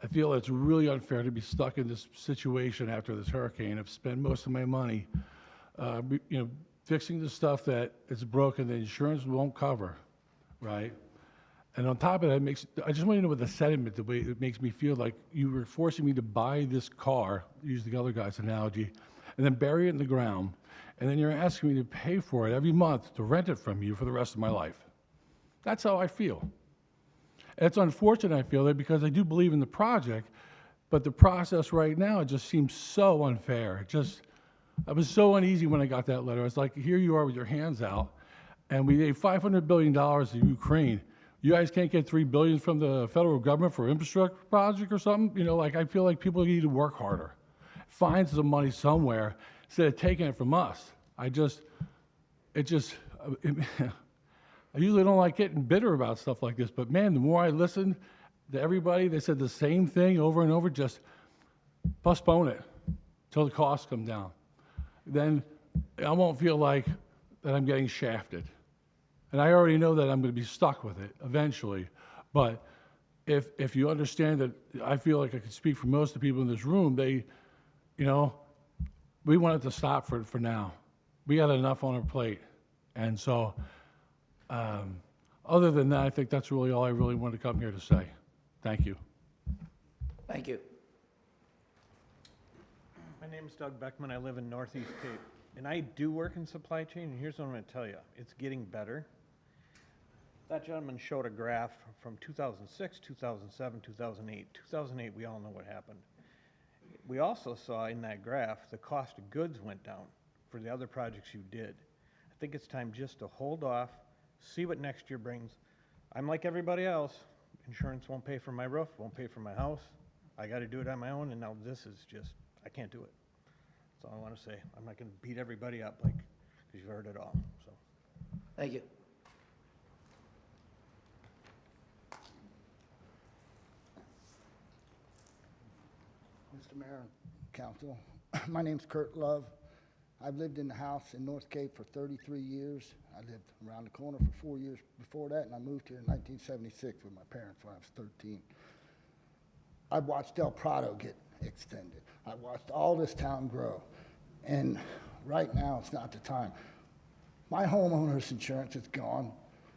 B: I feel it's really unfair to be stuck in this situation after this hurricane. I've spent most of my money, fixing the stuff that is broken, the insurance won't cover, right? And on top of that, I just want to know what the sentiment, the way it makes me feel like you were forcing me to buy this car, use the other guy's analogy, and then bury it in the ground, and then you're asking me to pay for it every month to rent it from you for the rest of my life. That's how I feel. And it's unfortunate I feel that because I do believe in the project, but the process right now, it just seems so unfair. I was so uneasy when I got that letter. I was like, here you are with your hands out, and we gave $500 billion to Ukraine. You guys can't get $3 billion from the federal government for infrastructure project or something? I feel like people need to work harder. Find some money somewhere instead of taking it from us. I usually don't like getting bitter about stuff like this, but man, the more I listened to everybody, they said the same thing over and over, just postpone it till the costs come down. Then I won't feel like that I'm getting shafted. And I already know that I'm going to be stuck with it eventually. But if you understand that I feel like I can speak for most of the people in this room, we want it to stop for now. We got enough on our plate. And so, other than that, I think that's really all I really wanted to come here to say. Thank you.
A: Thank you.
O: My name is Doug Beckman. I live in Northeast Cape. And I do work in supply chain, and here's what I'm going to tell you. It's getting better. That gentleman showed a graph from 2006, 2007, 2008. 2008, we all know what happened. We also saw in that graph the cost of goods went down for the other projects you did. I think it's time just to hold off, see what next year brings. I'm like everybody else. Insurance won't pay for my roof, won't pay for my house. I got to do it on my own, and now this is just, I can't do it. That's all I want to say. I'm not going to beat everybody up because you've heard it all. So,
A: thank you.
W: Mr. Mayor, Council, my name's Kurt Love. I've lived in the house in North Cape for 33 years. I lived around the corner for 4 years before that, and I moved here in 1976 with my parents when I was 13. I've watched Del Prado get extended. I've watched all this town grow, and right now it's not the time. My homeowner's insurance is gone.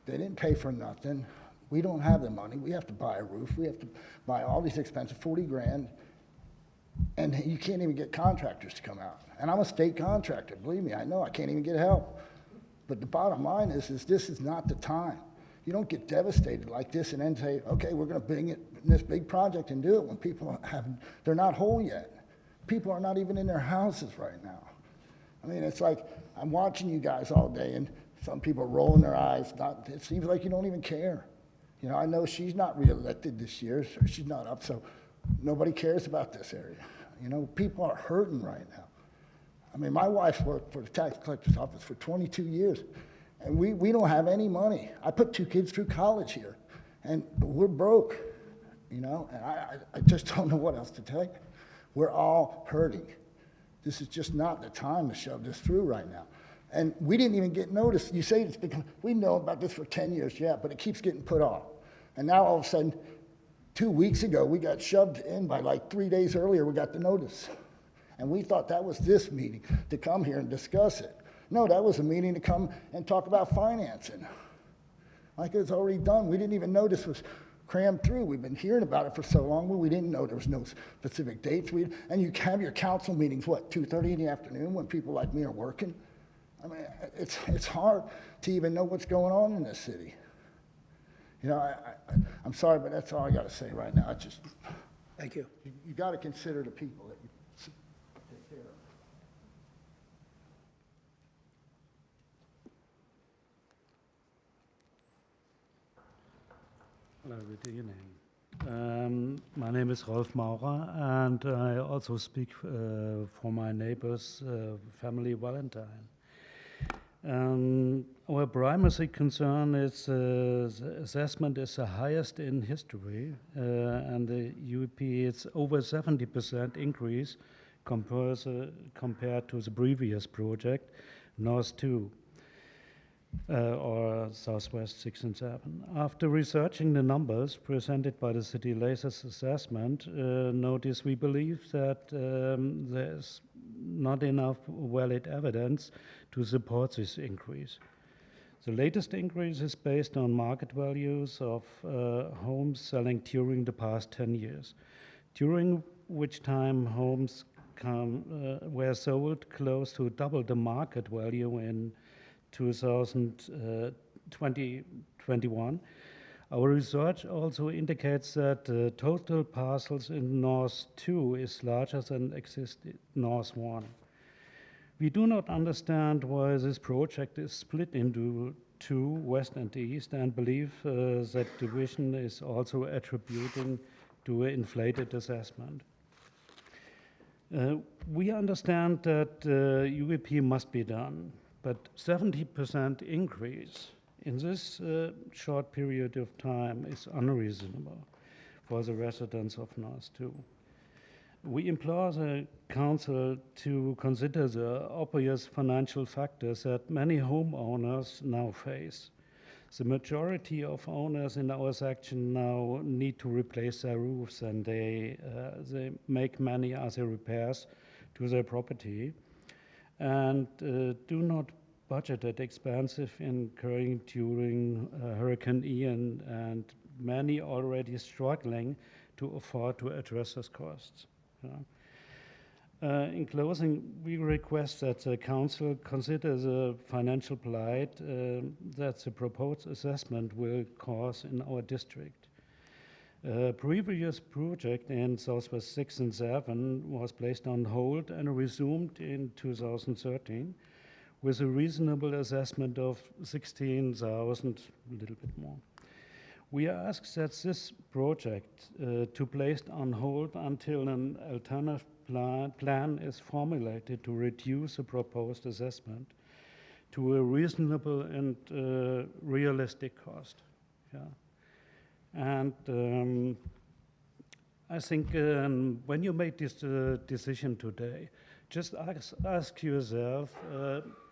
W: They didn't pay for nothing. We don't have the money. We have to buy a roof. We have to buy all these expensive 40 grand. And you can't even get contractors to come out. And I'm a state contractor, believe me, I know, I can't even get help. But the bottom line is this is not the time. You don't get devastated like this and then say, okay, we're gonna bring it in this big project and do it when people they're not whole yet. People are not even in their houses right now. I mean, it's like, I'm watching you guys all day and some people are rolling their eyes. It seems like you don't even care. I know she's not reelected this year, so she's not up, so nobody cares about this area. People are hurting right now. I mean, my wife's worked for the tax collector's office for 22 years, and we don't have any money. I put 2 kids through college here, and we're broke, you know, and I just don't know what else to tell you. We're all hurting. This is just not the time to shove this through right now. And we didn't even get notice. You say it's because we know about this for 10 years, yeah, but it keeps getting put off. And now all of a sudden, 2 weeks ago, we got shoved in by like 3 days earlier, we got the notice. And we thought that was this meeting, to come here and discuss it. No, that was a meeting to come and talk about financing. Like it was already done. We didn't even know this was crammed through. We've been hearing about it for so long, but we didn't know there was no specific dates. And you have your council meetings, what, 2:30 in the afternoon when people like me are working? I mean, it's hard to even know what's going on in this city. You know, I'm sorry, but that's all I got to say right now. I just,
A: Thank you.
W: you got to consider the people that you take care of.
C: Hello, good evening. My name is Rolf Maurer, and I also speak for my neighbor's family Valentine. Our primary concern is the assessment is the highest in history, and the UEP is over 70% increase compared to the previous project, North 2. Or Southwest 6 and 7. After researching the numbers presented by the city latest assessment, notice we believe that there's not enough valid evidence to support this increase. The latest increase is based on market values of homes selling during the past 10 years, during which time homes were sold close to double the market value in 2021. Our research also indicates that total parcels in North 2 is larger than existing North 1. We do not understand why this project is split into 2, West and East, and believe that division is also attributing to an inflated assessment. We understand that UEP must be done, but 70% increase in this short period of time is unreasonable for the residents of North 2. We implore the council to consider the obvious financial factors that many homeowners now face. The majority of owners in our section now need to replace their roofs, and they make many other repairs to their property, and do not budget at expensive incurring during Hurricane Ian, and many already struggling to afford to address those costs. In closing, we request that the council consider the financial plight that the proposed assessment will cause in our district. Previous project in Southwest 6 and 7 was placed on hold and resumed in 2013 with a reasonable assessment of 16,000, a little bit more. We ask that this project to placed on hold until an alternative plan is formulated to reduce the proposed assessment to a reasonable and realistic cost. Yeah. And I think when you made this decision today, just ask yourself,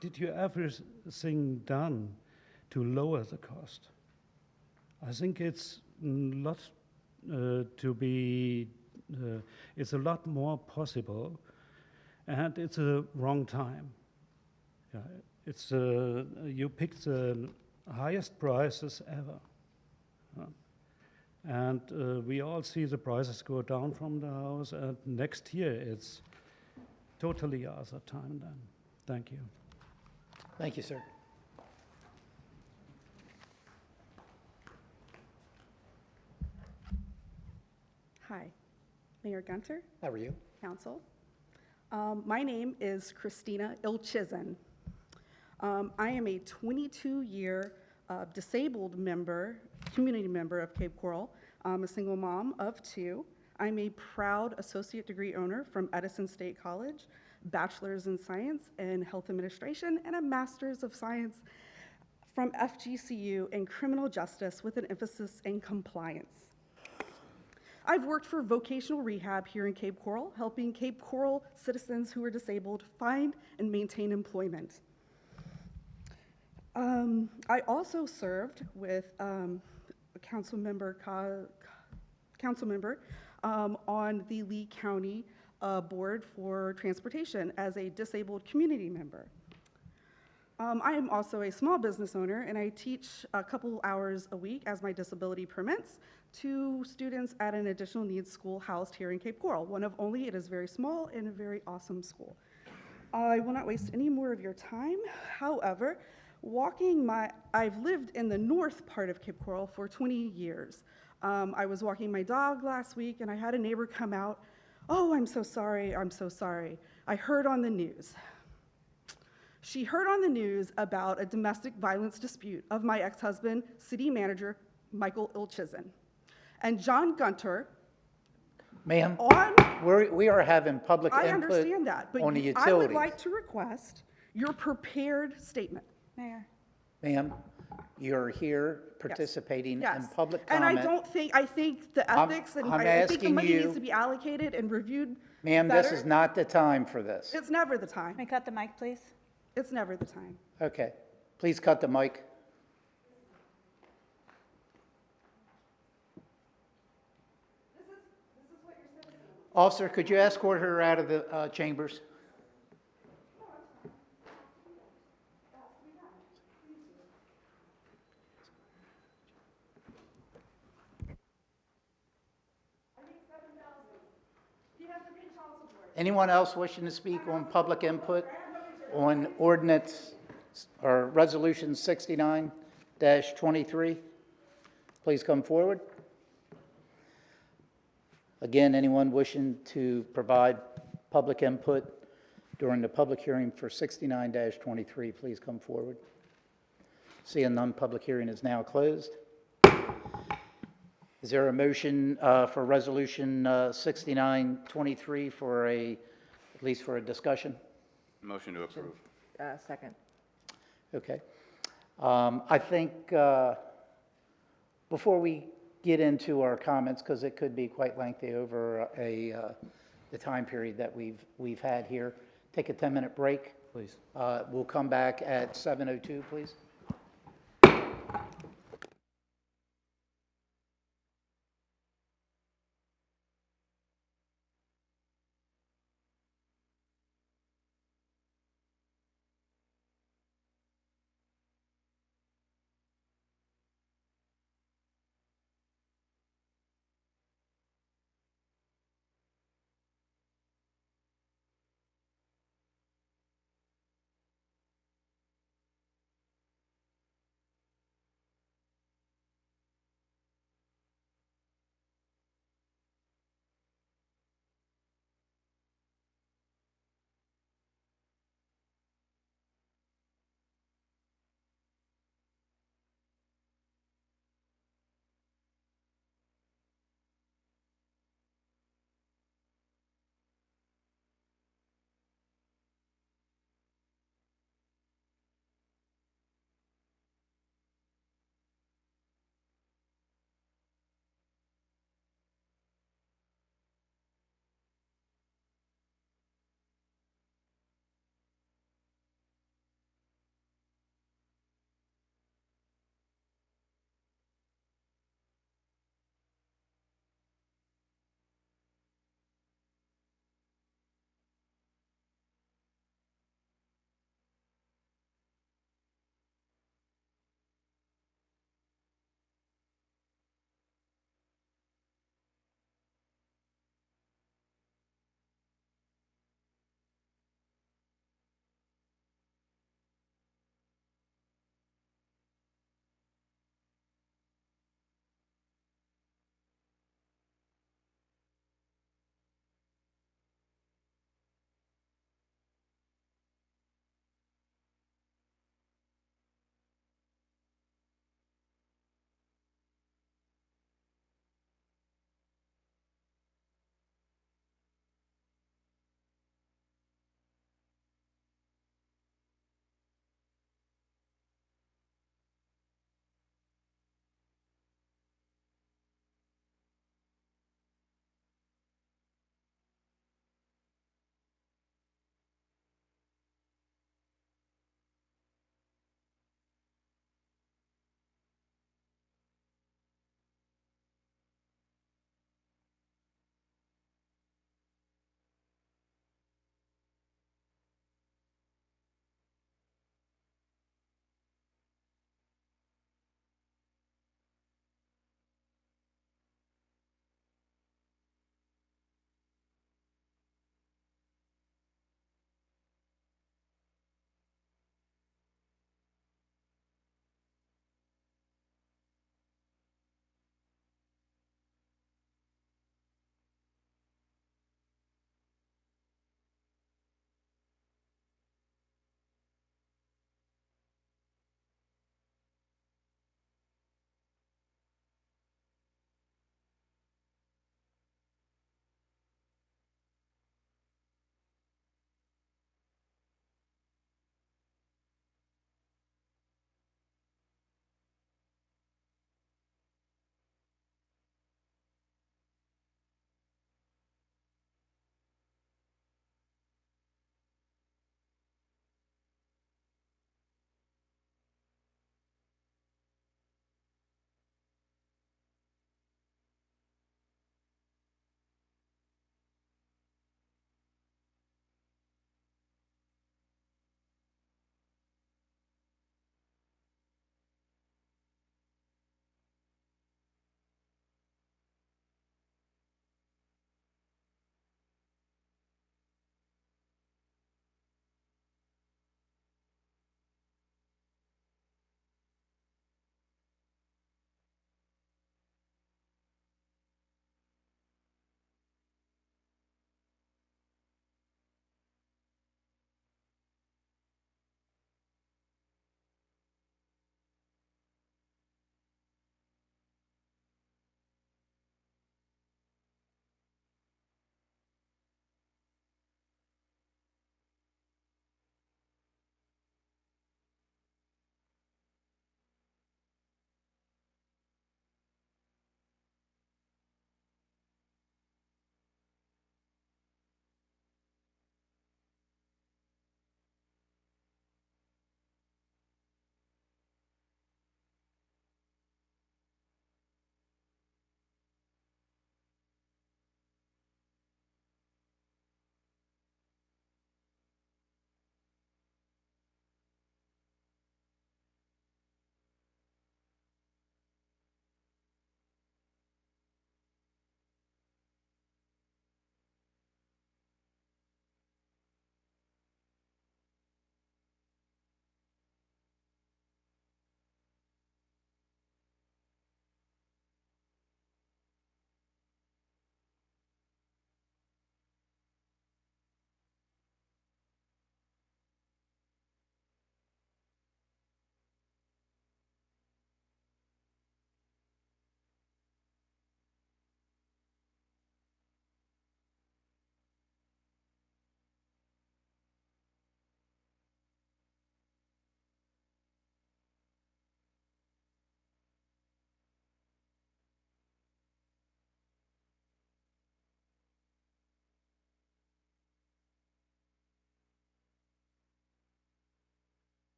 C: did you everything done to lower the cost? I think it's not it's a lot more possible, and it's a wrong time. Yeah, it's you picked the highest prices ever. And we all see the prices go down from the house, and next year it's totally other time then. Thank you.
A: Thank you, sir.
R: Hi, Mayor Gunter.
A: How are you?
R: Council. My name is Christina Ilchizen. I am a 22-year disabled member, community member of Cape Coral. I'm a single mom of 2. I'm a proud associate degree owner from Edison State College, bachelor's in science in health administration and a master's of science from FGCU in criminal justice with an emphasis in compliance. I've worked for vocational rehab here in Cape Coral, helping Cape Coral citizens who are disabled find and maintain employment. I also served with a council member on the Lee County Board for Transportation as a disabled community member. I am also a small business owner, and I teach a couple hours a week as my disability permits to students at an additional needs school housed here in Cape Coral. One of only, it is very small and a very awesome school. I will not waste any more of your time. However, I've lived in the north part of Cape Coral for 20 years. I was walking my dog last week, and I had a neighbor come out. "Oh, I'm so sorry, I'm so sorry. I heard on the news." She heard on the news about a domestic violence dispute of my ex-husband, city manager, Michael Ilchizen. And John Gunter,
A: Ma'am, we are having public
R: I
A: input
R: understand that, but
A: on the
R: I would
A: utilities.
R: like to request your prepared statement.
U: Mayor.
A: Ma'am, you're here participating in
R: Yes.
A: public
R: And
A: comment.
R: I think the ethics and
A: I'm
R: I think the
A: asking
R: money
A: you-
R: needs to be allocated and reviewed
A: Ma'am, this
R: better.
A: is not the time for this.
R: It's never the time.
U: May I cut the mic, please?
R: It's never the time.
A: Okay, please cut the mic. Officer, could you escort her out of the chambers? Anyone else wishing to speak on public input on ordinance or resolution 69-23? Please come forward. Again, anyone wishing to provide public input during the public hearing for 69-23, please come forward. Seeing none, public hearing is now closed. Is there a motion for resolution 69-23 for at least for a discussion?
H: Motion to approve.
G: Second.
A: Okay. I think before we get into our comments, because it could be quite lengthy over the time period that we've had here, take a 10-minute break.
I: Please.
A: We'll come back at 7:02, please.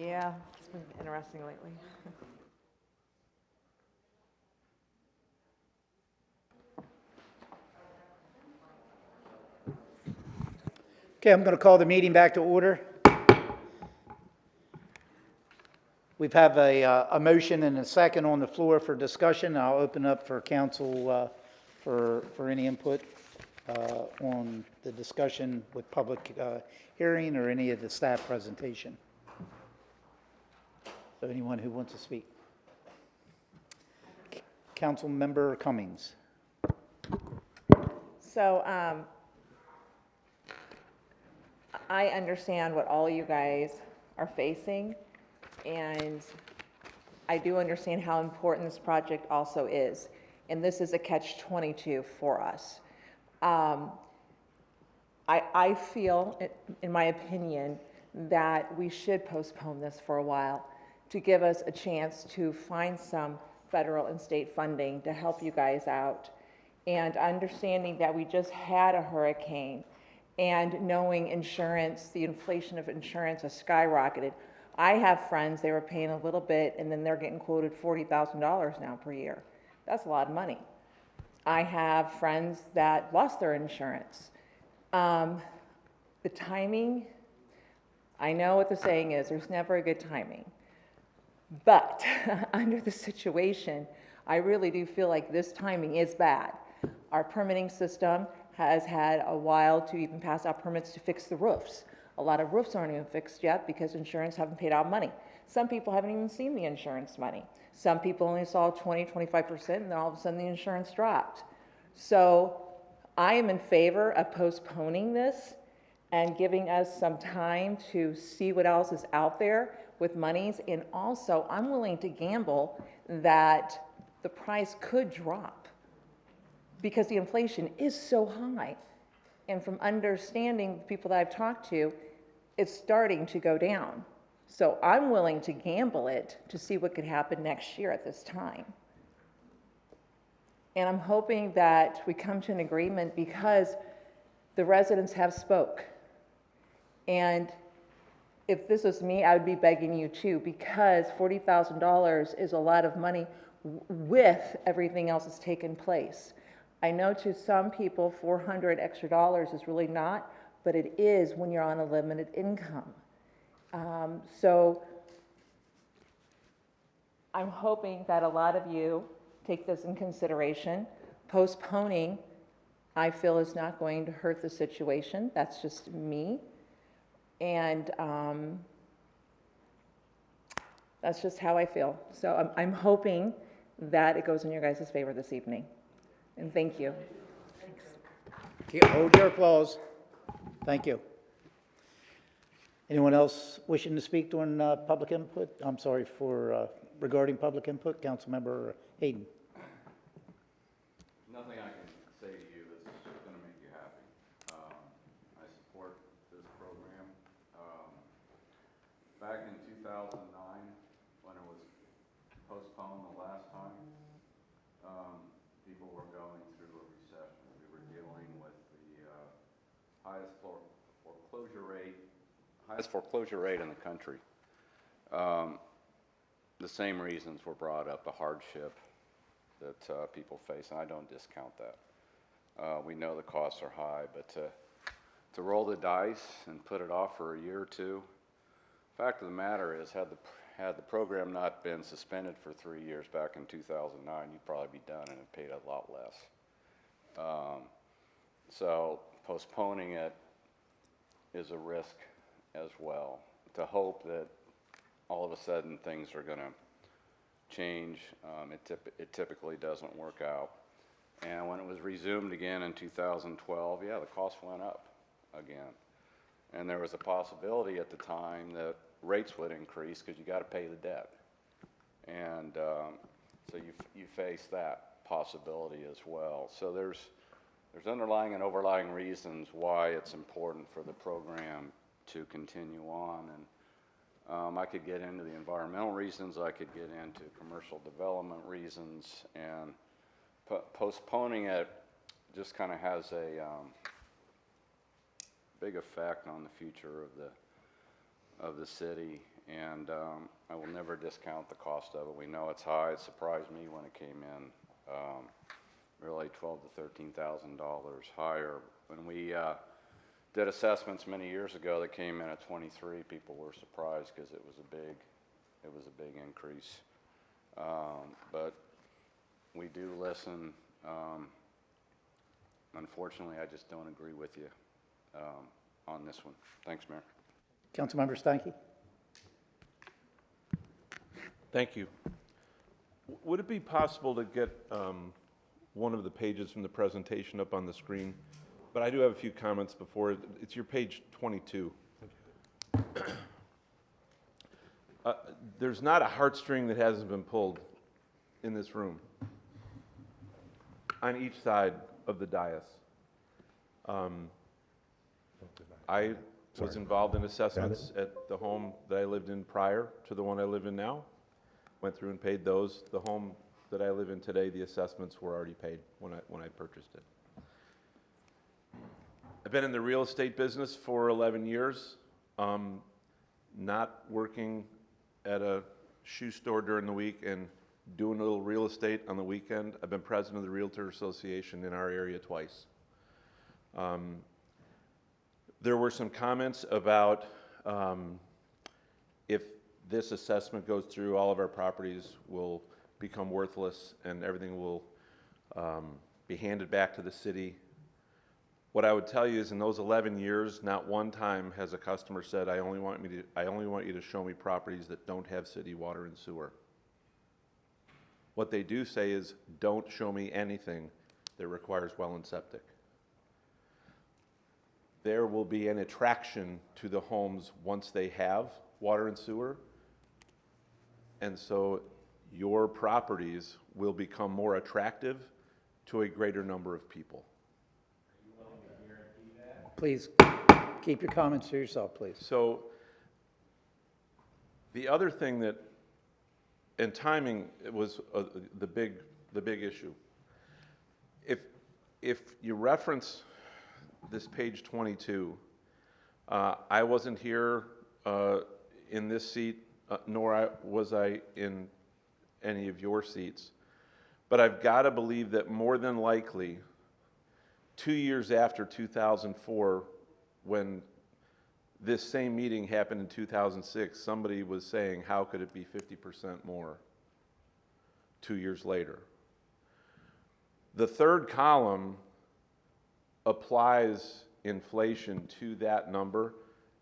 H: Yeah, it's been interesting lately.
A: Okay, I'm going to call the meeting back to order. We have a motion and a second on the floor for discussion. I'll open up for council for any input on the discussion with public hearing or any of the staff presentation. So anyone who wants to speak. Council Member Cummings.
H: So, I understand what all you guys are facing, and I do understand how important this project also is. And this is a catch-22 for us. I feel, in my opinion, that we should postpone this for a while to give us a chance to find some federal and state funding to help you guys out. And understanding that we just had a hurricane and knowing insurance, the inflation of insurance has skyrocketed. I have friends, they were paying a little bit and then they're getting quoted $40,000 now per year. That's a lot of money. I have friends that lost their insurance. The timing, I know what the saying is, there's never a good timing. But under the situation, I really do feel like this timing is bad. Our permitting system has had a while to even pass out permits to fix the roofs. A lot of roofs aren't even fixed yet because insurance haven't paid out money. Some people haven't even seen the insurance money. Some people only saw 20, 25%, and then all of a sudden the insurance dropped. So I am in favor of postponing this and giving us some time to see what else is out there with monies. And also, I'm willing to gamble that the price could drop because the inflation is so high. And from understanding the people that I've talked to, it's starting to go down. So I'm willing to gamble it to see what could happen next year at this time. And I'm hoping that we come to an agreement because the residents have spoke. And if this was me, I would be begging you too, because $40,000 is a lot of money with everything else that's taken place. I know to some people, $400 extra is really not, but it is when you're on a limited income. So I'm hoping that a lot of you take this in consideration. Postponing, I feel, is not going to hurt the situation. That's just me. And that's just how I feel. So I'm hoping that it goes in your guys' favor this evening. And thank you.
A: Hold your applause. Thank you. Anyone else wishing to speak on public input? I'm sorry, for regarding public input, Councilmember Hayden.
P: Nothing I can say to you that's going to make you happy. I support this program. Back in 2009, when it was postponed the last time, people were going through a recession. We were dealing with the highest foreclosure rate in the country. The same reasons were brought up, the hardship that people face, and I don't discount that. We know the costs are high, but to roll the dice and put it off for a year or two, fact of the matter is, had the program not been suspended for 3 years back in 2009, you'd probably be done and it paid a lot less. So postponing it is a risk as well. To hope that all of a sudden things are going to change, it typically doesn't work out. And when it was resumed again in 2012, yeah, the cost went up again. And there was a possibility at the time that rates would increase because you got to pay the debt. And so you face that possibility as well. So there's underlying and overlying reasons why it's important for the program to continue on. And I could get into the environmental reasons, I could get into commercial development reasons, and postponing it just kind of has a big effect on the future of the city
M: and I will never discount the cost of it. We know it's high. It surprised me when it came in, really $12,000 to $13,000 higher. When we did assessments many years ago that came in at 23, people were surprised because it was a big increase. But we do listen. Unfortunately, I just don't agree with you on this one. Thanks, Mayor.
A: Councilmember Steinke?
S: Thank you. Would it be possible to get one of the pages from the presentation up on the screen? But I do have a few comments before. It's your page 22. There's not a heartstring that hasn't been pulled in this room on each side of the dais. I was involved in assessments at the home that I lived in prior to the one I live in now. Went through and paid those. The home that I live in today, the assessments were already paid when I purchased it. I've been in the real estate business for 11 years, not working at a shoe store during the week and doing a little real estate on the weekend. I've been president of the Realtor Association in our area twice. There were some comments about if this assessment goes through, all of our properties will become worthless and everything will be handed back to the city. What I would tell you is in those 11 years, not one time has a customer said, I only want you to show me properties that don't have city water and sewer. What they do say is, don't show me anything that requires well and septic. There will be an attraction to the homes once they have water and sewer. And so your properties will become more attractive to a greater number of people.
A: Please keep your comments to yourself, please.
S: So the other thing that, and timing was the big issue. If you reference this page 22, I wasn't here in this seat, nor was I in any of your seats. But I've got to believe that more than likely, 2 years after 2004, when this same meeting happened in 2006, somebody was saying, how could it be 50% more 2 years later? The third column applies inflation to that number.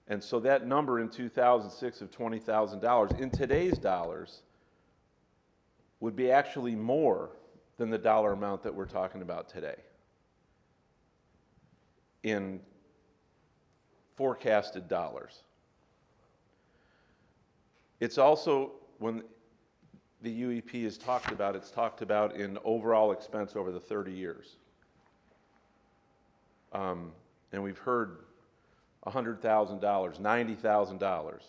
S: And so that number in 2006 of $20,000 in today's dollars would be actually more than the dollar amount that we're talking about today in forecasted dollars. It's also, when the UEP is talked about, it's talked about in overall expense over the 30 years. And we've heard $100,000, $90,000.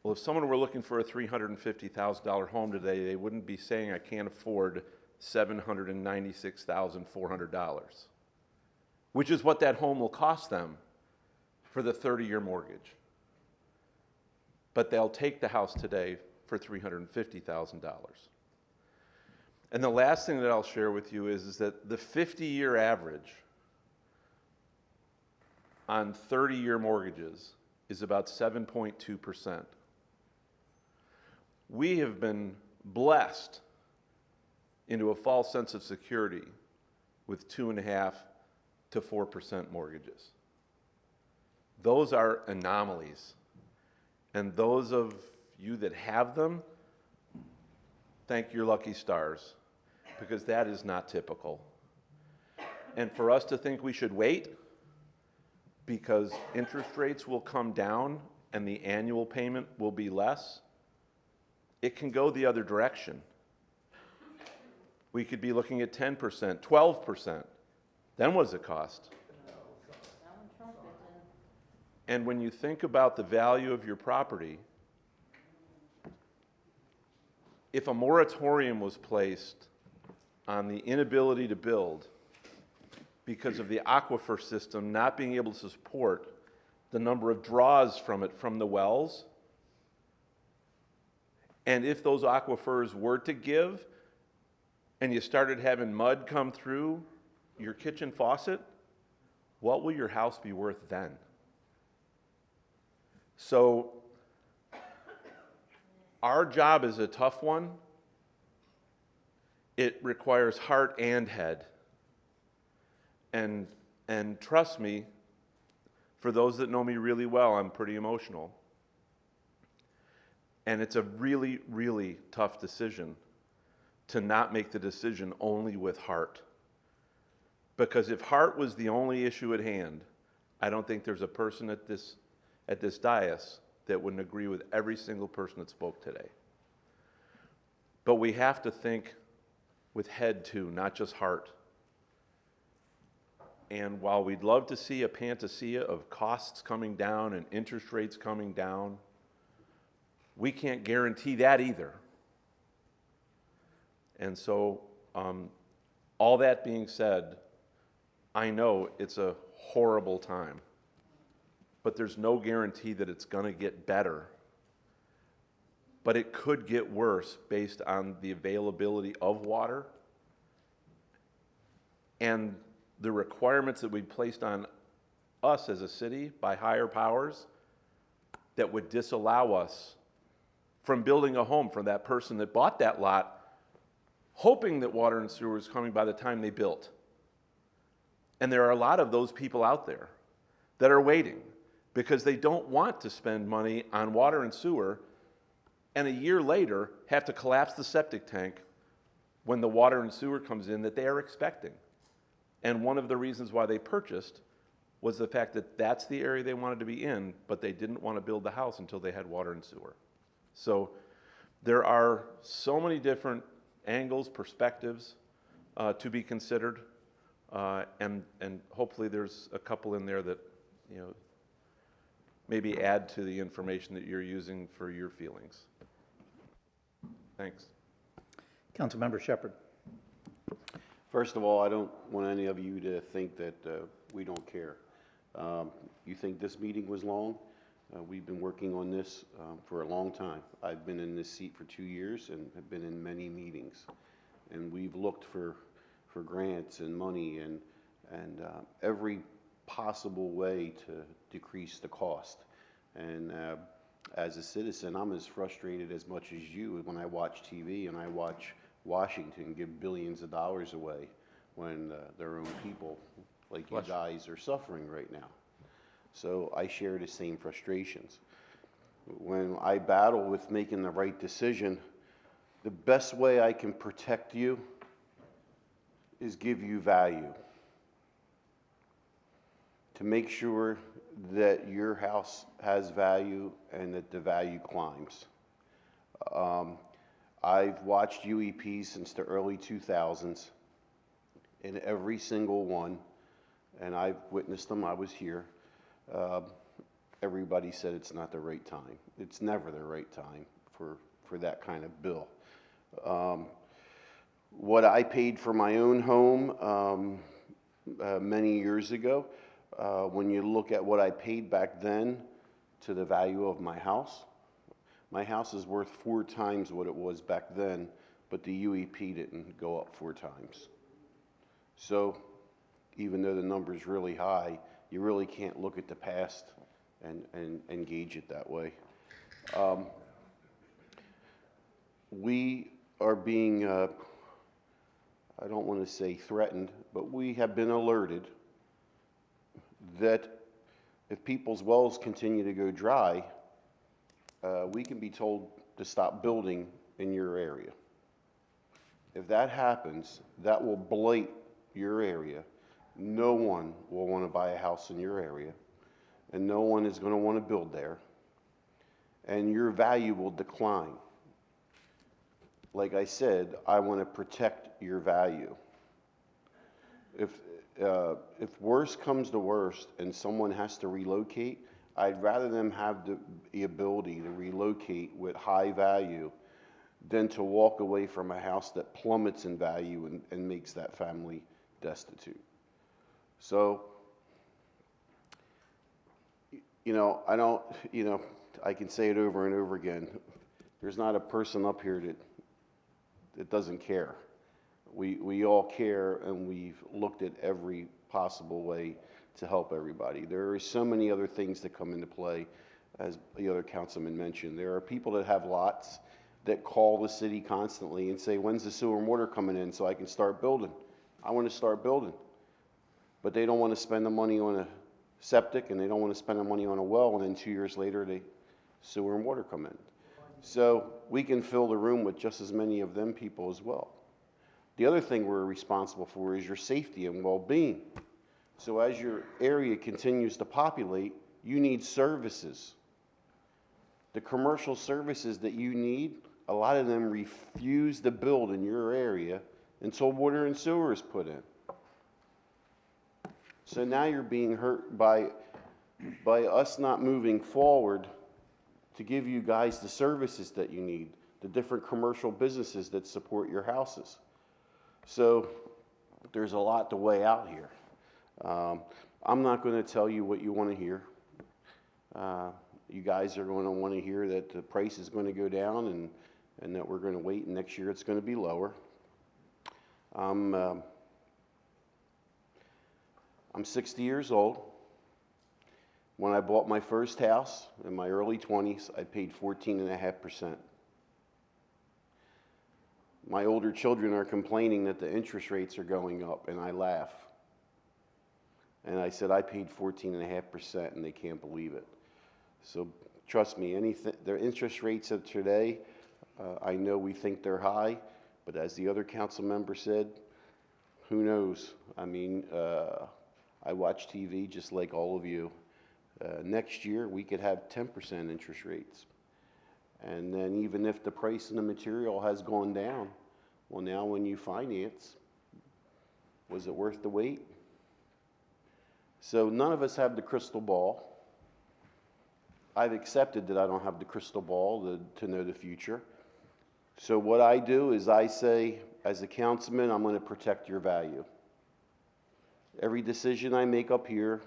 S: Well, if someone were looking for a $350,000 home today, they wouldn't be saying, I can't afford $796,400, which is what that home will cost them for the 30-year mortgage. But they'll take the house today for $350,000. And the last thing that I'll share with you is that the 50-year average on 30-year mortgages is about 7.2%. We have been blessed into a false sense of security with 2.5% to 4% mortgages. Those are anomalies. And those of you that have them, thank your lucky stars, because that is not typical. And for us to think we should wait because interest rates will come down and the annual payment will be less, it can go the other direction. We could be looking at 10%, 12%. Then what does it cost? And when you think about the value of your property, if a moratorium was placed on the inability to build because of the aquifer system not being able to support the number of draws from it from the wells. And if those aquifers were to give and you started having mud come through your kitchen faucet, what will your house be worth then? So our job is a tough one. It requires heart and head. And trust me, for those that know me really well, I'm pretty emotional. And it's a really, really tough decision to not make the decision only with heart. Because if heart was the only issue at hand, I don't think there's a person at this dais that wouldn't agree with every single person that spoke today. But we have to think with head too, not just heart. And while we'd love to see a panacea of costs coming down and interest rates coming down, we can't guarantee that either. And so, all that being said, I know it's a horrible time, but there's no guarantee that it's going to get better. But it could get worse based on the availability of water and the requirements that we placed on us as a city by higher powers that would disallow us from building a home for that person that bought that lot, hoping that water and sewer was coming by the time they built. And there are a lot of those people out there that are waiting because they don't want to spend money on water and sewer and a year later have to collapse the septic tank when the water and sewer comes in that they are expecting. And one of the reasons why they purchased was the fact that that's the area they wanted to be in, but they didn't want to build the house until they had water and sewer. So there are so many different angles, perspectives to be considered, and hopefully there's a couple in there that, you know, maybe add to the information that you're using for your feelings. Thanks.
A: Councilmember Shepherd.
D: First of all, I don't want any of you to think that we don't care. You think this meeting was long? We've been working on this for a long time. I've been in this seat for 2 years and have been in many meetings. And we've looked for grants and money and every possible way to decrease the cost. And as a citizen, I'm as frustrated as much as you when I watch TV and I watch Washington give billions of dollars away when their own people, like you guys, are suffering right now. So I share the same frustrations. When I battle with making the right decision, the best way I can protect you is give you value. To make sure that your house has value and that the value climbs. I've watched UEPs since the early 2000s, in every single one, and I've witnessed them. I was here. Everybody said it's not the right time. It's never the right time for that kind of bill. What I paid for my own home many years ago, when you look at what I paid back then to the value of my house is worth 4 times what it was back then, but the UEP didn't go up 4 times. So even though the number is really high, you really can't look at the past and gauge it that way. We are being, I don't want to say threatened, but we have been alerted that if people's wells continue to go dry, we can be told to stop building in your area. If that happens, that will blight your area. No one will want to buy a house in your area, and no one is going to want to build there, and your value will decline. Like I said, I want to protect your value. If worst comes to worst and someone has to relocate, I'd rather them have the ability to relocate with high value than to walk away from a house that plummets in value and makes that family destitute. So I don't, I can say it over and over again. There's not a person up here that doesn't care. We all care, and we've looked at every possible way to help everybody. There are so many other things that come into play, as the other councilman mentioned. There are people that have lots that call the city constantly and say, when's the sewer and water coming in so I can start building? I want to start building. But they don't want to spend the money on a septic, and they don't want to spend the money on a well, and then 2 years later, sewer and water come in. So we can fill the room with just as many of them people as well. The other thing we're responsible for is your safety and well-being. So as your area continues to populate, you need services. The commercial services that you need, a lot of them refuse to build in your area until water and sewer is put in. So now you're being hurt by us not moving forward to give you guys the services that you need, the different commercial businesses that support your houses. So there's a lot to weigh out here. I'm not going to tell you what you want to hear. You guys are going to want to hear that the price is going to go down and that we're going to wait, and next year it's going to be lower. I'm 60 years old. When I bought my first house in my early 20s, I paid 14.5%. My older children are complaining that the interest rates are going up, and I laugh. And I said, I paid 14.5%, and they can't believe it. So trust me, the interest rates of today, I know we think they're high, but as the other council member said, who knows? I mean, I watch TV just like all of you. Next year, we could have 10% interest rates. And then even if the price of the material has gone down, well, now when you finance, was it worth the wait? So none of us have the crystal ball. I've accepted that I don't have the crystal ball to know the future. So what I do is I say, as a councilman, I'm going to protect your value. Every decision I make up here,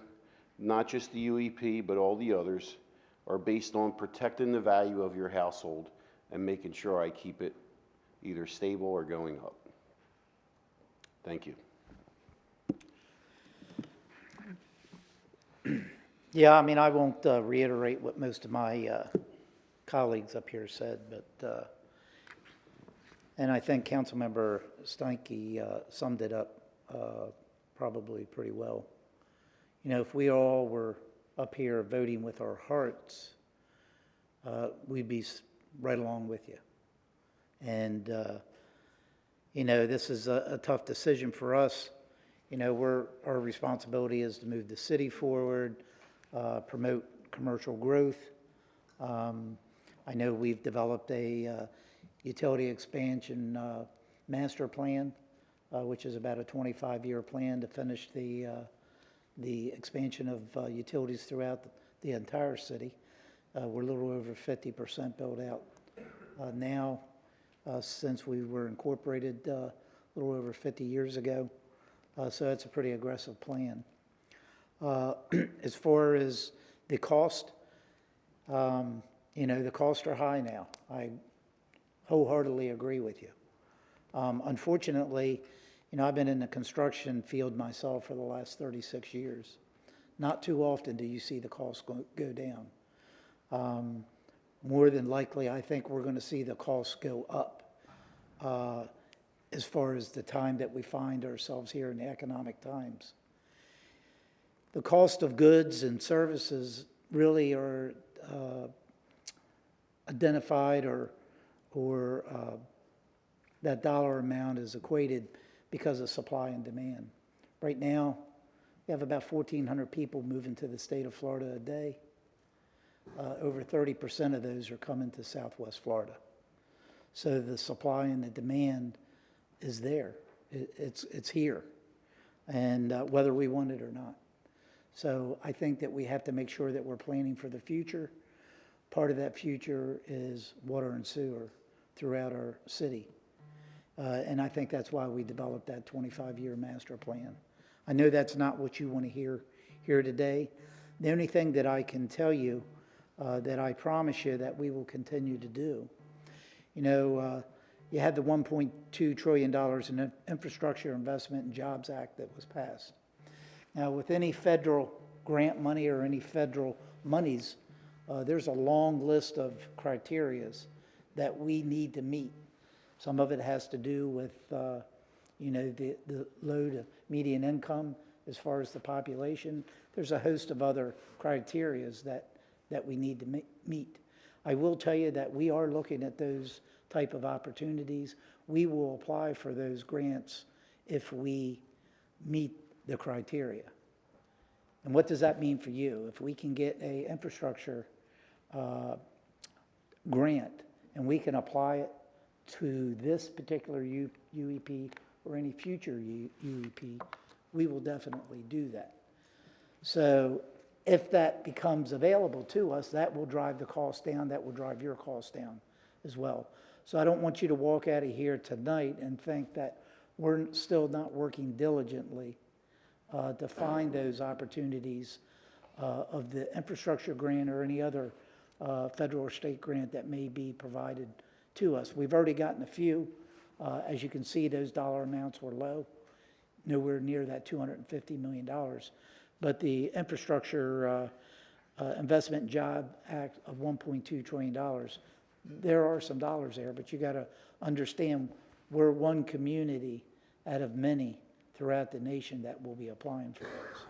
D: not just the UEP, but all the others, are based on protecting the value of your household and making sure I keep it either stable or going up. Thank you.
A: Yeah, I mean, I won't reiterate what most of my colleagues up here said, but, and I think Councilmember Steinke summed it up probably pretty well. You know, if we all were up here voting with our hearts, we'd be right along with you. And, you know, this is a tough decision for us. You know, our responsibility is to move the city forward, promote commercial growth. I know we've developed a utility expansion master plan, which is about a 25-year plan to finish the expansion of utilities throughout the entire city. We're a little over 50% built out now since we were incorporated a little over 50 years ago. So that's a pretty aggressive plan. As far as the cost, you know, the costs are high now. I wholeheartedly agree with you. Unfortunately, you know, I've been in the construction field myself for the last 36 years. Not too often do you see the costs go down. More than likely, I think we're going to see the costs go up as far as the time that we find ourselves here in the economic times. The cost of goods and services really are identified or that dollar amount is equated because of supply and demand. Right now, we have about 1,400 people moving to the state of Florida a day. Over 30% of those are coming to Southwest Florida. So the supply and the demand is there. It's here, and whether we want it or not. So I think that we have to make sure that we're planning for the future. Part of that future is water and sewer throughout our city. And I think that's why we developed that 25-year master plan. I know that's not what you want to hear here today. The only thing that I can tell you, that I promise you that we will continue to do, you know, you had the $1.2 trillion in Infrastructure Investment and Jobs Act that was passed. Now, with any federal grant money or any federal monies, there's a long list of criterias that we need to meet. Some of it has to do with, you know, the low to median income as far as the population. There's a host of other criterias that we need to meet. I will tell you that we are looking at those type of opportunities. We will apply for those grants if we meet the criteria. And what does that mean for you? If we can get a infrastructure grant and we can apply it to this particular UEP or any future UEP, we will definitely do that. So if that becomes available to us, that will drive the cost down, that will drive your cost down as well. So I don't want you to walk out of here tonight and think that we're still not working diligently to find those opportunities of the infrastructure grant or any other federal or state grant that may be provided to us. We've already gotten a few. As you can see, those dollar amounts were low, nowhere near that $250 million. But the Infrastructure Investment and Job Act of $1.2 trillion, there are some dollars there, but you got to understand we're one community out of many throughout the nation that will be applying for those.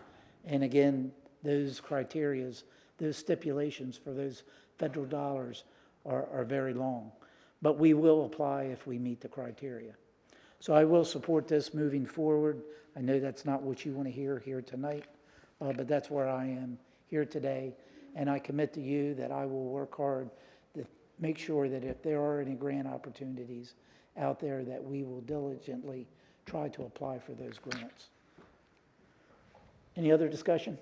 A: And again, those criterias, those stipulations for those federal dollars are very long. But we will apply if we meet the criteria. So I will support this moving forward. I know that's not what you want to hear here tonight, but that's where I am here today. And I commit to you that I will work hard to make sure that if there are any grant opportunities out there, that we will diligently try to apply for those grants. Any other discussion?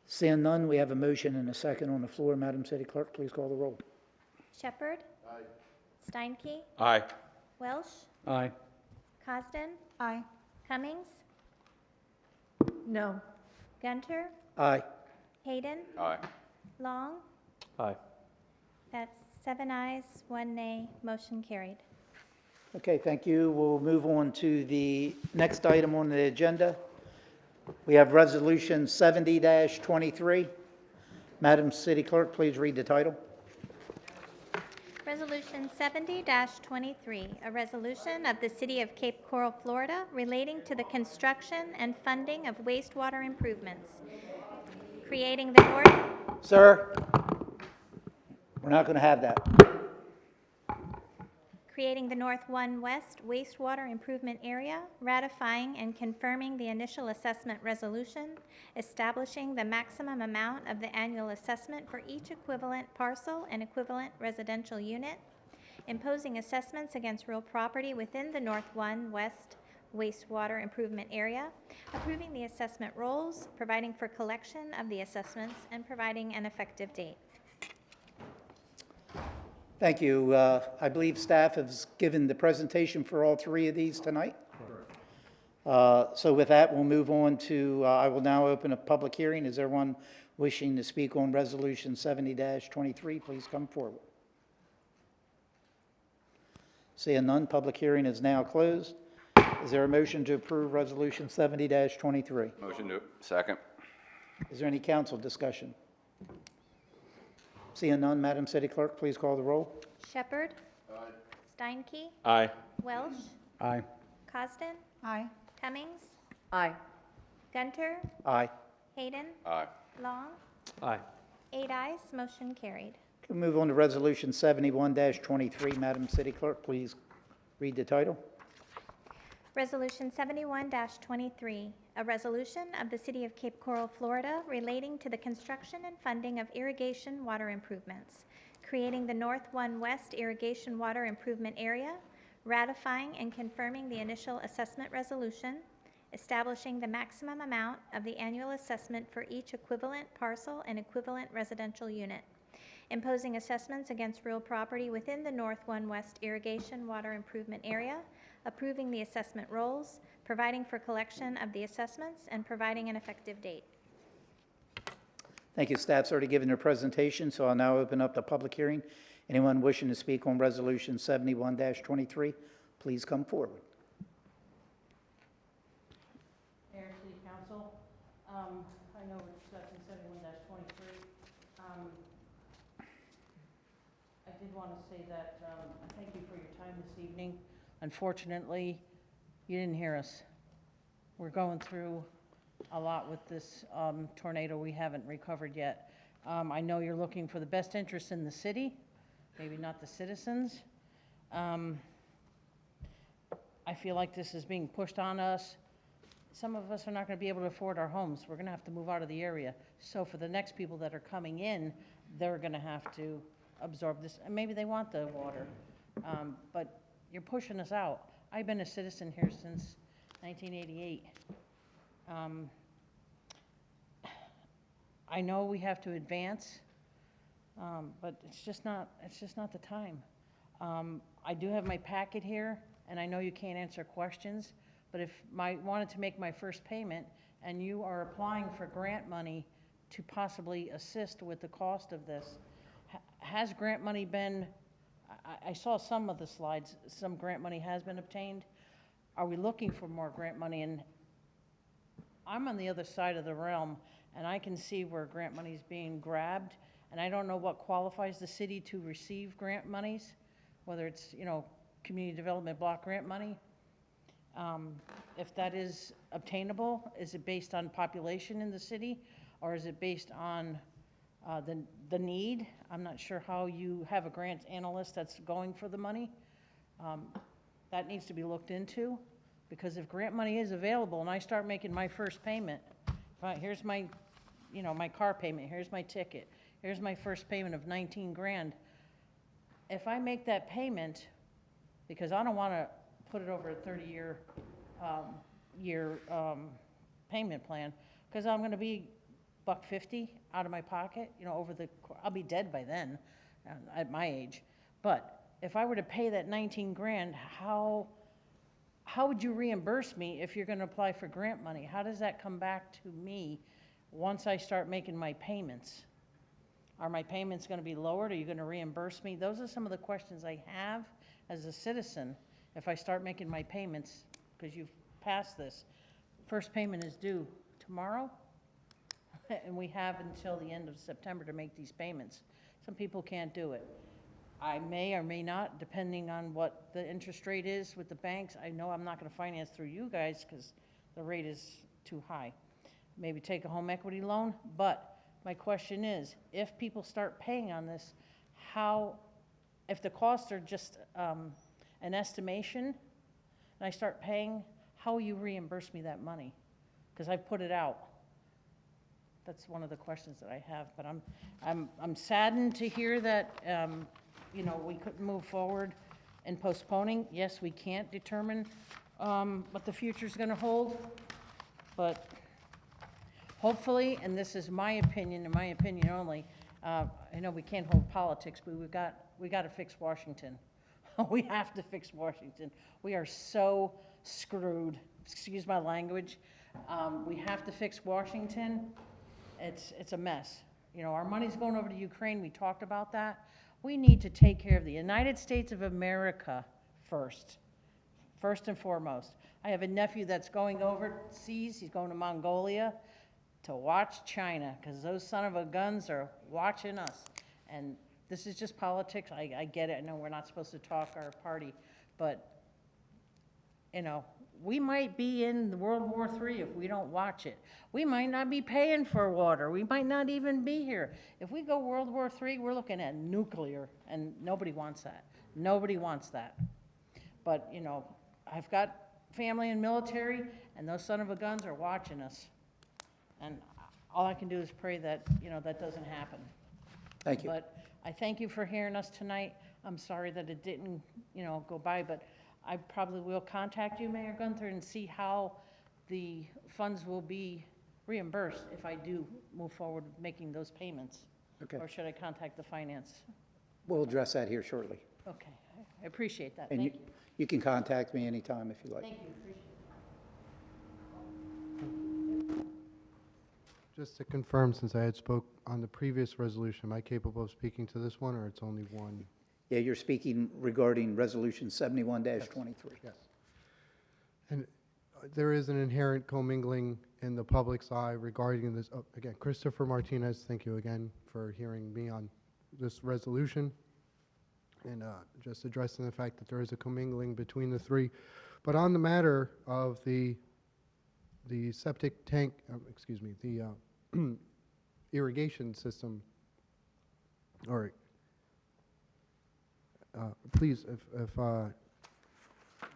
A: Seeing none, we have a motion and a second on the floor. Madam City Clerk, please call the roll.
E: Shepherd? Aye. Steinke?
S: Aye.
E: Welsh?
C: Aye.
E: Cosden? Aye. Cummings?
H: No.
E: Gunter?
A: Aye.
E: Hayden?
M: Aye.
E: Long?
S: Aye.
E: That's 7 ayes, 1 nay, motion carried.
A: Okay, thank you. We'll move on to the next item on the agenda. We have Resolution 70-23. Madam City Clerk, please read the title.
E: Resolution 70-23, a resolution of the City of Cape Coral, Florida, relating to the construction and funding of wastewater improvements, creating the North...
A: Sir, we're not going to have that.
E: Creating the North 1 West Wastewater Improvement Area, ratifying and confirming the initial assessment resolution, establishing the maximum amount of the annual assessment for each equivalent parcel and equivalent residential unit, imposing assessments against real property within the North 1 West Wastewater Improvement Area, approving the assessment rolls, providing for collection of the assessments, and providing an effective date.
A: Thank you. I believe staff has given the presentation for all three of these tonight. So with that, we'll move on to, I will now open a public hearing. Is there one wishing to speak on Resolution 70-23? Please come forward. Seeing none, public hearing is now closed. Is there a motion to approve Resolution 70-23?
M: Motion to, second.
A: Is there any council discussion? Seeing none, Madam City Clerk, please call the roll.
E: Shepherd? Aye. Steinke?
S: Aye.
E: Welsh?
C: Aye.
E: Cosden?
H: Aye.
E: Cummings?
H: Aye.
E: Gunter?
A: Aye.
E: Hayden?
M: Aye.
E: Long?
S: Aye.
E: 8 ayes, motion carried.
A: We'll move on to Resolution 71-23. Madam City Clerk, please read the title.
E: Resolution 71-23, a resolution of the City of Cape Coral, Florida, relating to the construction and funding of irrigation water improvements, creating the North 1 West Irrigation Water Improvement Area, ratifying and confirming the initial assessment resolution, establishing the maximum amount of the annual assessment for each equivalent parcel and equivalent residential unit, imposing assessments against real property within the North 1 West Irrigation Water Improvement Area, approving the assessment rolls, providing for collection of the assessments, and providing an effective date.
A: Thank you. Staff's already given their presentation, so I'll now open up the public hearing. Anyone wishing to speak on Resolution 71-23, please come forward.
F: Mayor, City Council, I know we're discussing 71-23. I did want to say that I thank you for your time this evening. Unfortunately, you didn't hear us. We're going through a lot with this tornado. We haven't recovered yet. I know you're looking for the best interest in the city, maybe not the citizens. I feel like this is being pushed on us. Some of us are not going to be able to afford our homes. We're going to have to move out of the area. So for the next people that are coming in, they're going to have to absorb this. And maybe they want the water, but you're pushing us out. I've been a citizen here since 1988. I know we have to advance, but it's just not the time. I do have my packet here, and I know you can't answer questions, but if I wanted to make my first payment and you are applying for grant money to possibly assist with the cost of this, has grant money been, I saw some of the slides, some grant money has been obtained. Are we looking for more grant money? And I'm on the other side of the realm, and I can see where grant money is being grabbed, and I don't know what qualifies the city to receive grant monies, whether it's, community development block grant money. If that is obtainable, is it based on population in the city, or is it based on the need? I'm not sure how you have a grant analyst that's going for the money. That needs to be looked into, because if grant money is available and I start making my first payment, here's my, my car payment, here's my ticket, here's my first payment of 19 grand. If I make that payment, because I don't want to put it over a 30-year payment plan, because I'm going to be $150 out of my pocket, I'll be dead by then at my age. But if I were to pay that 19 grand, how would you reimburse me if you're going to apply for grant money? How does that come back to me once I start making my payments? Are my payments going to be lowered? Are you going to reimburse me? Those are some of the questions I have as a citizen if I start making my payments, because you've passed this. First payment is due tomorrow, and we have until the end of September to make these payments. Some people can't do it. I may or may not, depending on what the interest rate is with the banks. I know I'm not going to finance through you guys because the rate is too high. Maybe take a home equity loan, but my question is, if people start paying on this, if the costs are just an estimation, and I start paying, how will you reimburse me that money? Because I've put it out. That's one of the questions that I have, but I'm saddened to hear that we couldn't move forward in postponing. Yes, we can't determine what the future's going to hold, but hopefully, and this is my opinion and my opinion only, I know we can't hold politics, but we got to fix Washington. We have to fix Washington. We are so screwed. Excuse my language. We have to fix Washington. It's a mess. Our money's going over to Ukraine. We talked about that. We need to take care of the United States of America first and foremost. I have a nephew that's going overseas. He's going to Mongolia to watch China, because those son of a guns are watching us. And this is just politics. I get it. I know we're not supposed to talk our party, but we might be in World War III if we don't watch it. We might not be paying for water. We might not even be here. If we go World War III, we're looking at nuclear, and nobody wants that. Nobody wants that. But, I've got family in military, and those son of a guns are watching us. And all I can do is pray that, that doesn't happen.
A: Thank you.
F: But I thank you for hearing us tonight. I'm sorry that it didn't, go by, but I probably will contact you, Mayor Gunther, and see how the funds will be reimbursed if I do move forward with making those payments.
A: Okay.
F: Or should I contact the finance?
A: We'll address that here shortly.
F: Okay, I appreciate that.
A: And
F: Thank you.
A: you can contact me anytime if you like.
F: Thank you, appreciate it.
K: Just to confirm, since I had spoke on the previous resolution, am I capable of speaking to this one, or it's only one?
A: Yeah, you're speaking regarding Resolution 71-23.
K: Yes. And there is an inherent commingling in the public's eye regarding this. Oh, again, Christopher Martinez, thank you again for hearing me on this resolution, and just addressing the fact that there is a commingling between the three. But on the matter of the septic tank, excuse me, the irrigation system, or please, if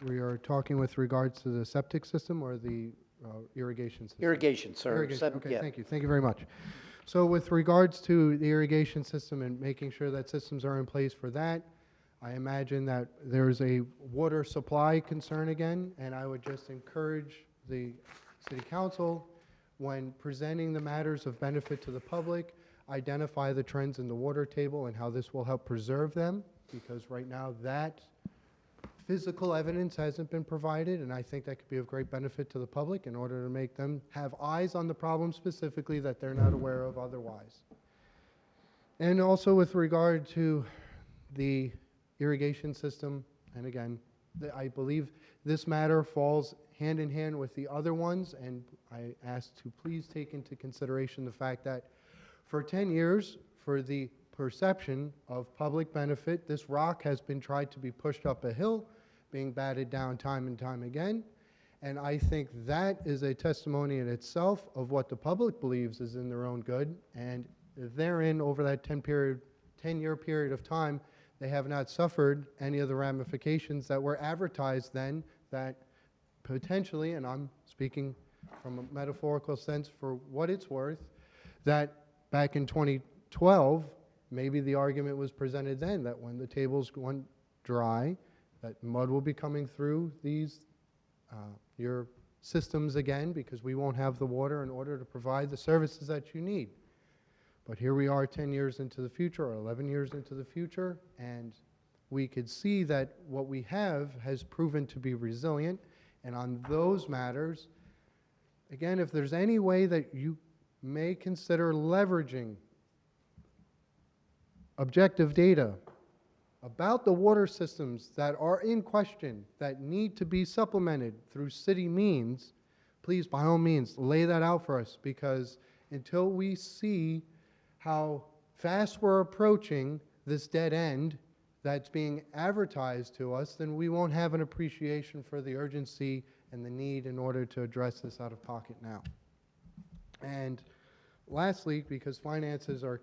K: we are talking with regards to the septic system or the irrigation system?
A: Irrigation, sir.
K: Irrigation, okay,
A: Yeah.
K: thank you. Thank you very much. So with regards to the irrigation system and making sure that systems are in place for that, I imagine that there's a water supply concern again, and I would just encourage the City Council, when presenting the matters of benefit to the public, identify the trends in the water table and how this will help preserve them, because right now that physical evidence hasn't been provided, and I think that could be of great benefit to the public in order to make them have eyes on the problem specifically that they're not aware of otherwise. And also with regard to the irrigation system, and again, I believe this matter falls hand in hand with the other ones, and I ask to please take into consideration the fact that for 10 years, for the perception of public benefit, this rock has been tried to be pushed up a hill, being batted down time and time again, and I think that is a testimony in itself of what the public believes is in their own good, and therein, over that 10-year period of time, they have not suffered any of the ramifications that were advertised then, that potentially, and I'm speaking from a metaphorical sense for what it's worth, that back in 2012, maybe the argument was presented then that when the tables went dry, that mud will be coming through these, your systems again, because we won't have the water in order to provide the services that you need. But here we are 10 years into the future, or 11 years into the future, and we could see that what we have has proven to be resilient. And on those matters, again, if there's any way that you may consider leveraging objective data about the water systems that are in question, that need to be supplemented through city means, please, by all means, lay that out for us, because until we see how fast we're approaching this dead end that's being advertised to us, then we won't have an appreciation for the urgency and the need in order to address this out of pocket now. And lastly, because finances are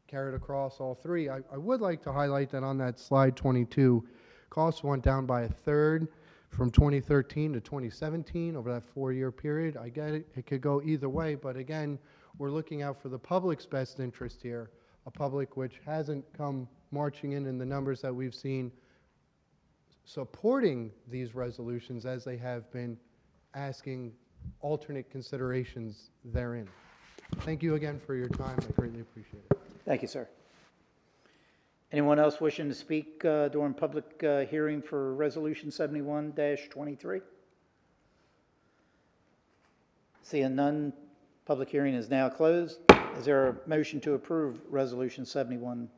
K: carried across all three, I would like to highlight that on that slide 22, costs went down by a third from 2013 to 2017 over that 4-year period. I get it, it could go either way, but again, we're looking out for the public's best interest here, a public which hasn't come marching in the numbers that we've seen supporting these resolutions as they have been asking alternate considerations therein. Thank you again for your time. I greatly appreciate it.
A: Thank you, sir. Anyone else wishing to speak during public hearing for Resolution 71-23? Seeing none, public hearing is now closed. Is there a motion to approve Resolution 71-23?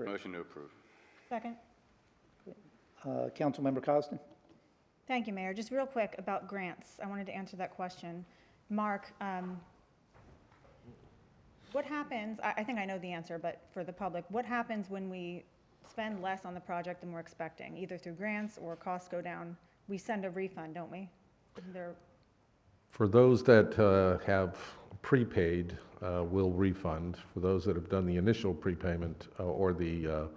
M: Motion to approve.
Q: Second.
A: Councilmember Costin?
Q: Thank you, Mayor. Just real quick about grants. I wanted to answer that question. Mark, what happens, I think I know the answer, but for the public, what happens when we spend less on the project than we're expecting, either through grants or costs go down? We send a refund, don't we? Isn't there?
T: For those that have prepaid, we'll refund. For those that have done the initial prepayment or the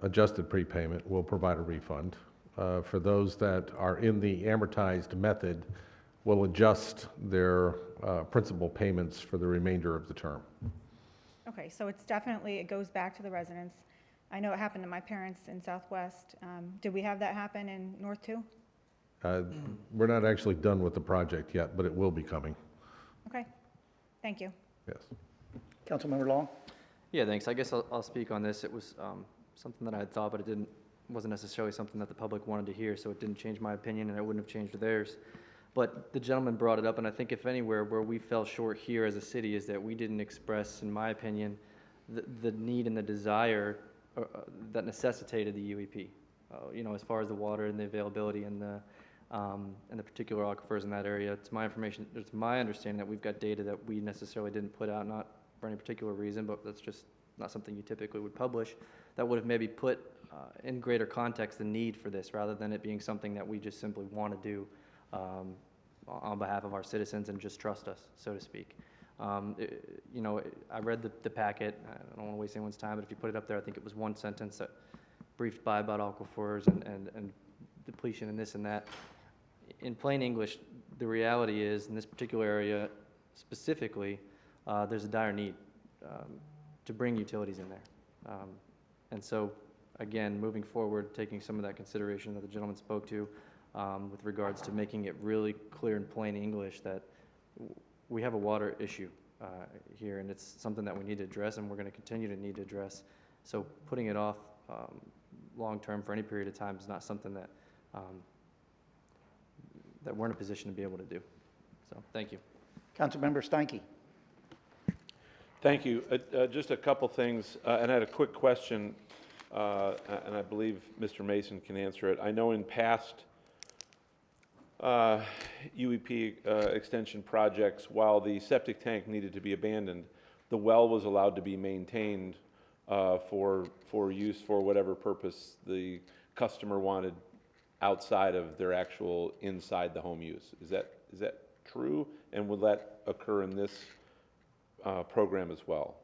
T: adjusted prepayment, we'll provide a refund. For those that are in the amortized method, we'll adjust their principal payments for the remainder of the term.
Q: Okay, so it's definitely, it goes back to the residents. I know it happened to my parents in Southwest. Did we have that happen in North too?
T: We're not actually done with the project yet, but it will be coming.
Q: Okay, thank you.
T: Yes.
A: Councilmember Long?
X: Yeah, thanks. I guess I'll speak on this. It was something that I had thought, but it wasn't necessarily something that the public wanted to hear, so it didn't change my opinion, and it wouldn't have changed theirs. But the gentleman brought it up, and I think if anywhere where we fell short here as a city is that we didn't express, in my opinion, the need and the desire that necessitated the UEP. You know, as far as the water and the availability and the particular aquifers in that area. It's my information, it's my understanding that we've got data that we necessarily didn't put out, not for any particular reason, but that's just not something you typically would publish, that would have maybe put in greater context the need for this, rather than it being something that we just simply want to do on behalf of our citizens and just trust us, so to speak. You know, I read the packet. I don't want to waste anyone's time, but if you put it up there, I think it was one sentence that briefed by about aquifers and depletion and this and that. In plain English, the reality is, in this particular area specifically, there's a dire need to bring utilities in there. And so, again, moving forward, taking some of that consideration that the gentleman spoke to with regards to making it really clear in plain English that we have a water issue here, and it's something that we need to address, and we're going to continue to need to address. So putting it off long-term for any period of time is not something that that we're in a position to be able to do. So, thank you.
A: Councilmember Steinke.
S: Thank you. Just a couple things, and I had a quick question, and I believe Mr. Mason can answer it. I know in past UEP extension projects, while the septic tank needed to be abandoned, the well was allowed to be maintained for use for whatever purpose the customer wanted outside of their actual inside the home use. Is that true? And will that occur in this program as well?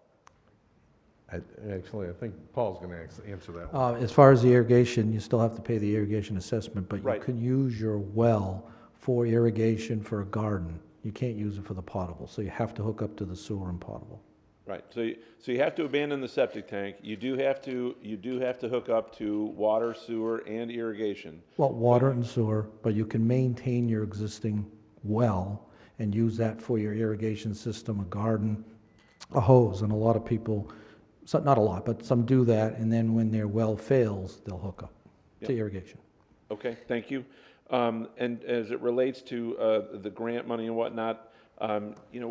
T: Actually, I think Paul's going to answer that one.
J: As far as the irrigation, you still have to pay the irrigation assessment, but you
S: Right.
J: can use your well for irrigation for a garden. You can't use it for the potable, so you have to hook up to the sewer and potable.
S: Right. So you have to abandon the septic tank. You do have to hook up to water, sewer, and irrigation.
J: Well, water and sewer, but you can maintain your existing well and use that for your irrigation system, a garden, a hose, and a lot of people, not a lot, but some do that, and then when their well fails, they'll hook up to
S: Yep.
J: irrigation.
S: Okay, thank you. And as it relates to the grant money and whatnot, you know,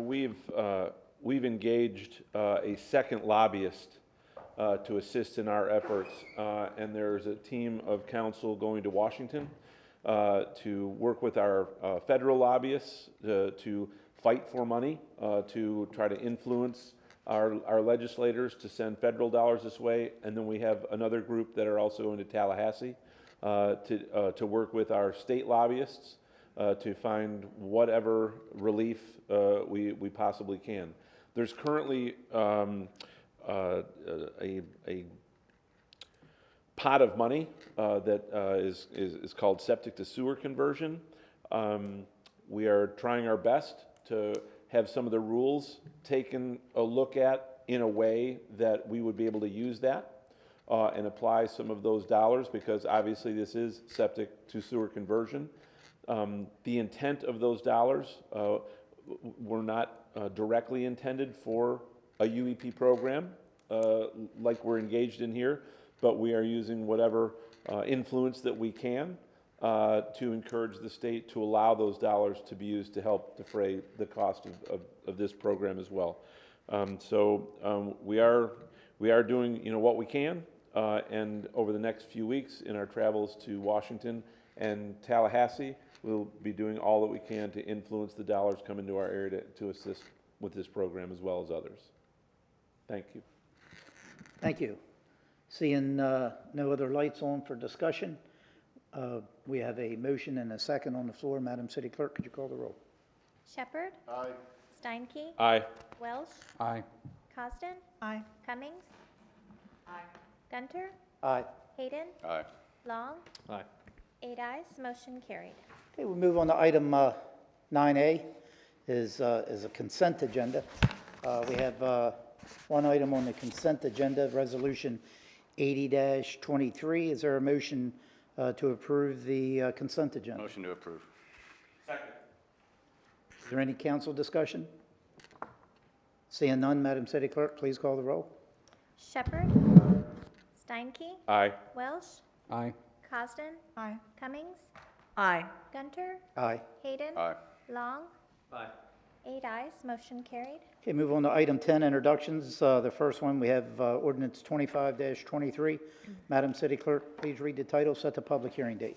S: we've engaged a second lobbyist to assist in our efforts, and there's a team of council going to Washington to work with our federal lobbyists to fight for money, to try to influence our legislators to send federal dollars this way. And then we have another group that are also going to Tallahassee to work with our state lobbyists to find whatever relief we possibly can. There's currently a pot of money that is called septic to sewer conversion. We are trying our best to have some of the rules taken a look at in a way that we would be able to use that and apply some of those dollars, because obviously this is septic to sewer conversion. The intent of those dollars were not directly intended for a UEP program like we're engaged in here, but we are using whatever influence that we can to encourage the state to allow those dollars to be used to help defray the cost of this program as well. We are doing, you know, what we can, and over the next few weeks in our travels to Washington and Tallahassee, we'll be doing all that we can to influence the dollars coming to our area to assist with this program as well as others. Thank you.
A: Thank you. Seeing no other lights on for discussion, we have a motion and a second on the floor. Madam City Clerk, could you call the roll?
E: Shepherd?
S: Aye.
E: Steinke?
S: Aye.
E: Welsh?
J: Aye.
E: Cosden?
Q: Aye.
E: Cummings? Aye. Gunter?
A: Aye.
E: Hayden?
M: Aye.
E: Long?
X: Aye.
E: 8 ayes, motion carried.
A: Okay, we'll move on to item 9A, is a consent agenda. We have one item on the consent agenda, Resolution 80-23. Is there a motion to approve the consent agenda?
M: Motion to approve.
A: Is there any council discussion? Seeing none, Madam City Clerk, please call the roll.
E: Shepherd? Steinke?
S: Aye.
E: Welsh?
J: Aye.
E: Cosden?
Q: Aye.
E: Cummings?
H: Aye.
E: Gunter?
A: Aye.
E: Hayden?
M: Aye.
E: Long?
X: Aye.
E: 8 ayes, motion carried.
A: Okay, move on to item 10, introductions. The first one, we have ordinance 25-23. Madam City Clerk, please read the title, set the public hearing date.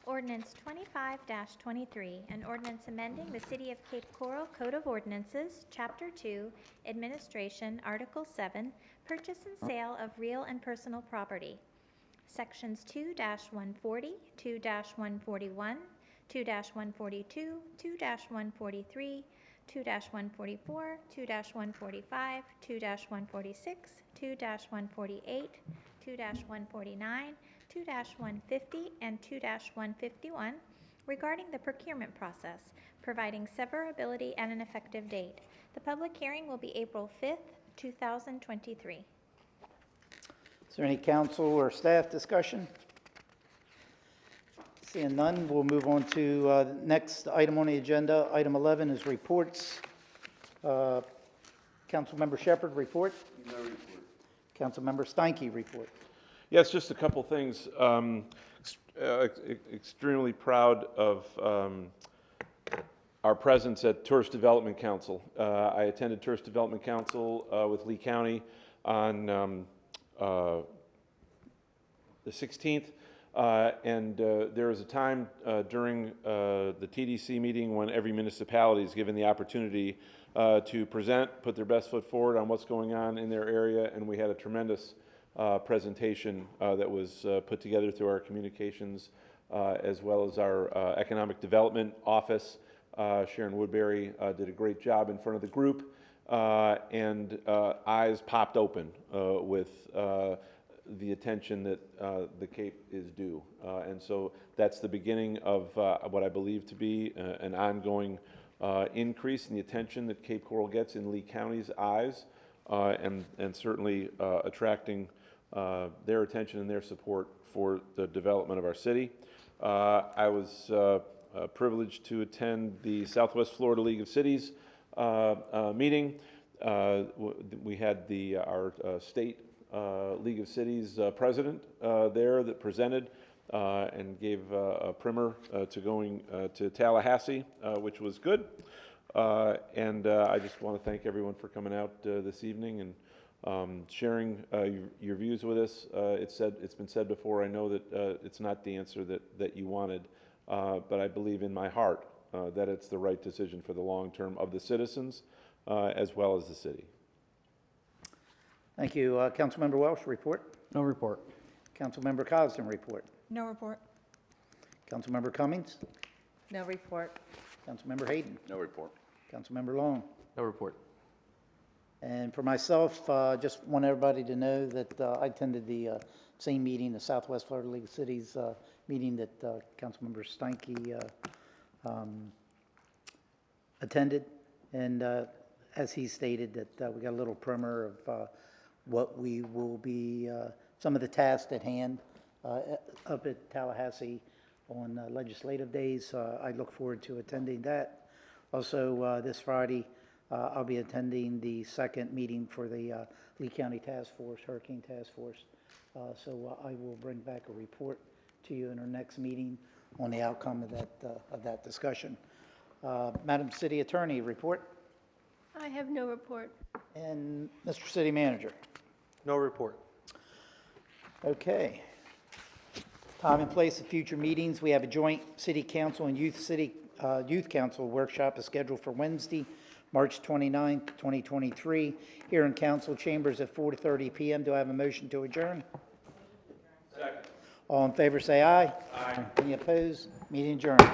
E: Ordinance 25-23, an ordinance amending the City of Cape Coral Code of Ordinances, Chapter 2, Administration, Article 7, Purchase and Sale of Real and Personal Property, Sections 2-140, 2-141, 2-142, 2-143, 2-144, 2-145, 2-146, 2-148, 2-149, 2-150, and 2-151 regarding the procurement process, providing severability and an effective date. The public hearing will be April 5th, 2023.
A: Is there any council or staff discussion? Seeing none, we'll move on to the next item on the agenda. Item 11 is reports. Councilmember Shepherd, report.
D: No report.
A: Councilmember Steinke, report.
S: Yes, just a couple things. Extremely proud of our presence at Tourist Development Council. I attended Tourist Development Council with Lee County on the 16th. There was a time during the TDC meeting when every municipality is given the opportunity to present, put their best foot forward on what's going on in their area, and we had a tremendous presentation that was put together through our communications as well as our economic development office. Sharon Woodbury did a great job in front of the group, and eyes popped open with the attention that the Cape is due. And so that's the beginning of what I believe to be an ongoing increase in the attention that Cape Coral gets in Lee County's eyes, and certainly attracting their attention and their support for the development of our city. I was privileged to attend the Southwest Florida League of Cities meeting. We had our state League of Cities president there that presented and gave a primer to going to Tallahassee, which was good. And I just want to thank everyone for coming out this evening and sharing your views with us. It's been said before, I know that it's not the answer that you wanted, but I believe in my heart that it's the right decision for the long term of the citizens as well as the city.
A: Thank you. Councilmember Welsh, report.
X: No report.
A: Councilmember Cosden, report.
Q: No report.
A: Councilmember Cummings.
H: No report.
A: Councilmember Hayden.
M: No report.
A: Councilmember Long.
X: No report.
A: And for myself, just want everybody to know that I attended the same meeting, the Southwest Florida League of Cities meeting that Councilmember Steinke attended. And as he stated, that we got a little primer of what we will be, some of the tasks at hand up at Tallahassee on legislative days. I look forward to attending that. Also, this Friday, I'll be attending the second meeting for the Lee County Task Force, Hurricane Task Force. So I will bring back a report to you in our next meeting on the outcome of that discussion. Madam City Attorney, report.
B: I have no report.
A: And Mr. City Manager.
X: No report.
A: Okay. Time and place of future meetings. We have a joint City Council and Youth Council workshop is scheduled for Wednesday, March 29th, 2023, here in Council Chambers at 4:30 p.m. Do I have a motion to adjourn?
S: Second.
A: All in favor say aye. Aye. Any opposed? Meeting adjourned.